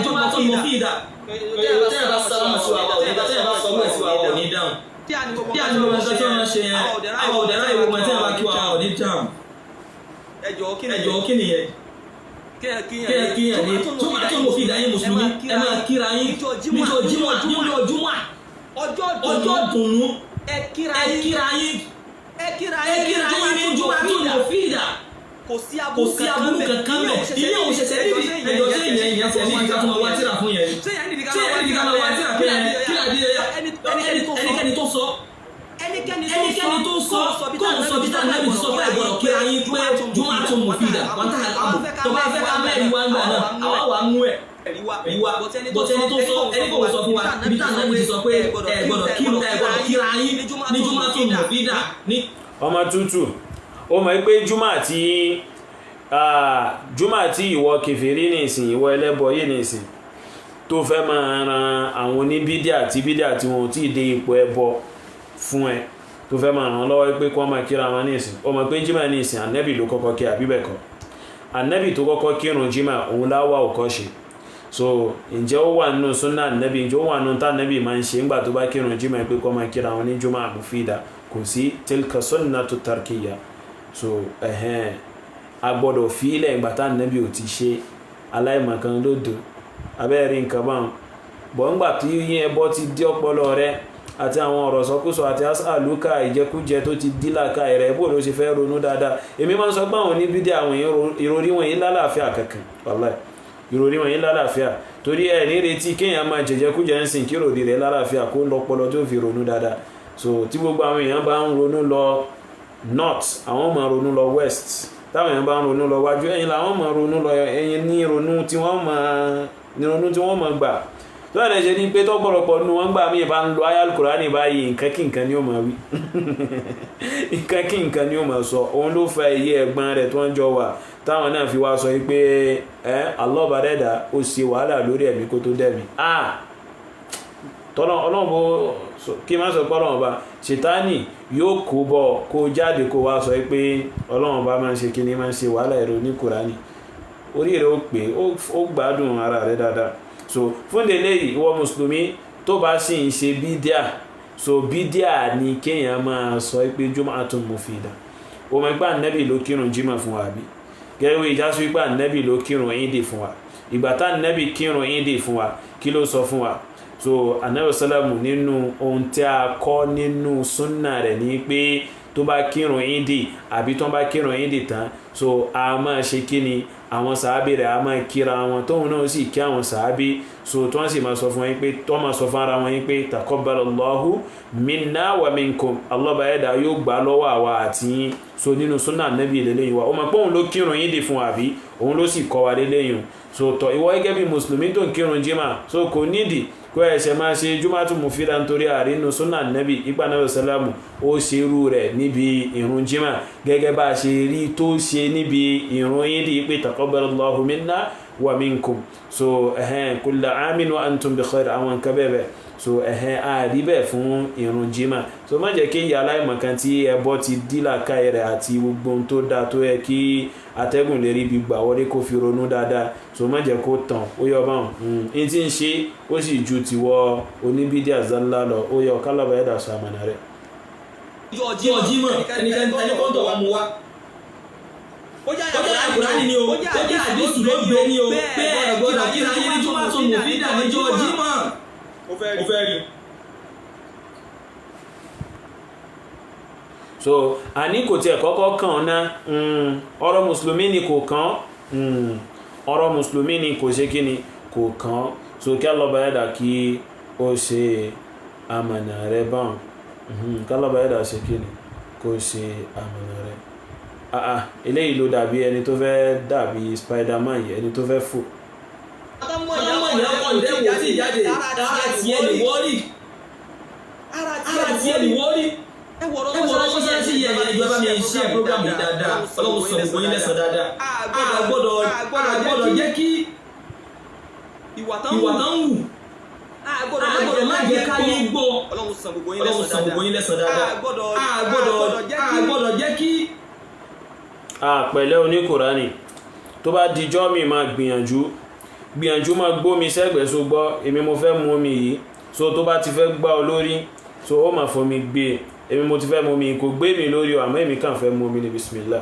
jùmọ̀ tó mú fi dà tẹ́yà bá sáwọn sí wa tẹ́yà bá sọmọ́ sí wa ò ní dáhùn tí a ní gbogbo ọjọ́ tí wọ́n ṣe yẹn àwọn ọ̀dẹ̀rá ìwò wọn tẹ́yà bá kí wa ò ní dáhùn ẹjọ́ kí nìyẹn kíyàn ní tó mú fi dà yín mùsùlùmí ẹ máa kíra yín níjọ́ jùmọ̀ ọjọ́ dùnú ẹ kíra yín ní jùmọ̀ tó mú fi dà kò sí aburú kankan mẹ́ ilé òun ṣẹ̀ṣẹ̀ níbi ẹjọ́ tí ìyẹn ṣẹ̀ níbi ká tó máa wá tíra fún yẹn tí ìyẹn níbi ká máa wá tíra fún yẹn kí làdí ẹnikẹ́ni tó sọ kó ń sọ títà náà bí sọ fún ẹ̀gbọ́n kí ayé pé jùmọ̀ tó mú fi dà wọ́n tà àmọ̀ tó bá fẹ́ ká mẹ́rin wá ń gbà náà àwa wà mú ẹ̀ ìwà bọ̀tẹ́ni tó sọ ẹni kò sọ fún wa ibi tá náà bí ti sọ pé ẹ̀gbọ́n kíra ayé ní jùmọ̀ tó mú fi dà ní. ọmọ tútù ó mọ̀ pé jùmọ̀ tí ìwọ kèfèrí ní ìsìn ìwọ ẹlẹ́bọ yìí ní ìsìn tó fẹ́ máa ran àwọn oníbídíà tí wọn ò tí ì dé ipò ẹbọ fún ẹ tó fẹ́ máa ràn lọ́wọ́ pé kọ́ máa kíra wọn ní ìsìn ó mọ̀ pé jímà ní ìsìn ànẹ́bì ló kọ́kọ́ kí àbíbẹ̀kọ́ ànẹ́bì tó kọ́kọ́ kírun jímà òun láwà òkọ́ ṣe so ǹjẹ́ ó wà nínú súnà ànẹ́bì ǹjẹ́ ó wà nínú tá ànẹ́bì máa ń ṣe ńgbà tó bá kírun jímà pé kọ́ máa kíra wọn ní jùmà àbúfídà kò sí tilka sunnatu tarkiya so a gbọ́dọ̀ fi ilẹ̀ ìgbà tá ànẹ́bì ò ti ṣe aláìmọ̀kan lódò abẹ́rẹ́ nǹkan báwọn bọ̀ ńgbà tí yín ẹbọ ti dí ọpọlọ rẹ àti àwọn ọ̀rọ̀ sọkúsọ àti as'aluka ìjẹkújẹ tó ti dílàkà rẹ̀ bó ló ṣe fẹ́ ronú dáadáa èmi máa ń sọ pé àwọn oníbídíà àwọn ìròrí wọn yìí lálàáfíà kankan wallahi ìròrí wọn yìí lálàáfíà torí ẹ̀ ní retí kéèyàn máa jẹjẹkújẹ ń sìn kí ìròrí rẹ̀ lálàáfíà kó lọ́pọlọ tó fi ronú dáadáa so tí gbogbo àwọn èèyàn bá ń ronú lọ north àwọn máa ronú lọ west táwọn èèyàn bá ń ronú lọ wájú ẹ̀yin làwọn máa ronú lọ ẹ̀yin ní ronú tí wọ́n máa nírònú tí wọ́n mọ̀ gbà tó àdẹ̀ ṣe ní pé tọ́pọ̀lọpọ̀ nínú wọn gbà mí bá ń lo Al-Qur'ani báyìí nǹkan kí nǹkan ni ó máa wí nǹkan kí nǹkan ni ó máa sọ òun ló fa iye ẹ̀gbọ́n rẹ̀ tó ń jọ wà táwọn náà fi wá sọ pé Allah bá dẹ́dà ó ṣe wàhálà lórí ẹ̀mí kó tó dẹ̀mí tọ́lọ́ ọlọ́run bó kí má sọ pé ọlọ́run bá ṣètánì yóò kó bọ̀ kó jáde kó wá sọ pé ọlọ́run bá máa ń ṣe kí ni máa ń ṣe wàhálà ẹ̀rọ ní Kùránì orí rẹ̀ ó pé ó gbádùn ara rẹ̀ dáadáa so fún délé ìwọ mùsùlùmí tó bá sì ń ṣe bídíà so bídíà ni kéèyàn máa sọ pé jum'atun mufida o mọ̀ pé ànábì ló kírun jímọ̀ fún wa bí gẹ́gẹ́ ìjà sí pé ànábì ló kírun ìdí fún wa ìgbà tá ànábì kírun ìdí fún wa kí ló sọ fún wa so ànábì sálàmù nínú ohun tí a kọ́ nínú súnnà rẹ̀ ní pé tó bá kírun ìdí àbí tó bá kírun ìdí tán so a máa ṣe kí ni àwọn sàábì rẹ̀ a máa kíra wọn tóun náà sì kí àwọn sàábì so tó wọ́n sì máa sọ fún wọn pé tó máa sọ fún ara wọn pé takabbalallahu minna wa minkum Allah bá ẹ̀dá yóò gbà lọ́wọ́ àwa àti yín so nínú súnà nẹ́bí lélẹ́yìn wa ó mọ̀ pé òun ló kírun yín dì fún wa àbí òun ló sì kọ́ wa lélẹ́yìn so tọ̀ ìwọ gẹ́gẹ́ bí mùsùlùmí tó ń kírun jímà so kò nídìí kó ẹ̀ṣẹ̀ máa ṣe jum'atu mufida nítorí àrínú súnà nẹ́bí ipa náà sálàmù ó ṣe irú rẹ̀ níbi ìrun jímà gẹ́gẹ́ bá ṣe rí tó ṣe níbi ìrun yín dì pé takabbalallahu minna wa minkum so kullu amin wa antum bi khair àwọn nǹkan bẹ́ẹ̀ so àrí bẹ́ẹ̀ fún ìrun jímà so má jẹ́ kí ìyá aláìmọ̀kan tí ẹbọ ti dílà káyẹ rẹ̀ àti gbogbo ohun tó dáa tó yẹ kí atẹ́gùn lè rí ibi gbà wọlé kó fi ronú dáadáa so má jẹ́ kó tàn ó yọ báwọn ní tí ń ṣe ó sì ju tiwọ oníbídíà zánlá lọ ó yọ kálábà ẹ̀dà sọ àmànà rẹ̀. ìjọ jímọ̀ ẹnikẹ́ni kó ń tọ̀ wá mu wá ó jẹ́ Al-Qur'ani ni o ó jẹ́ àdéṣù ló gbé ni o bẹ́ẹ̀ gbọ́dọ̀ kí ra yín tó bá tó mú fídà níjọ́ jímọ̀ ó fẹ́ rí. so àní kò tiẹ̀ kọ́kọ́ kàn ná ọ̀rọ̀ mùsùlùmí ni kò kàn ọ̀rọ̀ mùsùlùmí ni kò ṣe kí ni kò kàn so kí Allah bá yàdà kí ó ṣe àmànà rẹ̀ báwọn kí Allah bá yàdà ṣe kí ni kó ṣe àmànà rẹ̀ eléyìí ló dàbí ẹni tó fẹ́ dàbí Spiderman yìí ẹni tó fẹ́ fò. ọmọ ìyá kan dẹ́wọ̀ sí ìjáde ara tiẹ̀ lè wọ́rí ara tiẹ̀ lè wọ́rí ẹ wọ̀rọ̀ mọ́sálásí yẹn ìjọba mi ṣe program yìí dáadáa ọlọ́run sọ gbogbo yín lẹ́sàn dáadáa àgbọ́dọ̀ jẹ́ kí ìwà tán wù àgbọ́dọ̀ má jẹ́ ká lè gbọ́ ọlọ́run sọ gbogbo yín lẹ́sàn dáadáa àgbọ́dọ̀ jẹ́ kí. Pẹ̀lẹ́ Oníkùránì tó bá dijọ́ mi máa gbìyànjú máa gbómi sẹ́gbẹ̀ẹ́ so gbọ́ èmi mo fẹ́ mú omi yìí so tó bá ti fẹ́ gbá ọ lórí so ó máa fomi gbé èmi mo ti fẹ́ mú omi kò gbé mi lórí àmọ́ èmi kàn fẹ́ mú omi ní bismillah.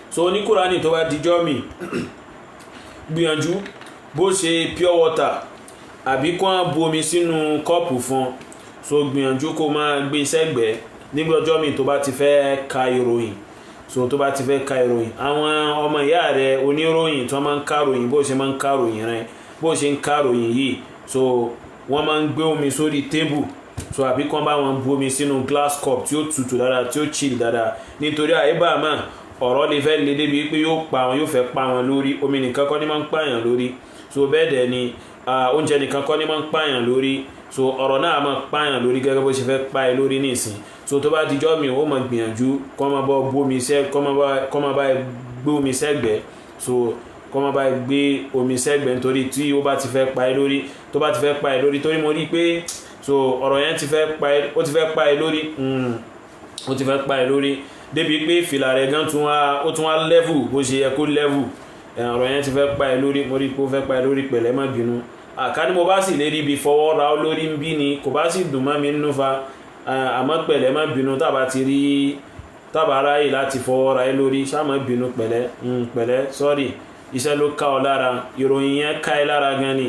so Oníkùránì tó bá dijọ́ mi gbìyànjú bó ṣe pure water àbí kó á bu omi sínú kọ́ọ̀pù fún so gbìyànjú kó máa gbé sẹ́gbẹ̀ẹ́ níbi ọjọ́ mi tó bá ti fẹ́ ka ìròyìn so tó bá ti fẹ́ ka ìròyìn àwọn ọmọ ìyá rẹ̀ oníròyìn tó máa ń ka ìròyìn bó ṣe máa ń ka ìròyìn rẹ̀ bó ṣe ń ka ìròyìn yìí so wọ́n máa ń gbé omi sórí tébù so àbí kán bá wọn bu omi sínú glass cup tí ó tutù dáadáa tí ó chill dáadáa nítorí àyíbá àmà ọ̀rọ̀ lè fẹ́ lé débi pé yóò fẹ́ pa wọn lórí omi nìkan kọ́ ni máa ń pààyàn lórí so bẹ́ẹ̀ dẹ̀ ni oúnjẹ nìkan kọ́ ni máa ń pààyàn lórí so ọ̀rọ̀ náà máa pààyàn lórí gẹ́gẹ́ bó ṣe fẹ́ pa ẹ lórí nísìn so tó bá dijọ́ mi ó máa gbìyànjú kọ́ máa bọ́ bá gbé omi sẹ́gbẹ̀ẹ́ so kọ́ máa bá gbé omi sẹ́gbẹ̀ẹ́ nítorí tí ó bá ti fẹ́ pa ẹ lórí tó bá ti fẹ́ pa ẹ lórí torí mo rí i pé so ọ̀rọ̀ yẹn ti fẹ́ pa ẹ lórí ó ti fẹ́ pa ẹ lórí débi pé fìlà rẹ̀ gan ó tún wá level bó ṣe yẹ kó level ọ̀rọ̀ yẹn ti fẹ́ pa ẹ lórí mo rí i pé ó fẹ́ pa ẹ lórí pẹ̀lẹ́ má bínú àká ní mo bá sì lè rí ibi fọwọ́ ra ó lórí ń bí ni kò bá sì dùn mọ́ mi nínú fa àmọ́ pẹ̀lẹ́ má bínú tábà ráyè láti fọwọ́ ra ẹ lórí ṣá má bínú pẹ̀lẹ́ sọ́rí iṣẹ́ ló ká ọ lára ìròyìn yẹn ká ẹ lára gan ni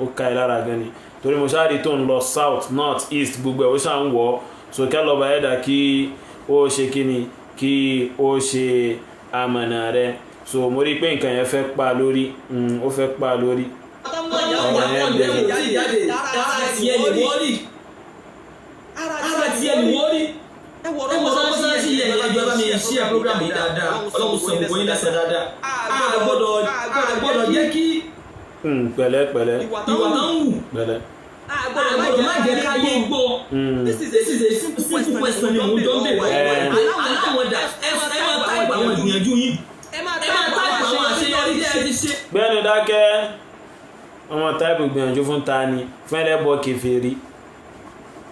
ó ká ẹ lára gan ni torí mo ṣáà rí tó ń lọ south north east gbogbo ẹ̀ ó ṣáà ń wọ̀ sókè lọ́ba ẹ̀dá kí ó ṣe kíni kí ó ṣe àmànà rẹ̀ so mo rí pé nǹkan yẹn fẹ́ pa lórí ó fẹ́ pa lórí. ọ̀rọ̀ yẹn bẹ̀rẹ̀ ara tiẹ̀ lè wọ́rí ẹ wọ̀rọ̀ mọ́sálásí sí yẹ ẹjọ́ bá mi ṣí ẹ program yìí dáadáa Ọlọ́run sọ gbogbo yín lẹ́sẹ̀ dáadáa a gbọ́dọ̀ jẹ́ kí pẹ̀lẹ́ ìwà tó ń wù pẹ̀lẹ́ àgbọ̀dọ̀ má jẹ́ ká yé gbọ́ this is a simple question ni mo jọ ń bẹ̀rẹ̀ aláwọ̀ dà ẹ máa táìpù àwọn ìgbìyànjú yín ẹ máa táìpù àwọn àṣeyọrí tí ẹ ti ṣe. gbẹ́nu dákẹ́ ọmọ táìpù gbìyànjú fún ta ni fún ẹlẹ́bọ kèfèrí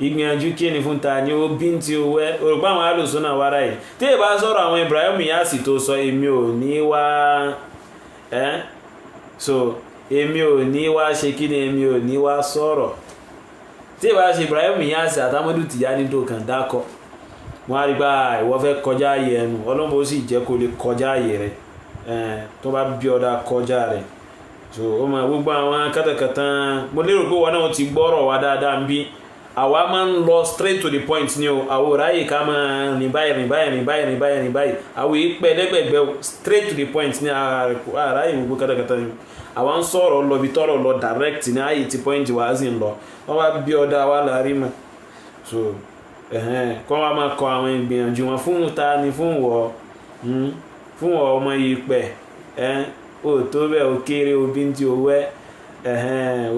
ìgbìyànjú kí ni fún ta ni ó bí tí ó wẹ́ òrùpá àwọn alùsùn náà wára yìí tí ìbá sọ̀rọ̀ àwọn Ibrahim Yasi tó sọ èmi ò ní wá so èmi ò ní wá ṣe kí ni èmi ò ní wá sọ̀rọ̀ tí ìbá ṣe Ibrahim Yasi àtàmọ́dù Tìjání tó kàn dákọ̀ wọ́n á rí bá ìwọ fẹ́ kọjá ayé ẹnu Ọlọ́run ó sì jẹ́ kó lè kọjá ayé rẹ̀ tó bá bí ọ̀dà kọjá rẹ̀ so ó mọ gbogbo àwọn kátàkátà mo lérò pé wọn náà ti gbọ́rọ̀ wá dáadáa ń bí àwa máa ń lọ straight to the point ni o àwọn òráyè ká máa rìn báyìí àwọn ìpẹ́ lẹ́gbẹ̀gbẹ́ straight to the point ni àráyè gbogbo kátàkátà ni àwa ń sọ̀rọ̀ lọ bí tọ́rọ̀ lọ direct ní ààyè tí point wá sí ń lọ wọ́n bá bí ọ̀dà wa láàrí mọ́ so kọ́ wa máa kọ àwọn ìgbìyànjú wọn fún ta ni fún wọ ọmọ yìí pẹ̀ ó tó bẹ́ẹ̀ ó kéré obì tí ó wẹ́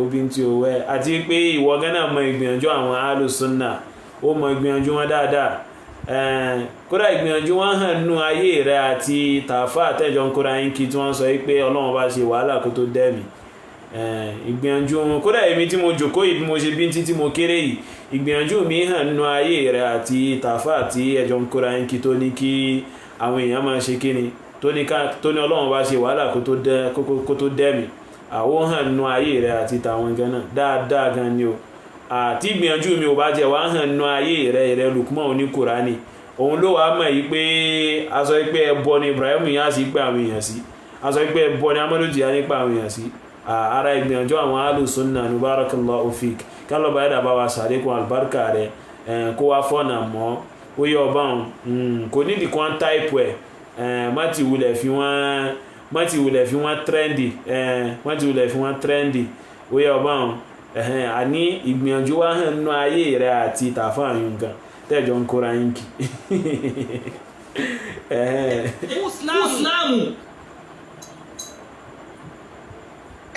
obì tí ó wẹ́ àti pé ìwọ gánà mọ ìgbìyànjú àwọn alùsùnà ó mọ ìgbìyànjú wọn dáadáa kódà ìgbìyànjú wọn hàn nínú ayé rẹ àti tàfà àtẹjọ ń kóra yín kí tí wọ́n sọ pé Ọlọ́run bá ṣe wàhálà kó tó dẹ́mi ìgbìyànjú wọn kódà èmi tí mo jòkó yìí bí mo ṣe bí tí mo kéré yìí ìgbìyànjú mi hàn nínú ayé rẹ àti tàfà àti ẹjọ ń kóra yín kí tó ní kí àwọn èèyàn máa ṣe kíni tó ní Ọlọ́run bá ṣe wàhálà kó tó dẹ́mi àwọn hàn nínú ayé rẹ àti tàwọn gan náà dáadáa gan ni o àti ìgbìyànjú mi ò bá jẹ́ wá hàn nínú ayé rẹ Luqmaan Oniqurani òun ló wàá mọ̀ yìí pé aṣọ pé ẹbọ ni Ibrahim Yasi pé àwọn èèyàn sí aṣọ pé ẹbọ ni Ahmadu Tijani pé àwọn èèyàn sí ara ìgbìyànjú àwọn alùsùnà ní barakallahu fik kálọ̀ báyìí dàbá wa sàrékùn àlùbáríkà rẹ̀ kó wá fọ́nà mọ́ ó yẹ ọba òun kò nídìí kan táìpù ẹ̀ má ti wulẹ̀ fi wọ́n trendy ó yẹ ọba òun àní ìgbìyànjú wa hàn nínú ayé rẹ̀ àti tàfà àyùn gan tẹ́jọ ń kóra yín kì Mùsùlùmù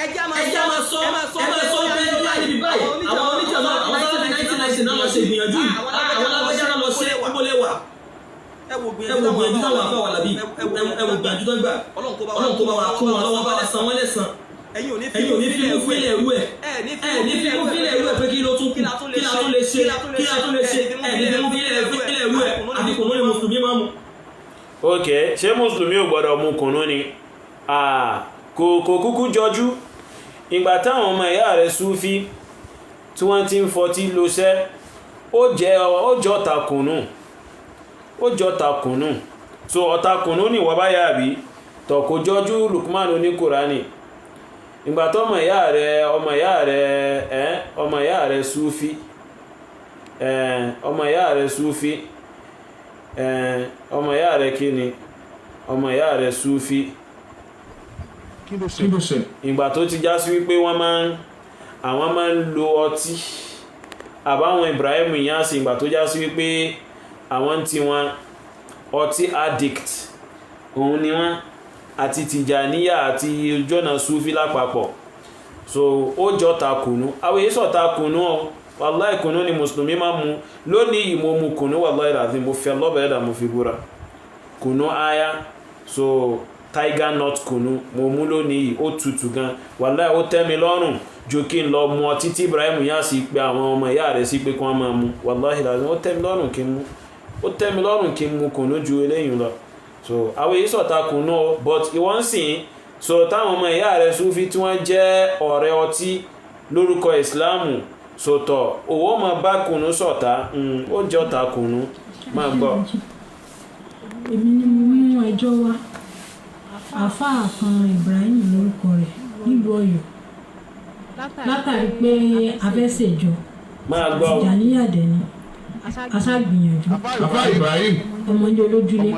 ẹjá máa sọ pé níbi báyìí àwọn oníjàmbá àwọn sábà 1990 náà lọ ṣe ìgbìyànjú àwọn alágbájá náà lọ ṣe ìgbólẹ́wà ẹwò gbìyànjú náà wà fáwọn àlàbí ẹwò gbìyànjú tó gbà Ọlọ́run kó bá wà kún wọn lọ́wọ́ bá wà san wọ́n lẹ́san ẹ̀yin ò ní fíìmù fílẹ̀ ẹ̀rú ẹ̀ pé kí ló tún kù kí la tún lè ṣe ẹ̀ ní fíìmù fílẹ̀ ẹ̀rú ẹ̀ àfikún lórí mùsùlùmí máa mú. ok ṣé mùsùlùmí ò gbọ́dọ̀ mú kùnú ni kò kúkú jọjú ìgbà táwọn ọmọ ìyá rẹ̀ Súfí tí wọ́n ti ń fọtí lóṣẹ́ ó jọ takùnú so ọ̀takùnú ni wọ́n bá yà bí tọ̀kò jọjú Luqmaan Oniqurani ìgbà tó ọmọ ìyá rẹ̀ Súfí ọmọ ìyá rẹ̀ kíni ọmọ ìyá rẹ̀ Súfí ìgbà tó ti já sí wípé àwọn máa ń lo ọtí àbáwọn Ibrahim Yasi ìgbà tó já sí wípé àwọn tí wọn ọtí addict òun ni wọn àti Tìjàníyà àti jọ́nà Súfí lápapọ̀ so ó jọ takùnú àwọn èyí sọ takùnú ọ wàláì kùnú ni mùsùlùmí máa mú lónìí ìmọ̀ mu kùnú wàláì ràdí mo fi ọlọ́bẹ̀ẹ́dà mo fi búra kùnú aya so tiger nut kùnú mo mú lónìí ó tutù gan wàláì ó tẹ́ mi lọ́rùn ju kí n lọ mu ọtí tí Ibrahim Yasi pé àwọn ọmọ ìyá rẹ̀ sí pé kí wọ́n máa mu wàláì ràdí ó tẹ́ mi lọ́rùn kí n mu kùnú ju eléyìí lọ so àwọn èyí sọ̀tà kùnú but ìwọ́n sìn so táwọn ọmọ ìyá rẹ̀ Súfí tí wọ́n jẹ́ ọ̀rẹ́ ọtí lórúkọ ìsìláàmù sọ̀tọ̀ owó ma bá kùnú sọ̀tà ó jẹ́ ọ̀tà kùnú máa gbọ́. èmi ni mo mú ẹjọ́ wá àáfàá kan Ibrahim lórúkọ rẹ̀ nílùú Ọ̀yọ́ látàrí pé abẹ́sẹ̀jọ Tìjàníyà dẹ̀ni aṣágbìyànjú. Àfá Ibrahim ọmọdé olójúlé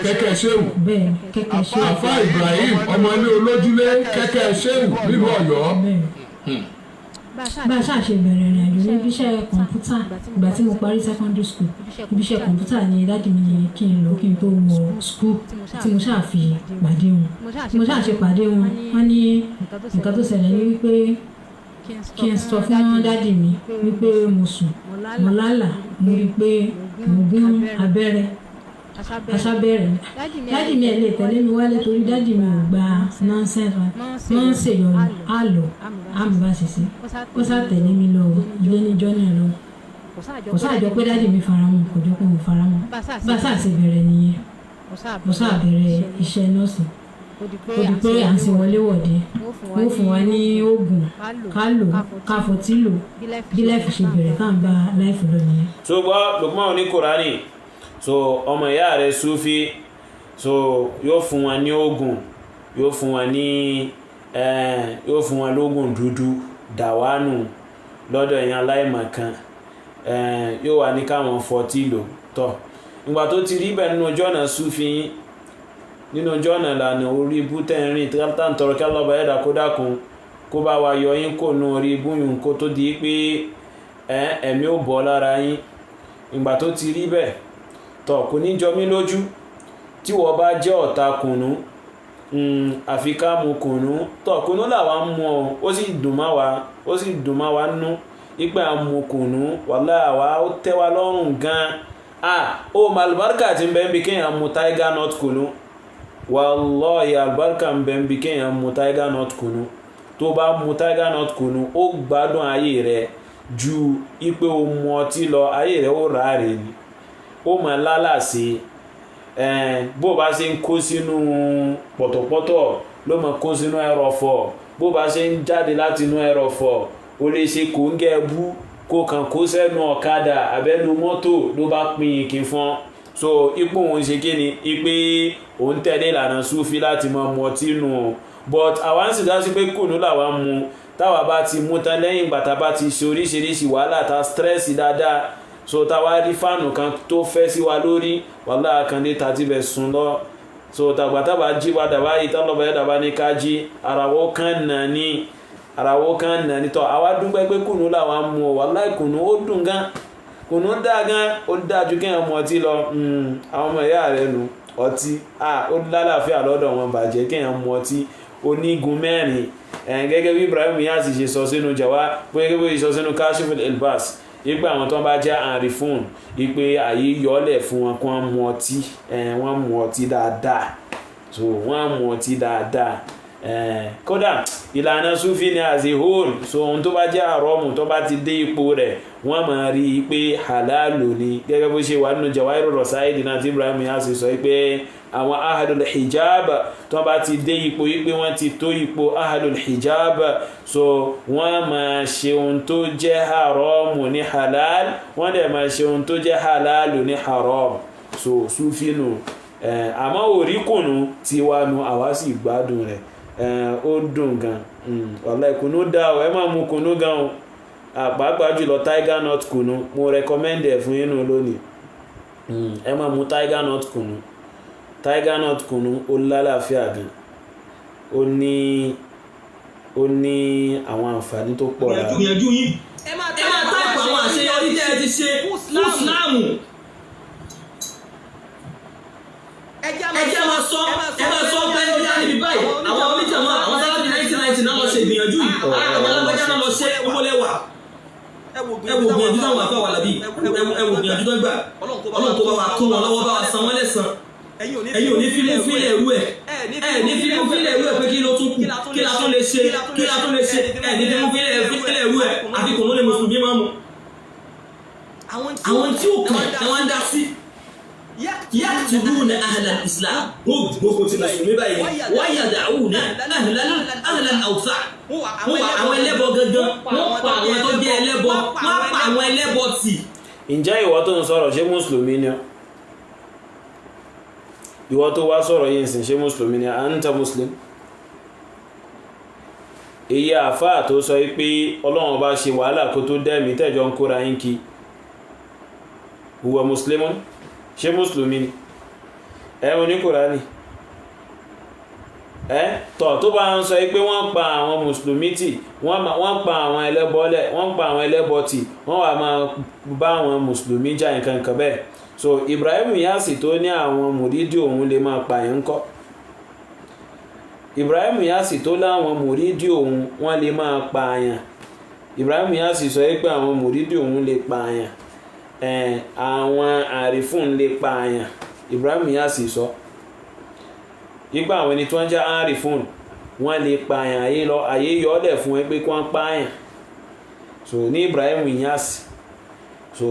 kẹ́kẹ́ ṣéwù bẹ́ẹ̀ kẹ́kẹ́ ṣéwù. Àfá Ibrahim ọmọdé olójúlé kẹ́kẹ́ ṣéwù nílùú Ọ̀yọ́. bá a ṣàṣe bẹ̀rẹ̀ ìrìn àjò níbi iṣẹ́ kọ̀ǹpútà ìgbà tí mo parí secondary school ibi iṣẹ́ kọ̀ǹpútà ni dáàdì mi ní kí n lọ kí n tó wọ school tí mo ṣáà fi pàdé wọn mo ṣáà ṣe pàdé wọn wọ́n ní nǹkan tó ṣẹlẹ̀ ní wípé kí n sọ fún dáàdì mi wípé mo sùn mo lálà mo rí pé mo gún abẹ́rẹ́ aṣábẹ́rẹ́ dáàdì mi ẹ̀ lè tẹ̀lé mi wálé torí dáàdì mi ò gba nonsense wọ́n ń ṣèyọnu àlọ́ àmúbáṣiṣẹ́ ó sá tẹ̀lé mi lọ ilé níjọ́ náà lọ kò sáàjọ pé dáàdì mi faramọ́ kò jọ pé mo faramọ́ bá sáà ṣe bẹ̀rẹ̀ nìyẹn mo sáà bẹ̀rẹ̀ iṣẹ́ nọ́ọ̀sì ó di pé à ń ṣe wọléwọ̀de ó fún wa ní oògùn ká lò ká fọtí lò bí láìfì ṣe bẹ̀rẹ̀ ká ń bá láìfì lọ nìyẹn. so gbọ́ Luqmaan Oniqurani so ọmọ ìyá rẹ̀ Sufi so yóò fún wa ní oògùn yóò fún wa lóògùn dúdú dàwánù lọ́dọ̀ èèyàn aláìmọ̀kan yóò wà ní káwọn fọtí lò tọ̀ ìgbà tó ti rí bẹ́ẹ̀ nínú ọjọ́ náà Sufi nínú ọjọ́ náà lànà orí ibú tẹ́rin tíátà ń tọrọ kí ọlọ́ba ẹ̀dá kó dákun kó bá wa yọ yín kò nú orí ibú yìí kó tó di pé ẹ̀mí ò bọ́ lára yín ìgbà tó ti rí bẹ́ẹ̀ tọ̀ kò ní jọ mí lójú tí wọ́n bá jẹ́ ọ̀tá kùnú àfi ká mu kùnú tọ̀ kùnú làwa ń mu ọ ó sì dùn má wa nú ìgbà mu kùnú wàlá àwa ó tẹ́ wa lọ́rùn gan-an ó màlúbáríkà ti ń bẹ́ẹ̀ bí kéèyàn mu tiger nut kùnú wallahi albarka ń bẹ ń bí kéèyàn mu tiger nut kùnú tó bá mu tiger nut kùnú ó gbádùn ayé rẹ̀ ju ipe o mu ọtí lọ ayé rẹ̀ ó ráre ni ó máa lálàsí bó bá ṣe ń kó sínú pọ̀tọ̀pọ̀tọ̀ ló máa kó sínú ẹrọ̀fọ̀ bó bá ṣe ń jáde láti inú ẹrọ̀fọ̀ ó lè ṣe kò ń gẹ́ bú kó kàn kó sẹ́nu ọ̀kadà abẹ́nu mọ́tò ló bá pín ìkín fún so ipò òun ṣe kí ni ipe òun tẹ̀lé ìlànà Sufi láti máa mu ọtí nù but àwa ń sì dá sí pé kùnú làwa mu táwa bá ti mú tán lẹ́yìn ìgbà tá a bá ti ṣe oríṣiríṣi wàhálà tá stress dáadáa so táwa rí fáànù kan tó fẹ́ sí wa lórí wàhálà kan dé tàbí bẹ̀ sùn lọ so tàgbàtàbà jí padà báyìí tọ́lọ́bà yẹ́dà bá ní ká jí àràwọ̀ kan nà ní tọ́ àwa dúpẹ́ pé kùnú làwa mu wàhálà kùnú ó dùn gan kùnú dá gan ó dáa ju kéèyàn mu ọtí lọ àwọn ọmọ ìyá rẹ̀ nù ọtí ó lálàáfíà lọ́dọ̀ wọn bàjẹ́ kéèyàn mu ọtí onígun mẹ́rin gẹ́gẹ́ bí Ibrahim Yasi ṣe sọ sínú jàwá gẹ́gẹ́ bí sọ sínú Kashiful Ilbas ipe àwọn tó bá jẹ́ àrífún ipe àyè yọlẹ̀ fún wọn kí wọ́n mu ọtí dáadáa so wọ́n mu ọtí dáadáa kódà ìlànà Sufi ni as a whole so ohun tó bá jẹ́ àrọ́mù tó bá ti dé ipò rẹ̀ wọ́n máa rí i pé halalu ni gẹ́gẹ́ bó ṣe wà nínú Jawahirur Rasail náà tí Ibrahim Yasi sọ pé àwọn ahadul hijab tó bá ti dé ipò yìí pé wọ́n ti tó ipò ahadul hijab so wọ́n máa ṣe ohun tó jẹ́ haramu ní halal wọ́n dẹ̀ máa ṣe ohun tó jẹ́ halalu ní haram so Sufi nù àmọ́ orí kùnú tiwa nù àwa sì gbádùn rẹ̀ ó dùn gan wallahi kùnú dá ọ ẹ máa mu kùnú gan o pàápàá jùlọ tiger nut kùnú mo recommend ẹ fún yín lónìí ẹ máa mu tiger nut kùnú ó lálàáfíà gan ó ní àwọn àǹfààní tó pọ̀ lára. gbìyànjú yín ẹ máa táìpù àwọn àṣeyọrí tẹ́ ẹ ti ṣe fún Ìsìláàmù. ẹ jẹ́ máa sọ bẹ́ẹ̀ ní àníbí báyìí àwọn oníjàmọ́ àwọn sálábì 1990 náà lọ ṣe ìgbìyànjú yìí àwọn alágbájá náà lọ ṣe owó lẹ́wà ẹ wò gbìyànjú táwọn àfẹ́ wà lábí ẹ wò gbìyànjú tó gbà Ọlọ́run tó bá wa kó wọn lọ́wọ́ bá wa san wọ́n lẹ́san ẹ̀yin ò ní fílẹ̀ ẹ̀rú ẹ̀ ní fílẹ̀ ẹ̀rú ẹ̀ pé kí ló tún kù kí la tún lè ṣe ní fílẹ̀ ẹ̀rú ẹ̀ àfi kò ló lè mùsùlùmí máa mú àwọn tí ó kàn ẹ̀ wá ń dá sí yaktubuna ahlal islam gbogbo ti mùsùlùmí báyìí wayada'una ahlal awthan àwọn ẹlẹ́bọ gangan wọ́n pa àwọn tó jẹ́ ẹlẹ́bọ wọ́n pa àwọn ẹlẹ́bọ tì. ǹjẹ́ ìwọ tó ń sọ̀rọ̀ ṣé mùsùlùmí ni ìwọ tó wá sọ̀rọ̀ yìí sìn ṣé mùsùlùmí ni anta muslim èyí àfáà tó sọ pé Ọlọ́run bá ṣe wàhálà kó tó dẹ́mi tẹ́jọ ń kóra yín kí huwa muslimun ṣé mùsùlùmí ni ẹ Oníkùránì tọ̀ tó bá ń sọ pé wọ́n pa àwọn mùsùlùmí tì wọ́n pa àwọn ẹlẹ́bọlẹ̀ wọ́n pa àwọn ẹlẹ́bọ tì wọ́n wà máa bá àwọn mùsùlùmí jà nǹkan kan bẹ́ẹ̀ so Ibrahim Inyas tó ní àwọn mùrídìí òun lè máa pààyàn ńkọ́ Ibrahim Inyas tó láwọn mùrídìí òun wọ́n lè máa pààyàn Ibrahim Inyas sọ pé àwọn mùrídìí òun lè pààyàn àwọn àrífún lè pààyàn Ibrahim Inyas sọ ipa àwọn ẹni tí wọ́n jẹ́ àrífún wọ́n lè pààyàn ayé yọ́ọ̀dẹ̀ fún ẹ pé kí wọ́n pààyàn so ní Ibrahim Inyas so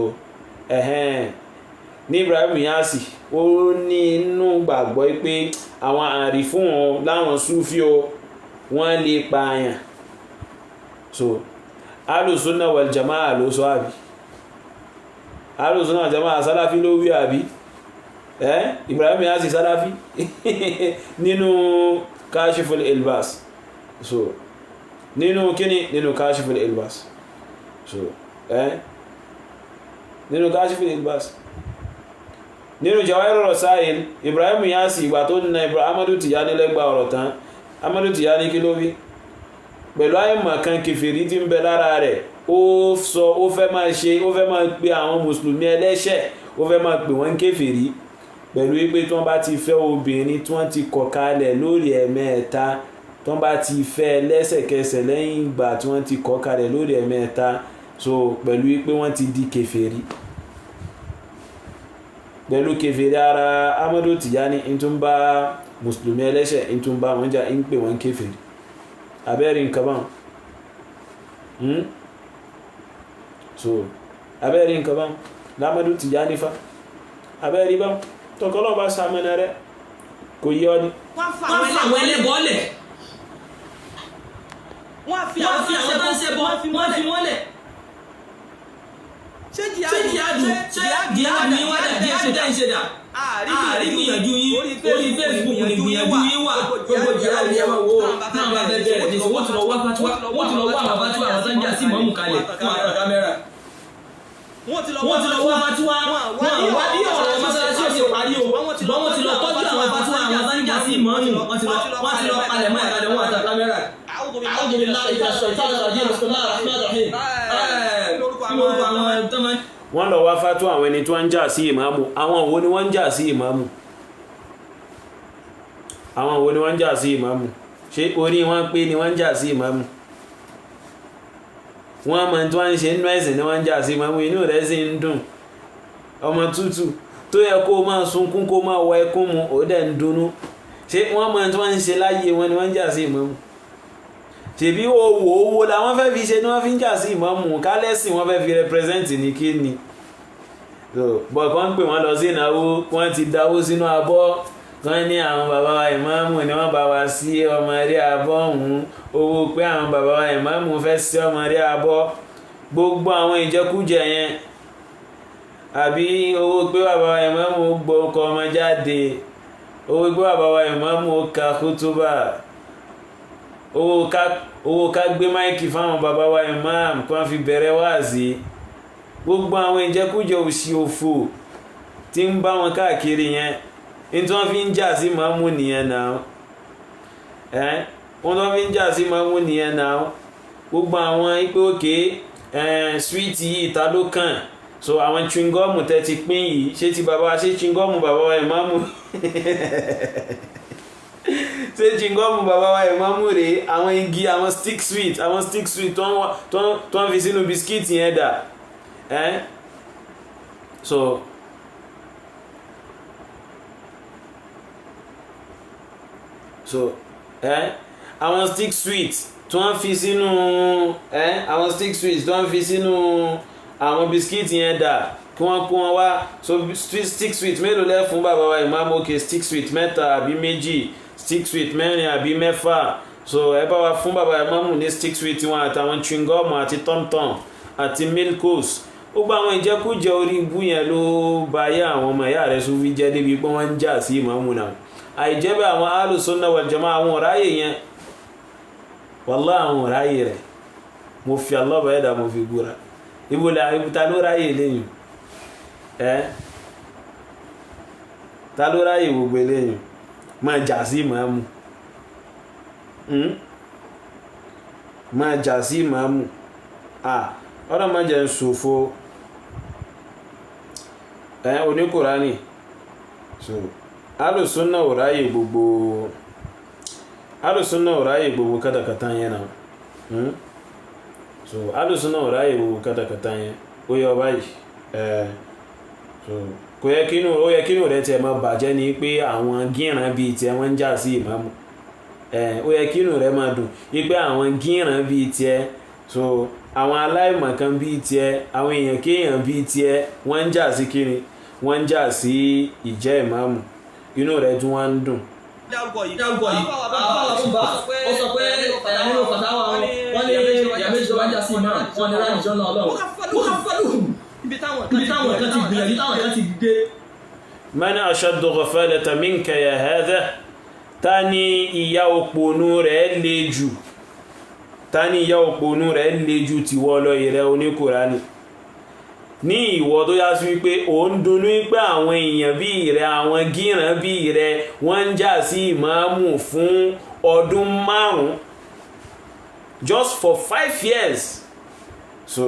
ní Ibrahim Inyas ó ní inú gbàgbọ́ pé àwọn àrífún láwọn Súfí wọ́n lè pààyàn so Ahlus-Sunnah wal-Jamā'ah ló sọ àbí Ahlus-Sunnah wal-Jamā'ah Salafi ló wí àbí Ibrahim Inyas Salafi nínú Kashiful Ilbas so nínú kíni nínú Kashiful Ilbas so nínú Kashiful Ilbas nínú Jawahirur Rasail Ibrahim Inyas ìgbà tó nà Ahmadu Tijani lẹ́gbà ọ̀rọ̀ tán Ahmadu Tijani kí ló wí pẹ̀lú àìmọ̀ kan kèfèrí tí ń bẹ lára rẹ̀ ó fẹ́ máa pe àwọn mùsùlùmí ẹlẹ́ṣẹ̀ ó fẹ́ máa pè wọ́n kèfèrí pẹ̀lú wípé tí wọ́n bá ti fẹ́ obìnrin tí wọ́n ti kọ̀ kalẹ̀ lórí ẹ̀mẹ́ẹ̀ta tí wọ́n bá ti fẹ́ lẹ́sẹ̀kẹsẹ̀ lẹ́yìn ìgbà tí wọ́n ti kọ̀ kalẹ̀ lórí ẹ̀mẹ́ẹ̀ta so pẹ̀lú wípé wọ́n ti di kèfèrí pẹ̀lú kèfèrí ara Ahmadu Tijani ń tún bá mùsùlùmí ẹlẹ́ṣẹ̀ ń tún bá wọn jà ń pè wọ́n kèfèrí abẹ́rin nǹkan báwọn so abẹ́rin nǹkan báwọn l'Ahmadu Tijani fa abẹ́rí báwọn tọkọlọ́ bá sàmẹ́nà rẹ̀ kò yí ọ ní wọ́n fa àwọn ẹlẹ́bọ̀ọ́lẹ̀ wọ́n fi àwọn ẹlẹ́bọ̀ wọ́n fi wọ́n lẹ̀ ṣé jihad ní wádà jihad ń ṣe dà ààrí gbìyànjú yín orí Facebook ní gbìyànjú yín wà gbogbo jihad ní ẹwà wo náà bá bẹ́ẹ̀ bẹ́ẹ̀ ní wọ́n ti lọ wá fatuwa wọ́n ti lọ wá àwọn fatuwa àwọn sáńjà sí mọ́mù kalẹ̀ fún àwọn kámẹ́rà wọ́n ti lọ wá fatuwa wọ́n wá bí ọ̀rọ̀ mọ́sálásí òsì parí o wọ́n ti lọ tọ́jú àwọn fatuwa àwọn sáńjà sí mọ́mù wọ́n ti lọ palẹ̀ mọ́ ìkàlẹ̀ wọn àti kámẹ́rà A'udhu billahi minash shaitanir rajim bismillahir rahmanir rahim wọ́n lọ wá fátú àwọn ẹni tó ń jà sí ìmáàmù àwọn wo ni wọ́n ń jà sí ìmáàmù àwọn wo ni wọ́n ń jà sí ìmáàmù ṣé orí wọn pé ni wọ́n ń jà sí ìmáàmù wọ́n mọ̀ tí wọ́n ń ṣe nínú ẹ̀sìn ni wọ́n ń jà sí ìmáàmù inú rẹ̀ sì ń dùn ọmọ tútù tó yẹ kó máa sunkún kó máa wọ ẹkún mu ó dẹ̀ ń dunnú ṣé wọ́n mọ̀ tí wọ́n ń ṣe láyé wọn ni wọ́n ń jà sí ìmáàmù ṣèbí owó làwọn fẹ́ fi ṣe ní wọ́n fi ń jà sí ìmáàmù kálẹ́sìn wọ́n fẹ́ fi represent ní kí ni bọ̀ kàn pè wọ́n lọ sí ìnáwó wọ́n ti dáwó sínú abọ́ wọ́n ní àwọn bàbá wa ìmáàmù ni wọ́n bá wa sí ọmọ rí abọ́ ọ̀hún owó pé àwọn bàbá wa ìmáàmù fẹ́ sí ọmọ rí abọ́ gbogbo àwọn ìjẹkújẹ yẹn àbí owó pé bàbá wa ìmáàmù gbọ́ ọkọ̀ ọmọ jáde owó pé bàbá wa ìmáàmù ka kútúbà owó ká gbé máìkì fáwọn bàbá wa imam kí wọ́n fi bẹ̀rẹ̀ wáàzí gbogbo àwọn ìjẹkújẹ òsì òfò tí ń bá wọn káàkiri yẹn ní tí wọ́n fi ń jà sí màmú nìyẹn náà wọ́n tó fi ń jà sí màmú nìyẹn náà gbogbo àwọn ipé òkè swíìtì yìí ta ló kàn so àwọn chingọ́ọ̀mù tẹ́ ti pín yìí ṣé ti bàbá ṣé chingọ́ọ̀mù bàbá wa imamu ṣé chingọ́ọ̀mù bàbá wa ìmáàmù rèé àwọn igi àwọn stick sweet tó ń fi sínú bisikíìtì yẹn dà àwọn stick sweet tó ń fi sínú àwọn stick sweet tó ń fi sínú àwọn bisikíìtì yẹn dà kí wọ́n kó wọn wá so stick sweet mélòó lẹ́ fún bàbá wa ìmáàmù òkè stick sweet mẹ́ta àbí méjì stick sweet mẹ́rin àbí mẹ́fà so ẹ bá wa fún bàbá ìmáàmù ní stick sweet wọn àtàwọn chewing gum àti tom-tom àti milkos gbogbo àwọn ìjẹkújẹ orí ibú yẹn ló bá yá àwọn ọmọ ìyá rẹ̀ Sufi jẹ́ débi pé wọ́n ń jà sí ìmáàmù náà àìjẹ́bẹ̀ àwọn Ahlus-Sunnah wal-Jamā'ah àwọn ọ̀ráyè yẹn wallahi àwọn ọ̀ráyè rẹ̀ mo fi Allah bá ẹ̀dà mo fi gbúra ta ló ráyè lẹ́yìn ta ló ráyè gbogbo lẹ́yìn máa jà sí ìmáàmù máa jà sí ìmáàmù ọ̀rọ̀ máa jẹ́ ń ṣòfò Oniqurani so alùsùnà ò ráyè gbogbo kátàkátà yẹn náà so alùsùnà ò ráyè gbogbo kátàkátà yẹn ó yọ báyìí so kò yẹ kínú rẹ̀ tiẹ̀ máa bàjẹ́ ni pé àwọn gíran bíi tiẹ̀ wọ́n ń jà sí ìmáàmù ó yẹ kínú rẹ̀ máa dùn wípé àwọn gíran bíi tiẹ̀ so àwọn aláìmọ̀kan bíi tiẹ̀ àwọn èèyàn kéèyàn bíi tiẹ̀ wọ́n ń jà sí kíni wọ́n ń jà sí ìjẹ́ ìmáàmù inú rẹ̀ tún wá ń dùn. dárúkọ yìí ó sọ pé nínú fàtàwà wọn ní ìyá méjì tó bá jà sí ìmáàmù wọn ní láti jọ́nà ọlọ́run ó kà fọ́lù ibi táwọn kan ti gbìyànjú táwọn kan ti dé. man ashaddu ghafalatan minka ya hadha ta ni ìyà òpònú rẹ̀ le jù tìwọ lọ ìrẹ́ Oniqurani ní ìwọ tó yá sí wípé ó ń dunú pé àwọn èèyàn bí ìrẹ́ àwọn gíran bí ìrẹ́ wọ́n ń jà sí ìmáàmù fún ọdún 5 just for 5 years so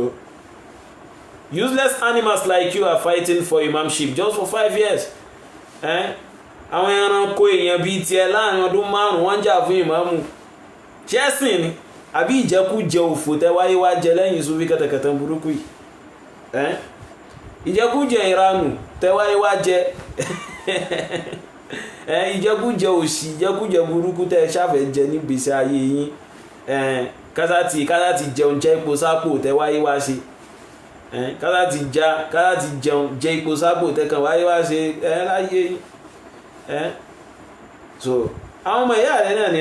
useless animals like you are fighting for imamship just for 5 years àwọn ẹranko èèyàn bíi tiẹ̀ láàrin ọdún 5 wọ́n ń jà fún ìmáàmù chẹ́sìn ni àbí ìjẹkújẹ òfò tẹ́wáyé wá jẹ lẹ́yìn Sufi kẹtẹkẹtẹ burúkú yìí ìjẹkújẹ ìranù tẹ́wáyé wá jẹ ìjẹkújẹ òṣì ìjẹkújẹ burúkú tẹ́ ṣàfẹ́ jẹ nígbèsè ayé yín kásátì jẹun jẹ ipò sápò tẹ́wáyé wá ṣe kásátì jẹun jẹ ipò sápò tẹ́kàn wáyé wá ṣe láyé yín so àwọn ọmọ ìyá rẹ̀ náà ni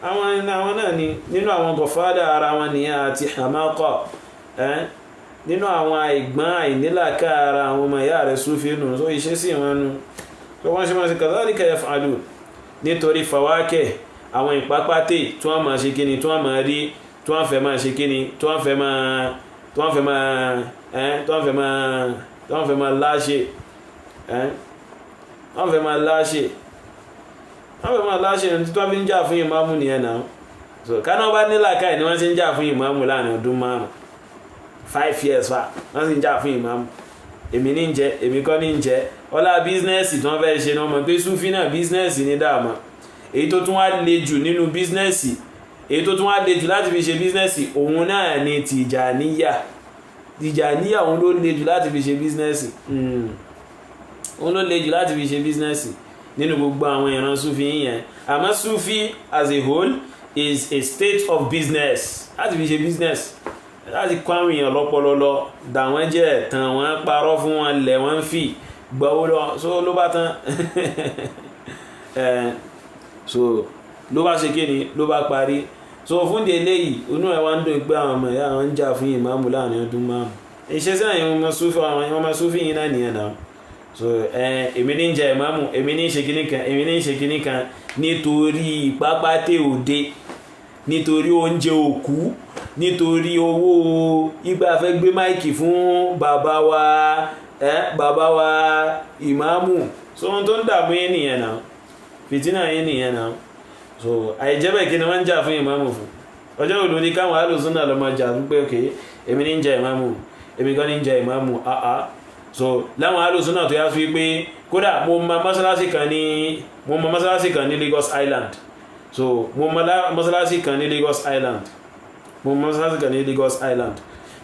àwọn náà ni nínú àwọn gọ̀fádà ara wọn nìyẹn àti hamaqa nínú àwọn àìgbọ́n àìnílàkà ara àwọn ọmọ ìyá rẹ̀ Sufi nù so iṣẹ́ sí wọn nù so wọ́n ṣe máa ṣe kadhalika yaf'alun nítorí fawákẹ́ àwọn ìpápátẹ̀ tí wọ́n máa ṣe kíni tí wọ́n máa rí tí wọ́n fẹ́ máa ṣe kíni tí wọ́n fẹ́ máa láṣẹ ní tí wọ́n fi ń jà fún ìmáàmù nìyẹn náà so káná bá nílàkà ẹ̀ ni wọ́n ti ń jà fún ìmáàmù láàrin ọdún 5 years wá wọ́n sì ń jà fún ìmáàmù èmi ní ń jẹ èmi kọ́ ní ń jẹ ọlá bísínẹ́sì tí wọ́n fẹ́ ṣe náà mọ̀ pé Sufi náà bísínẹ́sì ní dààmú èyí tó tún wá le jù nínú bísínẹ́sì èyí tó tún wá le jù láti fi ṣe bísínẹ́sì òun náà ni Tìjàníyà òun ló le jù láti fi ṣe bísínẹ́sì nínú gbogbo àwọn ìran Sufi yẹn àmọ́ Sufi as a whole is a state of business láti fi ṣe business láti kọ́ àwọn èèyàn lọ́pọ̀lọlọ́ dà wọ́n jẹ́ tàn wọ́n parọ́ fún wọn lẹ̀ wọ́n fi gbọ́wọ́ lọ so ló bá tán so ló bá ṣe kíni ló bá parí so fún di eléyìí inú ẹ̀ wá ń dùn pé àwọn ọmọ ìyá wọn ń jà fún ìmáàmù láàrin ọdún 5 iṣẹ́ sí àwọn ọmọ Sufi yìí náà nìyẹn náà so èmi ní ń jẹ ìmáàmù èmi ní ń ṣe kíní kan nítorí ìpápátẹ̀ òde nítorí oúnjẹ òkú nítorí owó ìgbà fẹ́ gbé máìkì fún bàbá wa ìmáàmù so ohun tó ń dààmú yín nìyẹn náà fìtínà yín nìyẹn náà so àìjẹ́bẹ̀ kí ni wọ́n ń jà fún ìmáàmù fún ọjọ́ òdo ní káwọn alùsùnà lọ́mọ jà fún pé òkè èmi ní ń jẹ ìmáàmù èmi kan ní ń jẹ ìmáàmù so láwọn alùsùnà tó yá sí pé kódà mo mọ mọ́sálásí kan ní Lagos Island so mo mọ mọ́sálásí kan ní Lagos Island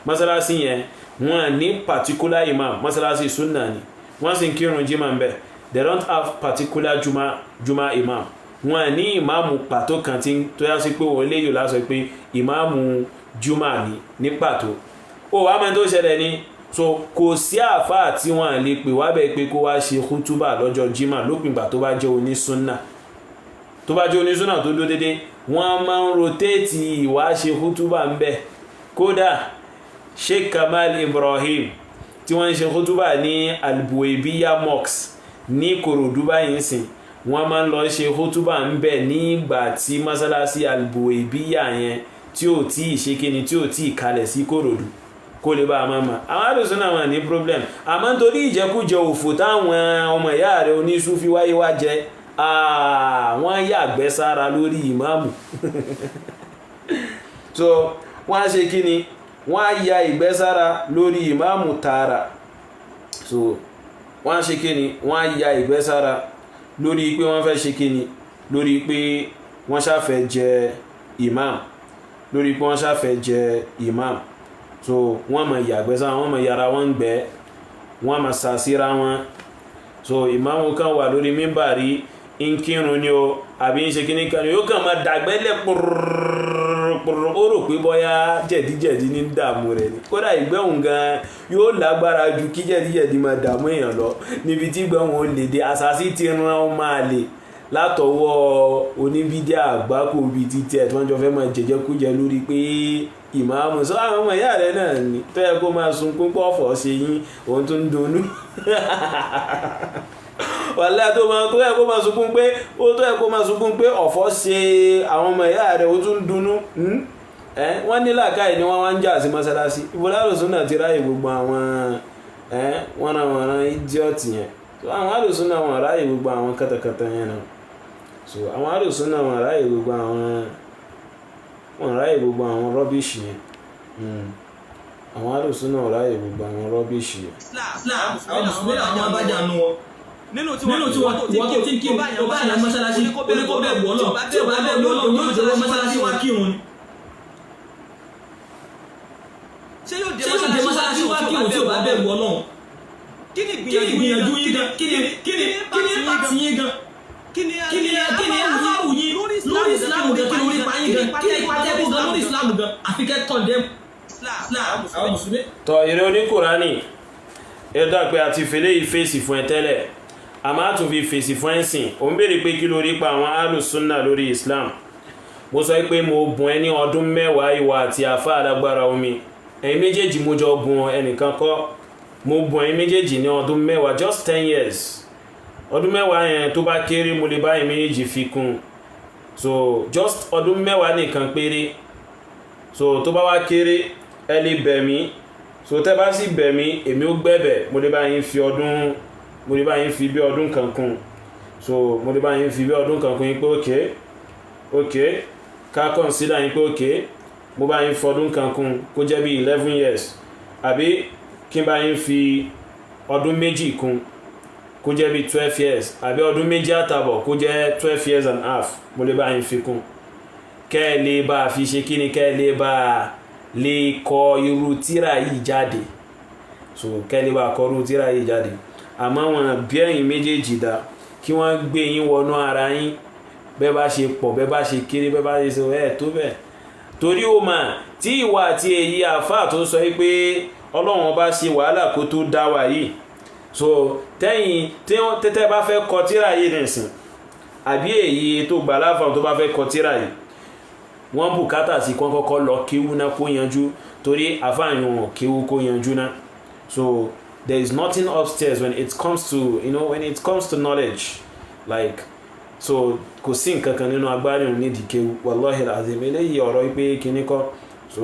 mọ́sálásí yẹn wọ́n ní particular imam mọ́sálásí sunna ni wọ́n sì ń kírun jimá ń bẹ̀ they don't have particular juma imam wọ́n ní ìmáàmù pàtó kan tí tó yá sí pé wọ́n léyò lásọ pé ìmáàmù juma ní pàtó ó wàá mẹ́rin tó ṣẹlẹ̀ ní so kò sí àfáà tí wọ́n lè pè wá bẹ́ẹ̀ pé kó wá ṣe kútúbà lọ́jọ́ jimá lópin ìgbà tó bá jẹ́ onísúnnà tó dó dédé wọ́n máa ń rotéètì ìwà ṣe kútúbà ń bẹ̀ kódà Sheikh Kamal Ibrahim tí wọ́n ń ṣe kútúbà ní Albuwaibiya Mosque ní Kòròdú báyìí sìn wọ́n máa ń lọ ṣe kútúbà ń bẹ̀ nígbà tí mọ́sálásí Albuwaibiya yẹn tí ò tí ì ṣe kíni tí ò tí ì kalẹ̀ sí Kòròdú kó lè bá a máa ma àwọn àdùsùn náà wọ́n ní problem àmọ́ nítorí ìjẹkújẹ òfò táwọn ọmọ ìyá rẹ̀ oníṣúfí wáyé wá jẹ wọ́n yàgbẹ́ sára lórí ìmáàmù so wọ́n á ṣe kí ni wọ́n á ya ìgbẹ́ sára lórí ìmáàmù tààrà so wọ́n á ṣe kí ni wọ́n á ya ìgbẹ́ sára lórí pé wọ́n fẹ́ ṣe kí ni lórí pé wọ́n ṣàfẹ́ jẹ imam lórí pé wọ́n ṣàfẹ́ jẹ imam so wọ́n máa yàgbẹ́ sára wọ́n máa yára wọ́n gbẹ́ wọ́n máa sàsíra wọn so imam kan wà lórí mímbàrí ń kírun ni o àbí ń ṣe kí ní kan ni yóò kàn máa dàgbẹ́lẹ̀ pòròpòrò ó rò pé bọ́yá jẹ̀díjẹ̀dí ní dààmú rẹ̀ ni kódà ìgbẹ́hùn gan yóò lágbára ju kí jẹ̀díjẹ̀dí máa dààmú èèyàn lọ níbi tí ìgbẹ́hùn ó lè dé àṣàṣì ti ran ó máa lè látọwọ́ oníbídíà àgbákò bíi títí ẹ̀ tí wọ́n jọ fẹ́ máa jẹjẹkújẹ lórí pé ìmáàmù sọ àwọn ọmọ ìyá rẹ̀ náà ni tó yẹ kó máa sunkún pọ̀ ọ̀fọ̀ ṣe yín òun tó ń dunnú wàlá tó yẹ kó máa sunkún pé ọ̀fọ̀ ṣe àwọn ọmọ ìyá rẹ̀ ó tún dunnú wọ́n ní làákàyè ni wọ́n wá ń jà sí mọ́sálásí ibo lálùsùn náà ti ráyè gbogbo àwọn wọ́n idiot yẹn so àwọn àlùsùn náà wọ́n ráyè gbogbo àwọn kàtàkàtà yẹn náà so àwọn àlùsùn náà wọ́n ráyè gbogbo àwọn rọ́bìṣì yẹn àwọn àlùsùn náà ráyè gbogbo àwọn rọ́bìṣì yẹn. àwọn mùsùlùmí àwọn abájánu wọn nínú tí wọ́n tó tí kí o bá yàn mọ́sálásí oníkó bẹ́ẹ̀ wọ́ lọ tí o bá bẹ́ẹ̀ wọ́ lọ yóò jẹ́ mọ́sálásí wá kírun ni. ṣé yóò dé mọ́sálásí wá kírun tí o bá bẹ́ẹ̀ wọ́ lọ. kí ni ìgbìyànjú yín gan kí ni pàtì yín gan kí ni aláwù yín lórí ìsìlámù gan kí ni orí pa yín gan kí ni pàtẹ́kù gan lórí ìsìlámù gan àfi kẹ́ kọ̀ndẹ́m àwọn mùsùlùmí. tọ́ ìrẹ́ Oníkùránì ẹ dá pé a ti fèlè ìfèsì fún ẹ tẹ́lẹ̀ a máa tún fi fèsì fún ẹ̀sìn o ń bèèrè pé kí lórí pa àwọn alùsùnà lórí Islam mo sọ pé mo bùn ẹ ní ọdún mẹ́wàá ìwà àti àfá alágbára omi ẹ̀yin méjèèjì mo jọ bùn ẹnìkan kọ́ mo bùn ẹ̀yin méjèèjì ní ọdún mẹ́wàá just 10 years ọdún mẹ́wàá yẹn tó bá kéré mo lè bá ẹ̀yin méjèèjì fi kún so just ọdún mẹ́wàá nìkan péré so tó bá wá kéré ẹ lè bẹ̀ mí so tẹ́ bá sì bẹ̀ mí èmi ó gbẹ̀bẹ̀ mo lè bá yín fi bí ọdún kan kún so mo lè bá yín fi bí ọdún kan kún yín pé okay ká consider yín pé okay mo bá yín fọdún kan kún kó jẹ́ bí 11 years àbí kí n bá yín fi ọdún méjì kún kó jẹ́ bí 12 years àbí ọdún méjì àtàbọ̀ kó jẹ́ 12 years and half mo lè bá yín fi kún kẹ́ ẹ lè bá fi ṣe kí ni kẹ́ ẹ lè bá lè kọ irú tírà yìí jáde so kẹ́ ẹ lè bá kọ irú tírà yìí jáde àmọ́ wọn bí ẹ̀yin méjèèjì dá kí wọ́n gbé yín wọnú ara yín bẹ́ẹ̀ bá ṣe pọ̀ bẹ́ẹ̀ bá ṣe kéré bẹ́ẹ̀ bá ṣe sọ tó bẹ́ẹ̀ torí ó mà tí ìwà àti èyí àfáà tó sọ pé Ọlọ́run bá ṣe wàhálà kó tó dá wa yìí so tẹ́yìn tẹ́tẹ́ bá fẹ́ kọ tírà yìí nìsín àbí èyí tó gbà láfàá tó bá fẹ́ kọ tírà yìí wọ́n bùkátà sí kọ́kọ́ lọ kéwú náà kó yanjú torí àfáàyàn wọn kéwú kó yanjú náà so there is nothing upstairs when it comes to knowledge like so kò sí nǹkan kan nínú agbárí òun nídìí kéwú wallahi alazim eléyìí ọ̀rọ̀ pé kíní kọ́ so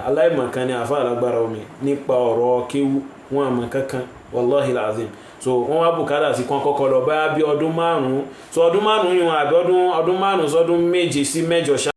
aláìmọ̀kan ni àfáà alágbára omi nípa ọ̀rọ̀ kéwú wọn àmọ̀ kankan wallahi alazim so wọ́n wá bùkátà sí kọ́kọ́ lọ bá bí ọdún 5 so ọdún 5 ni wọn àbí ọdún 5 sọdún 7 sí 8